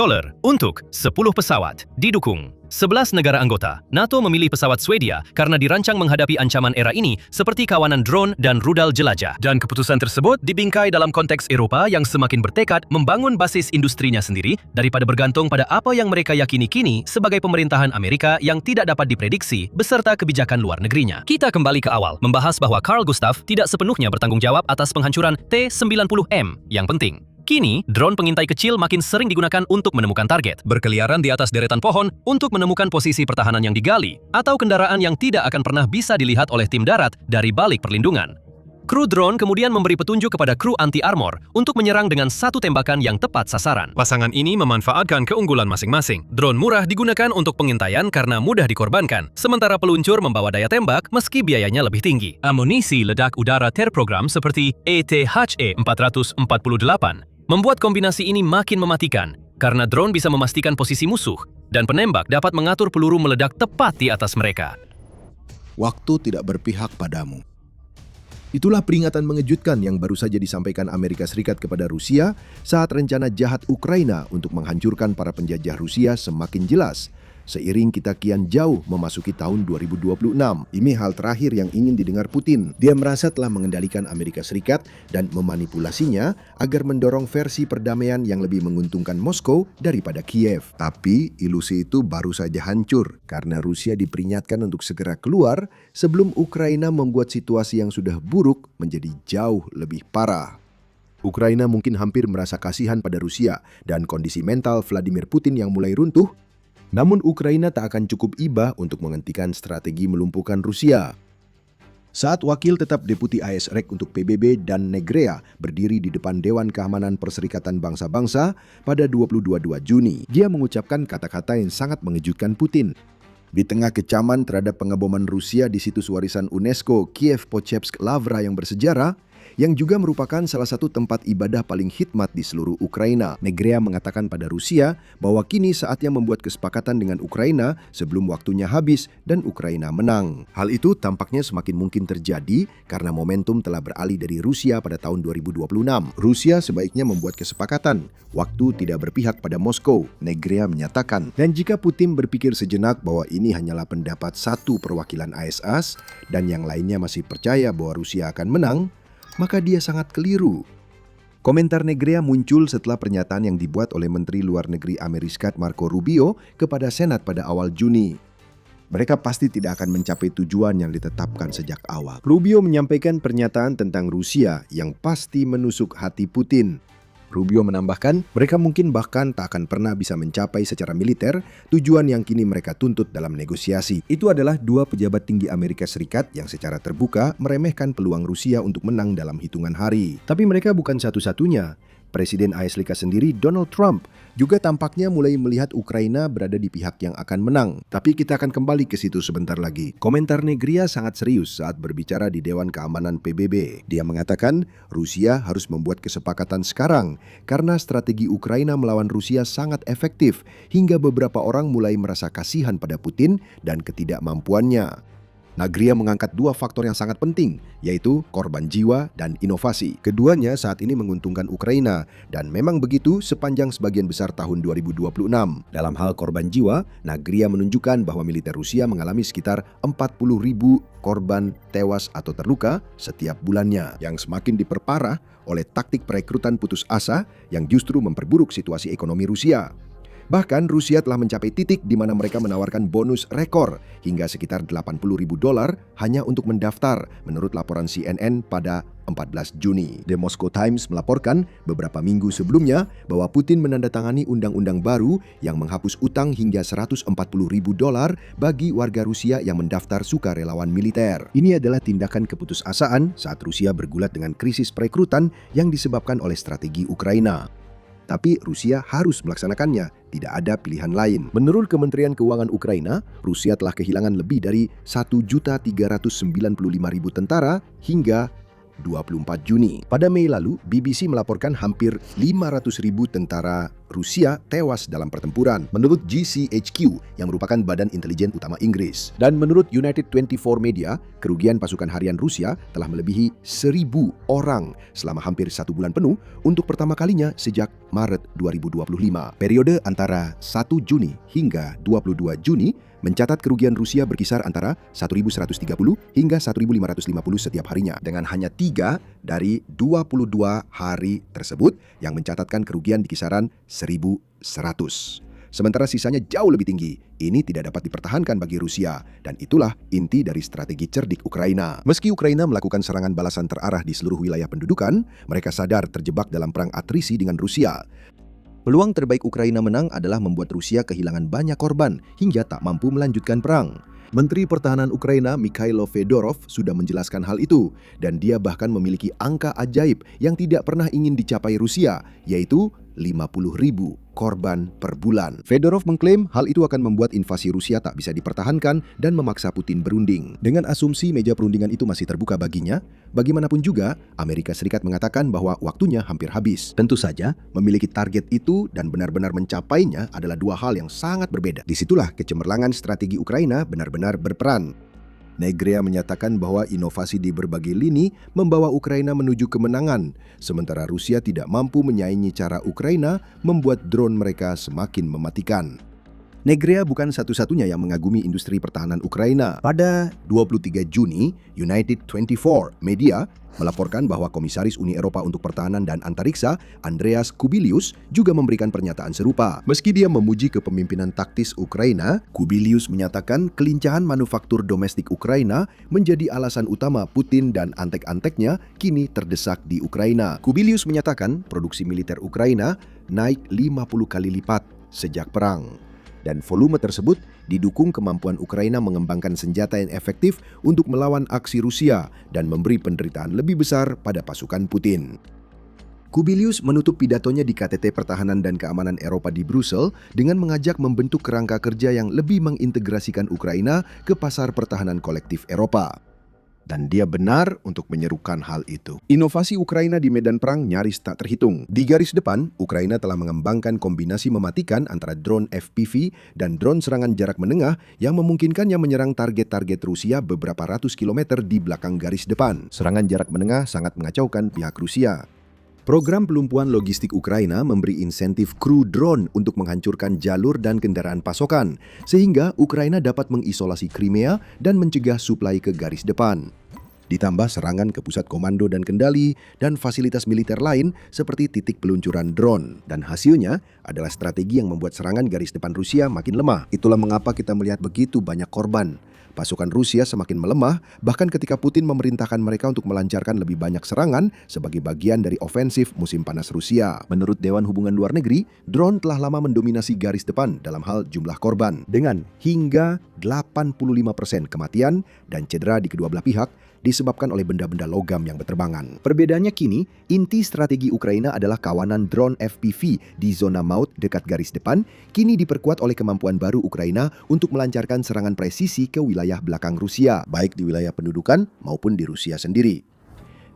untuk 10 pesawat didukung 11 negara anggota. NATO memilih pesawat Swedia karena dirancang menghadapi ancaman era ini seperti kawanan drone dan rudal jelajah. Dan keputusan tersebut dibingkai dalam konteks Eropa yang semakin bertekad membangun basis industrinya sendiri daripada bergantung pada apa yang mereka yakini kini sebagai pemerintahan Amerika yang tidak dapat diprediksi beserta kebijakan luar negerinya. Kita kembali ke awal, membahas bahwa Carl Gustav tidak sepenuhnya bertanggung jawab atas penghancuran T-90M. Yang penting, kini, drone pengintai kecil makin sering digunakan untuk menemukan target, berkeliaran di atas deretan pohon untuk menemukan posisi pertahanan yang digali, atau kendaraan yang tidak akan pernah bisa dilihat oleh tim darat dari balik perlindungan. Kru drone kemudian memberi petunjuk kepada kru anti-armor untuk menyerang dengan satu tembakan yang tepat sasaran. Pasangan ini memanfaatkan keunggulan masing-masing. Drone murah digunakan untuk pengintaian karena mudah dikorbankan, sementara peluncur membawa daya tembak meski biayanya lebih tinggi. Amunisi ledak udara terprogram seperti ETHE-448 membuat kombinasi ini makin mematikan karena drone bisa memastikan posisi musuh dan penembak dapat mengatur peluru meledak tepat di atas mereka. Waktu tidak berpihak padamu. Itulah peringatan mengejutkan yang baru saja disampaikan Amerika Serikat kepada Rusia saat rencana jahat Ukraina untuk menghancurkan para penjajah Rusia semakin jelas. Seiring kita kian jauh memasuki tahun 2026. Ini hal terakhir yang ingin didengar Putin. Dia merasa telah mengendalikan Amerika Serikat dan memanipulasinya agar mendorong versi perdamaian yang lebih menguntungkan Moskow daripada Kiev. Tapi ilusi itu baru saja hancur karena Rusia diperingatkan untuk segera keluar sebelum Ukraina membuat situasi yang sudah buruk menjadi jauh lebih parah. Ukraina mungkin hampir merasa kasihan pada Rusia dan kondisi mental Vladimir Putin yang mulai runtuh. Namun Ukraina tak akan cukup iba untuk menghentikan strategi melumpuhkan Rusia. Saat wakil tetap Deputi AS-REK untuk PBB dan Negrea berdiri di depan Dewan Keamanan Perserikatan Bangsa-Bangsa pada 22 Juni, dia mengucapkan kata-kata yang sangat mengejutkan Putin. Di tengah kecaman terhadap pengeboman Rusia di situs warisan UNESCO Kiev-Pochevsk Lavra yang bersejarah, yang juga merupakan salah satu tempat ibadah paling khidmat di seluruh Ukraina. Negrea mengatakan pada Rusia bahwa kini saatnya membuat kesepakatan dengan Ukraina sebelum waktunya habis dan Ukraina menang. Hal itu tampaknya semakin mungkin terjadi karena momentum telah beralih dari Rusia pada tahun 2026. Rusia sebaiknya membuat kesepakatan. Waktu tidak berpihak pada Moskow, Negrea menyatakan. Dan jika Putin berpikir sejenak bahwa ini hanyalah pendapat satu perwakilan ASAS dan yang lainnya masih percaya bahwa Rusia akan menang, maka dia sangat keliru. Komentar Negrea muncul setelah pernyataan yang dibuat oleh Menteri Luar Negeri Amerika Serikat Marco Rubio kepada Senat pada awal Juni. Mereka pasti tidak akan mencapai tujuan yang ditetapkan sejak awal. Rubio menyampaikan pernyataan tentang Rusia yang pasti menusuk hati Putin. Rubio menambahkan, mereka mungkin bahkan tak akan pernah bisa mencapai secara militer tujuan yang kini mereka tuntut dalam negosiasi. Itu adalah dua pejabat tinggi Amerika Serikat yang secara terbuka meremehkan peluang Rusia untuk menang dalam hitungan hari. Tapi mereka bukan satu-satunya. Presiden AS sendiri, Donald Trump, juga tampaknya mulai melihat Ukraina berada di pihak yang akan menang. Tapi kita akan kembali ke situ sebentar lagi. Komentar Negrea sangat serius saat berbicara di Dewan Keamanan PBB. Dia mengatakan Rusia harus membuat kesepakatan sekarang karena strategi Ukraina melawan Rusia sangat efektif hingga beberapa orang mulai merasa kasihan pada Putin dan ketidakmampuannya. Negrea mengangkat dua faktor yang sangat penting, yaitu korban jiwa dan inovasi. Keduanya saat ini menguntungkan Ukraina, dan memang begitu sepanjang sebagian besar tahun 2026. Dalam hal korban jiwa, Negrea menunjukkan bahwa militer Rusia mengalami sekitar 40.000 korban tewas atau terluka setiap bulannya, yang semakin diperparah oleh taktik perekrutan putus asa yang justru memperburuk situasi ekonomi Rusia. Bahkan Rusia telah mencapai titik di mana mereka menawarkan bonus rekor hingga sekitar $80.000 hanya untuk mendaftar, menurut laporan CNN pada 14 Juni. The Moscow Times melaporkan beberapa minggu sebelumnya bahwa Putin menandatangani undang-undang baru yang menghapus utang hingga $140.000 bagi warga Rusia yang mendaftar sukarelawan militer. Ini adalah tindakan keputusasaan saat Rusia bergulat dengan krisis perekrutan yang disebabkan oleh strategi Ukraina. Tapi Rusia harus melaksanakannya, tidak ada pilihan lain. Menurut Kementerian Keuangan Ukraina, Rusia telah kehilangan lebih dari 1.395.000 tentara hingga 24 Juni. Pada Mei lalu, BBC melaporkan hampir 500.000 tentara Rusia tewas dalam pertempuran, menurut GCHQ yang merupakan badan intelijen utama Inggris. Dan menurut United 24 Media, kerugian pasukan harian Rusia telah melebihi 1.000 orang selama hampir 1 bulan penuh untuk pertama kalinya sejak Maret 2025. Periode antara 1 Juni hingga 22 Juni mencatat kerugian Rusia berkisar antara 1.130 hingga 1.550 setiap harinya, dengan hanya 3 dari 22 hari tersebut yang mencatatkan kerugian di kisaran 1.100. Sementara sisanya jauh lebih tinggi. Ini tidak dapat dipertahankan bagi Rusia, dan itulah inti dari strategi cerdik Ukraina. Meski Ukraina melakukan serangan balasan terarah di seluruh wilayah pendudukan, mereka sadar terjebak dalam perang atrisi dengan Rusia. Peluang terbaik Ukraina menang adalah membuat Rusia kehilangan banyak korban hingga tak mampu melanjutkan perang. Menteri Pertahanan Ukraina Mikhailo Fedorov sudah menjelaskan hal itu, dan dia bahkan memiliki angka ajaib yang tidak pernah ingin dicapai Rusia, yaitu 50.000 korban per bulan. Fedorov mengklaim hal itu akan membuat invasi Rusia tak bisa dipertahankan dan memaksa Putin berunding. Dengan asumsi meja perundingan itu masih terbuka baginya, bagaimanapun juga Amerika Serikat mengatakan bahwa waktunya hampir habis. Tentu saja, memiliki target itu dan benar-benar mencapainya adalah dua hal yang sangat berbeda. Disitulah kecemerlangan strategi Ukraina benar-benar berperan. Negrea menyatakan bahwa inovasi di berbagai lini membawa Ukraina menuju kemenangan, sementara Rusia tidak mampu menyaingi cara Ukraina membuat drone mereka semakin mematikan. Negrea bukan satu-satunya yang mengagumi industri pertahanan Ukraina. Pada 23 Juni, United 24 Media melaporkan bahwa Komisaris Uni Eropa untuk Pertahanan dan Antariksa, Andreas Kubilius, juga memberikan pernyataan serupa. Meski dia memuji kepemimpinan taktis Ukraina, Kubilius menyatakan kelincahan manufaktur domestik Ukraina menjadi alasan utama Putin dan antek-anteknya kini terdesak di Ukraina. Kubilius menyatakan produksi militer Ukraina naik 50 kali lipat sejak perang. Dan volume tersebut didukung kemampuan Ukraina mengembangkan senjata yang efektif untuk melawan aksi Rusia dan memberi penderitaan lebih besar pada pasukan Putin. Kubilius menutup pidatonya di KTT Pertahanan dan Keamanan Eropa di Brussel dengan mengajak membentuk kerangka kerja yang lebih mengintegrasikan Ukraina ke pasar pertahanan kolektif Eropa. Dan dia benar untuk menyerukan hal itu. Inovasi Ukraina di medan perang nyaris tak terhitung. Di garis depan, Ukraina telah mengembangkan kombinasi mematikan antara drone FPV dan drone serangan jarak menengah yang memungkinkannya menyerang target-target Rusia beberapa ratus kilometer di belakang garis depan. Serangan jarak menengah sangat mengacaukan pihak Rusia. Program pelumpuhan logistik Ukraina memberi insentif kru drone untuk menghancurkan jalur dan kendaraan pasokan, sehingga Ukraina dapat mengisolasi Crimea dan mencegah suplai ke garis depan. Ditambah serangan ke pusat komando dan kendali dan fasilitas militer lain seperti titik peluncuran drone. Dan hasilnya adalah strategi yang membuat serangan garis depan Rusia makin lemah. Itulah mengapa kita melihat begitu banyak korban. Pasukan Rusia semakin melemah, bahkan ketika Putin memerintahkan mereka untuk melancarkan lebih banyak serangan sebagai bagian dari ofensif musim panas Rusia. Menurut Dewan Hubungan Luar Negeri, drone telah lama mendominasi garis depan dalam hal jumlah korban, dengan hingga 85% kematian dan cedera di kedua belah pihak disebabkan oleh benda-benda logam yang berterbangan. Perbedaannya kini, inti strategi Ukraina adalah kawanan drone FPV di zona maut dekat garis depan, kini diperkuat oleh kemampuan baru Ukraina untuk melancarkan serangan presisi ke wilayah belakang Rusia, baik di wilayah pendudukan maupun di Rusia sendiri.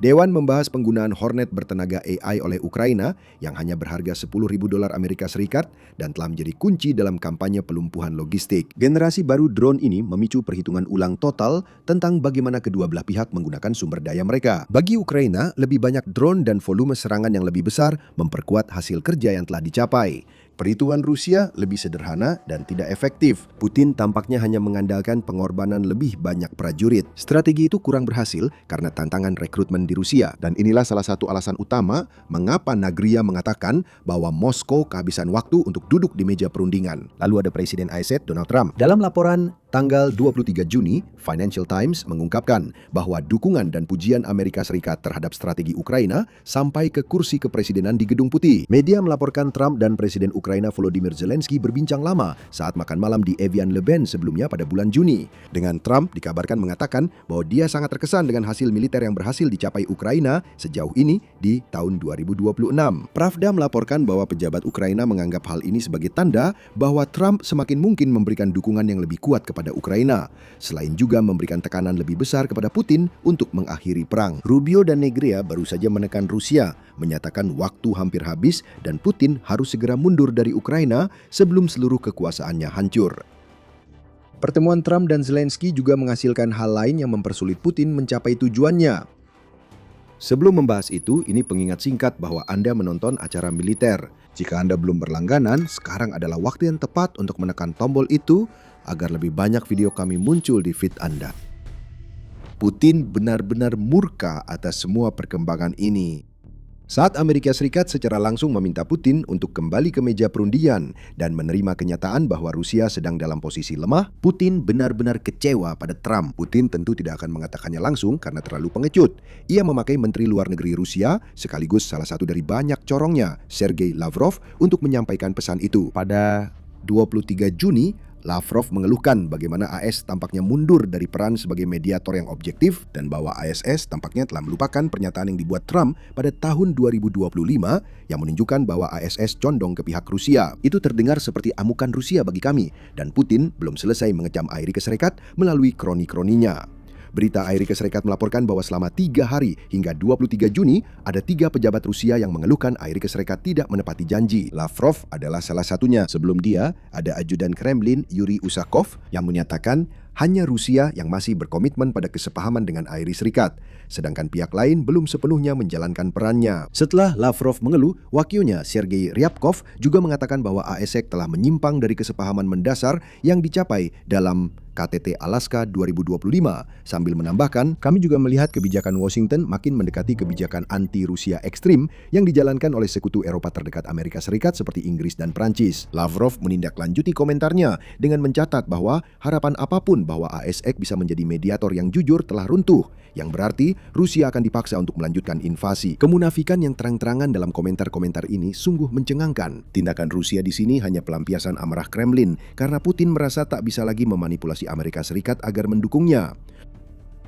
Dewan membahas penggunaan Hornet bertenaga AI oleh Ukraina yang hanya berharga $10.000 Amerika Serikat dan telah menjadi kunci dalam kampanye pelumpuhan logistik. Generasi baru drone ini memicu perhitungan ulang total tentang bagaimana kedua belah pihak menggunakan sumber daya mereka. Bagi Ukraina, lebih banyak drone dan volume serangan yang lebih besar memperkuat hasil kerja yang telah dicapai. Perhitungan Rusia lebih sederhana dan tidak efektif. Putin tampaknya hanya mengandalkan pengorbanan lebih banyak prajurit. Strategi itu kurang berhasil karena tantangan rekrutmen di Rusia. Dan inilah salah satu alasan utama mengapa Nagria mengatakan bahwa Moskow kehabisan waktu untuk duduk di meja perundingan. Lalu ada Presiden AS Donald Trump. Dalam laporan tanggal 23 Juni, Financial Times mengungkapkan bahwa dukungan dan pujian Amerika Serikat terhadap strategi Ukraina sampai ke kursi kepresidenan di Gedung Putih. Media melaporkan Trump dan Presiden Ukraina Volodymyr Zelensky berbincang lama saat makan malam di Evian Le Bain sebelumnya pada bulan Juni. Dengan Trump dikabarkan mengatakan bahwa dia sangat terkesan dengan hasil militer yang berhasil dicapai Ukraina sejauh ini di tahun 2026. Pravda melaporkan bahwa pejabat Ukraina menganggap hal ini sebagai tanda bahwa Trump semakin mungkin memberikan dukungan yang lebih kuat kepada Ukraina, selain juga memberikan tekanan lebih besar kepada Putin untuk mengakhiri perang. Rubio dan Negrea baru saja menekan Rusia, menyatakan waktu hampir habis dan Putin harus segera mundur dari Ukraina sebelum seluruh kekuasaannya hancur. Pertemuan Trump dan Zelensky juga menghasilkan hal lain yang mempersulit Putin mencapai tujuannya. Sebelum membahas itu, ini pengingat singkat bahwa Anda menonton acara militer. Jika Anda belum berlangganan, sekarang adalah waktu yang tepat untuk menekan tombol itu agar lebih banyak video kami muncul di feed Anda. Putin benar-benar murka atas semua perkembangan ini. Saat Amerika Serikat secara langsung meminta Putin untuk kembali ke meja perundingan dan menerima kenyataan bahwa Rusia sedang dalam posisi lemah, Putin benar-benar kecewa pada Trump. Putin tentu tidak akan mengatakannya langsung karena terlalu pengecut. Ia memakai Menteri Luar Negeri Rusia, sekaligus salah satu dari banyak corongnya, Sergei Lavrov, untuk menyampaikan pesan itu. Pada 23 Juni, Lavrov mengeluhkan bagaimana AS tampaknya mundur dari peran sebagai mediator yang objektif dan bahwa ASS tampaknya telah melupakan pernyataan yang dibuat Trump pada tahun 2025 yang menunjukkan bahwa ASS condong ke pihak Rusia. Itu terdengar seperti amukan Rusia bagi kami dan Putin belum selesai mengecam Amerika Serikat melalui kroni-kroninya. Berita Amerika Serikat melaporkan bahwa selama 3 hari hingga 23 Juni, ada 3 pejabat Rusia yang mengeluhkan Amerika Serikat tidak menepati janji. Lavrov adalah salah satunya. Sebelum dia, ada ajudan Kremlin Yuri Usakov yang menyatakan hanya Rusia yang masih berkomitmen pada kesepahaman dengan Amerika Serikat, sedangkan pihak lain belum sepenuhnya menjalankan perannya. Setelah Lavrov mengeluh, wakilnya Sergei Ryabkov juga mengatakan bahwa ASEC telah menyimpang dari kesepahaman mendasar yang dicapai dalam KTT Alaska 2025, sambil menambahkan, kami juga melihat kebijakan Washington makin mendekati kebijakan anti-Rusia ekstrim yang dijalankan oleh sekutu Eropa terdekat Amerika Serikat seperti Inggris dan Prancis. Lavrov menindaklanjuti komentarnya dengan mencatat bahwa harapan apapun bahwa ASEC bisa menjadi mediator yang jujur telah runtuh, yang berarti Rusia akan dipaksa untuk melanjutkan invasi. Kemunafikan yang terang-terangan dalam komentar-komentar ini sungguh mencengangkan. Tindakan Rusia di sini hanya pelampiasan amarah Kremlin karena Putin merasa tak bisa lagi memanipulasi Amerika Serikat agar mendukungnya.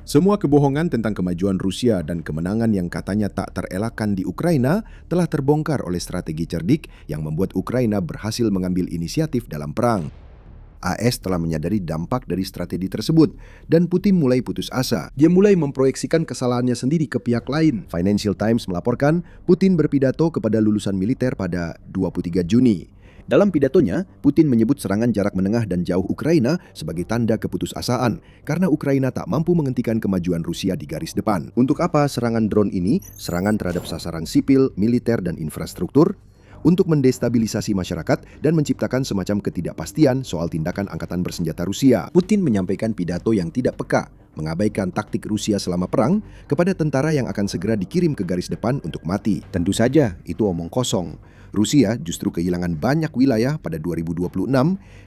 Semua kebohongan tentang kemajuan Rusia dan kemenangan yang katanya tak terelakkan di Ukraina telah terbongkar oleh strategi cerdik yang membuat Ukraina berhasil mengambil inisiatif dalam perang. AS telah menyadari dampak dari strategi tersebut dan Putin mulai putus asa. Dia mulai memproyeksikan kesalahannya sendiri ke pihak lain. Financial Times melaporkan Putin berpidato kepada lulusan militer pada 23 Juni. Dalam pidatonya, Putin menyebut serangan jarak menengah dan jauh Ukraina sebagai tanda keputusasaan karena Ukraina tak mampu menghentikan kemajuan Rusia di garis depan. Untuk apa serangan drone ini? Serangan terhadap sasaran sipil, militer, dan infrastruktur? Untuk mendestabilisasi masyarakat dan menciptakan semacam ketidakpastian soal tindakan angkatan bersenjata Rusia. Putin menyampaikan pidato yang tidak peka, mengabaikan taktik Rusia selama perang kepada tentara yang akan segera dikirim ke garis depan untuk mati. Tentu saja, itu omong kosong. Rusia justru kehilangan banyak wilayah pada 2026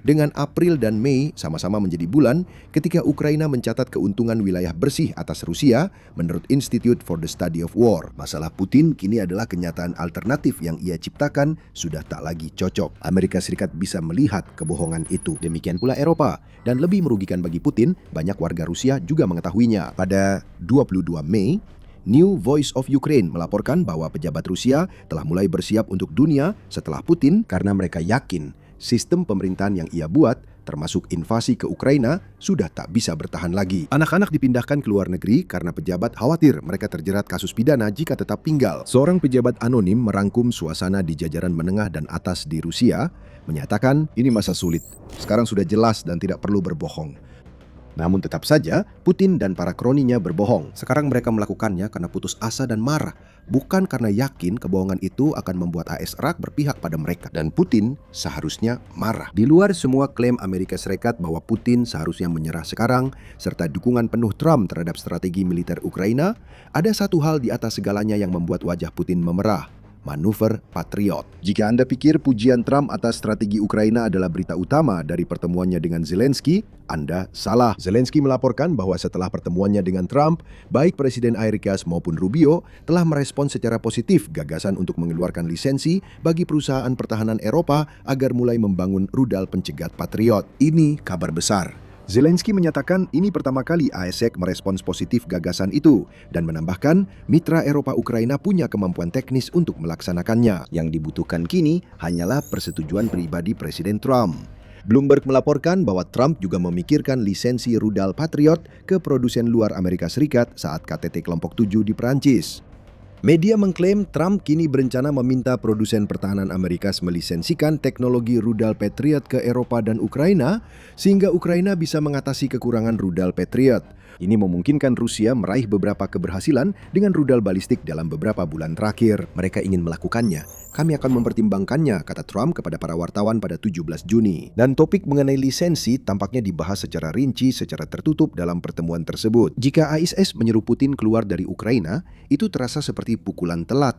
dengan April dan Mei sama-sama menjadi bulan ketika Ukraina mencatat keuntungan wilayah bersih atas Rusia menurut Institute for the Study of War. Masalah Putin kini adalah kenyataan alternatif yang ia ciptakan sudah tak lagi cocok. Amerika Serikat bisa melihat kebohongan itu. Demikian pula Eropa. Dan lebih merugikan bagi Putin, banyak warga Rusia juga mengetahuinya. Pada 22 Mei, New Voice of Ukraine melaporkan bahwa pejabat Rusia telah mulai bersiap untuk dunia setelah Putin karena mereka yakin sistem pemerintahan yang ia buat, termasuk invasi ke Ukraina, sudah tak bisa bertahan lagi. Anak-anak dipindahkan ke luar negeri karena pejabat khawatir mereka terjerat kasus pidana jika tetap tinggal. Seorang pejabat anonim merangkum suasana di jajaran menengah dan atas di Rusia, menyatakan ini masa sulit, sekarang sudah jelas dan tidak perlu berbohong. Namun tetap saja, Putin dan para kroninya berbohong. Sekarang mereka melakukannya karena putus asa dan marah, bukan karena yakin kebohongan itu akan membuat AS berpihak pada mereka. Dan Putin seharusnya marah. Di luar semua klaim Amerika Serikat bahwa Putin seharusnya menyerah sekarang, serta dukungan penuh Trump terhadap strategi militer Ukraina, ada satu hal di atas segalanya yang membuat wajah Putin memerah. Manuver Patriot. Jika Anda pikir pujian Trump atas strategi Ukraina adalah berita utama dari pertemuannya dengan Zelensky, Anda salah. Zelensky melaporkan bahwa setelah pertemuannya dengan Trump, baik Presiden Amerika maupun Rubio telah merespons secara positif gagasan untuk mengeluarkan lisensi bagi perusahaan pertahanan Eropa agar mulai membangun rudal pencegat Patriot. Ini kabar besar. Zelensky menyatakan ini pertama kali ASEC merespons positif gagasan itu dan menambahkan mitra Eropa Ukraina punya kemampuan teknis untuk melaksanakannya. Yang dibutuhkan kini hanyalah persetujuan pribadi Presiden Trump. Bloomberg melaporkan bahwa Trump juga memikirkan lisensi rudal Patriot ke produsen luar Amerika Serikat saat KTT Kelompok 7 di Perancis. Media mengklaim Trump kini berencana meminta produsen pertahanan Amerika melisensikan teknologi rudal Patriot ke Eropa dan Ukraina, sehingga Ukraina bisa mengatasi kekurangan rudal Patriot. Ini memungkinkan Rusia meraih beberapa keberhasilan dengan rudal balistik dalam beberapa bulan terakhir. Mereka ingin melakukannya. Kami akan mempertimbangkannya, kata Trump kepada para wartawan pada 17 Juni. Dan topik mengenai lisensi tampaknya dibahas secara rinci, secara tertutup dalam pertemuan tersebut. Jika ISS menyeru Putin keluar dari Ukraina, itu terasa seperti pukulan telat.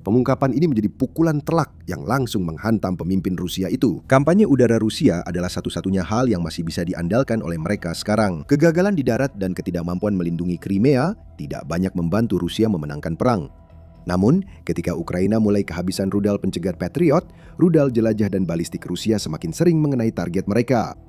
Pengungkapan ini menjadi pukulan telak yang langsung menghantam pemimpin Rusia itu. Kampanye udara Rusia adalah satu-satunya hal yang masih bisa diandalkan oleh mereka sekarang. Kegagalan di darat dan ketidakmampuan melindungi Crimea tidak banyak membantu Rusia memenangkan perang. Namun, ketika Ukraina mulai kehabisan rudal pencegat Patriot, rudal jelajah dan balistik Rusia semakin sering mengenai target mereka.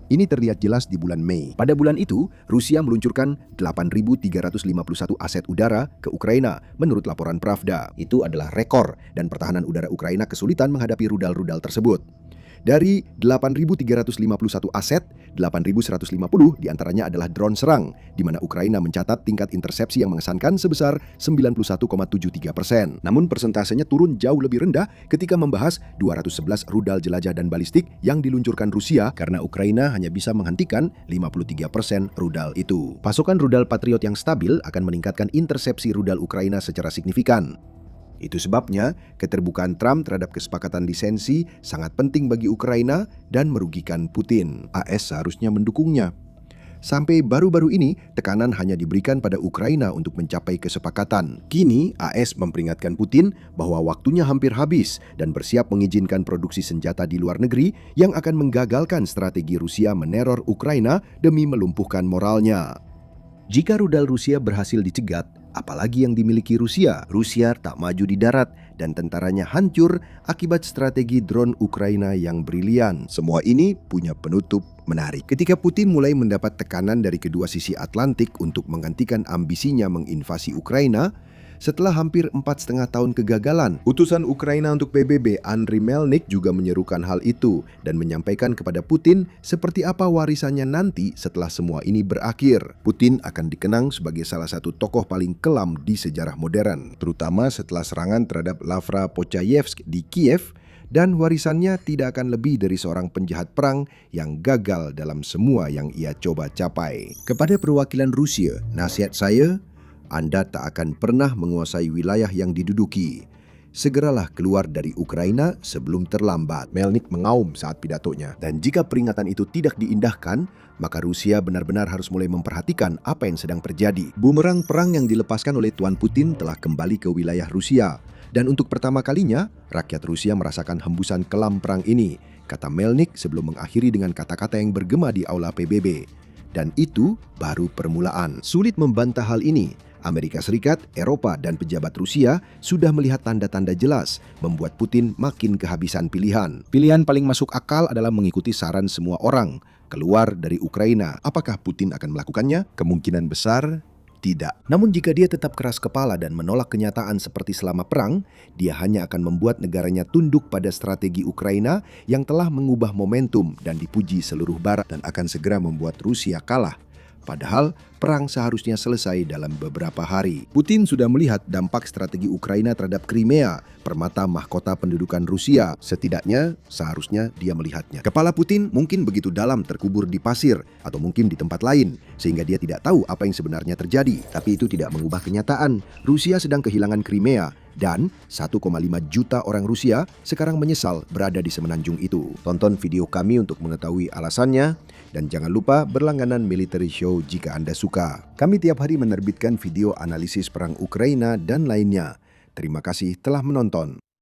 Ini terlihat jelas di bulan Mei. Pada bulan itu, Rusia meluncurkan 8.351 aset udara ke Ukraina menurut laporan Pravda. Itu adalah rekor dan pertahanan udara Ukraina kesulitan menghadapi rudal-rudal tersebut. Dari 8.351 aset, 8.150 diantaranya adalah drone serang, di mana Ukraina mencatat tingkat intersepsi yang mengesankan sebesar 91,73%. Namun persentasenya turun jauh lebih rendah ketika membahas 211 rudal jelajah dan balistik yang diluncurkan Rusia karena Ukraina hanya bisa menghentikan 53% rudal itu. Pasokan rudal Patriot yang stabil akan meningkatkan intersepsi rudal Ukraina secara signifikan. Itu sebabnya keterbukaan Trump terhadap kesepakatan lisensi sangat penting bagi Ukraina dan merugikan Putin. AS seharusnya mendukungnya. Sampai baru-baru ini, tekanan hanya diberikan pada Ukraina untuk mencapai kesepakatan. Kini, AS memperingatkan Putin bahwa waktunya hampir habis dan bersiap mengizinkan produksi senjata di luar negeri yang akan menggagalkan strategi Rusia meneror Ukraina demi melumpuhkan moralnya. Jika rudal Rusia berhasil dicegat, apalagi yang dimiliki Rusia, Rusia tak maju di darat dan tentaranya hancur akibat strategi drone Ukraina yang brilian. Semua ini punya penutup menarik. Ketika Putin mulai mendapat tekanan dari kedua sisi Atlantik untuk menggantikan ambisinya menginvasi Ukraina, setelah hampir 4,5 tahun kegagalan, utusan Ukraina untuk PBB Andriy Melnik juga menyerukan hal itu dan menyampaikan kepada Putin seperti apa warisannya nanti setelah semua ini berakhir. Putin akan dikenang sebagai salah satu tokoh paling kelam di sejarah modern, terutama setelah serangan terhadap Lavra Pochayevsk di Kiev, dan warisannya tidak akan lebih dari seorang penjahat perang yang gagal dalam semua yang ia coba capai. Kepada perwakilan Rusia, nasihat saya, Anda tak akan pernah menguasai wilayah yang diduduki. Segeralah keluar dari Ukraina sebelum terlambat. Melnik mengaum saat pidatonya. Dan jika peringatan itu tidak diindahkan, maka Rusia benar-benar harus mulai memperhatikan apa yang sedang terjadi. Bumerang perang yang dilepaskan oleh Tuan Putin telah kembali ke wilayah Rusia. Dan untuk pertama kalinya, rakyat Rusia merasakan hembusan kelam perang ini, kata Melnik sebelum mengakhiri dengan kata-kata yang bergema di aula PBB. Dan itu baru permulaan. Sulit membantah hal ini. Amerika Serikat, Eropa, dan pejabat Rusia sudah melihat tanda-tanda jelas membuat Putin makin kehabisan pilihan. Pilihan paling masuk akal adalah mengikuti saran semua orang, keluar dari Ukraina. Apakah Putin akan melakukannya? Kemungkinan besar tidak. Namun jika dia tetap keras kepala dan menolak kenyataan seperti selama perang, dia hanya akan membuat negaranya tunduk pada strategi Ukraina yang telah mengubah momentum dan dipuji seluruh barat dan akan segera membuat Rusia kalah. Padahal perang seharusnya selesai dalam beberapa hari. Putin sudah melihat dampak strategi Ukraina terhadap Crimea, permata mahkota pendudukan Rusia. Setidaknya seharusnya dia melihatnya. Kepala Putin mungkin begitu dalam terkubur di pasir atau mungkin di tempat lain, sehingga dia tidak tahu apa yang sebenarnya terjadi. Tapi itu tidak mengubah kenyataan. Rusia sedang kehilangan Crimea. Dan 1,5 juta orang Rusia sekarang menyesal berada di semenanjung itu. Tonton video kami untuk mengetahui alasannya. Dan jangan lupa berlangganan Military Show jika Anda suka. Kami tiap hari menerbitkan video analisis perang Ukraina dan lainnya. Terima kasih telah menonton.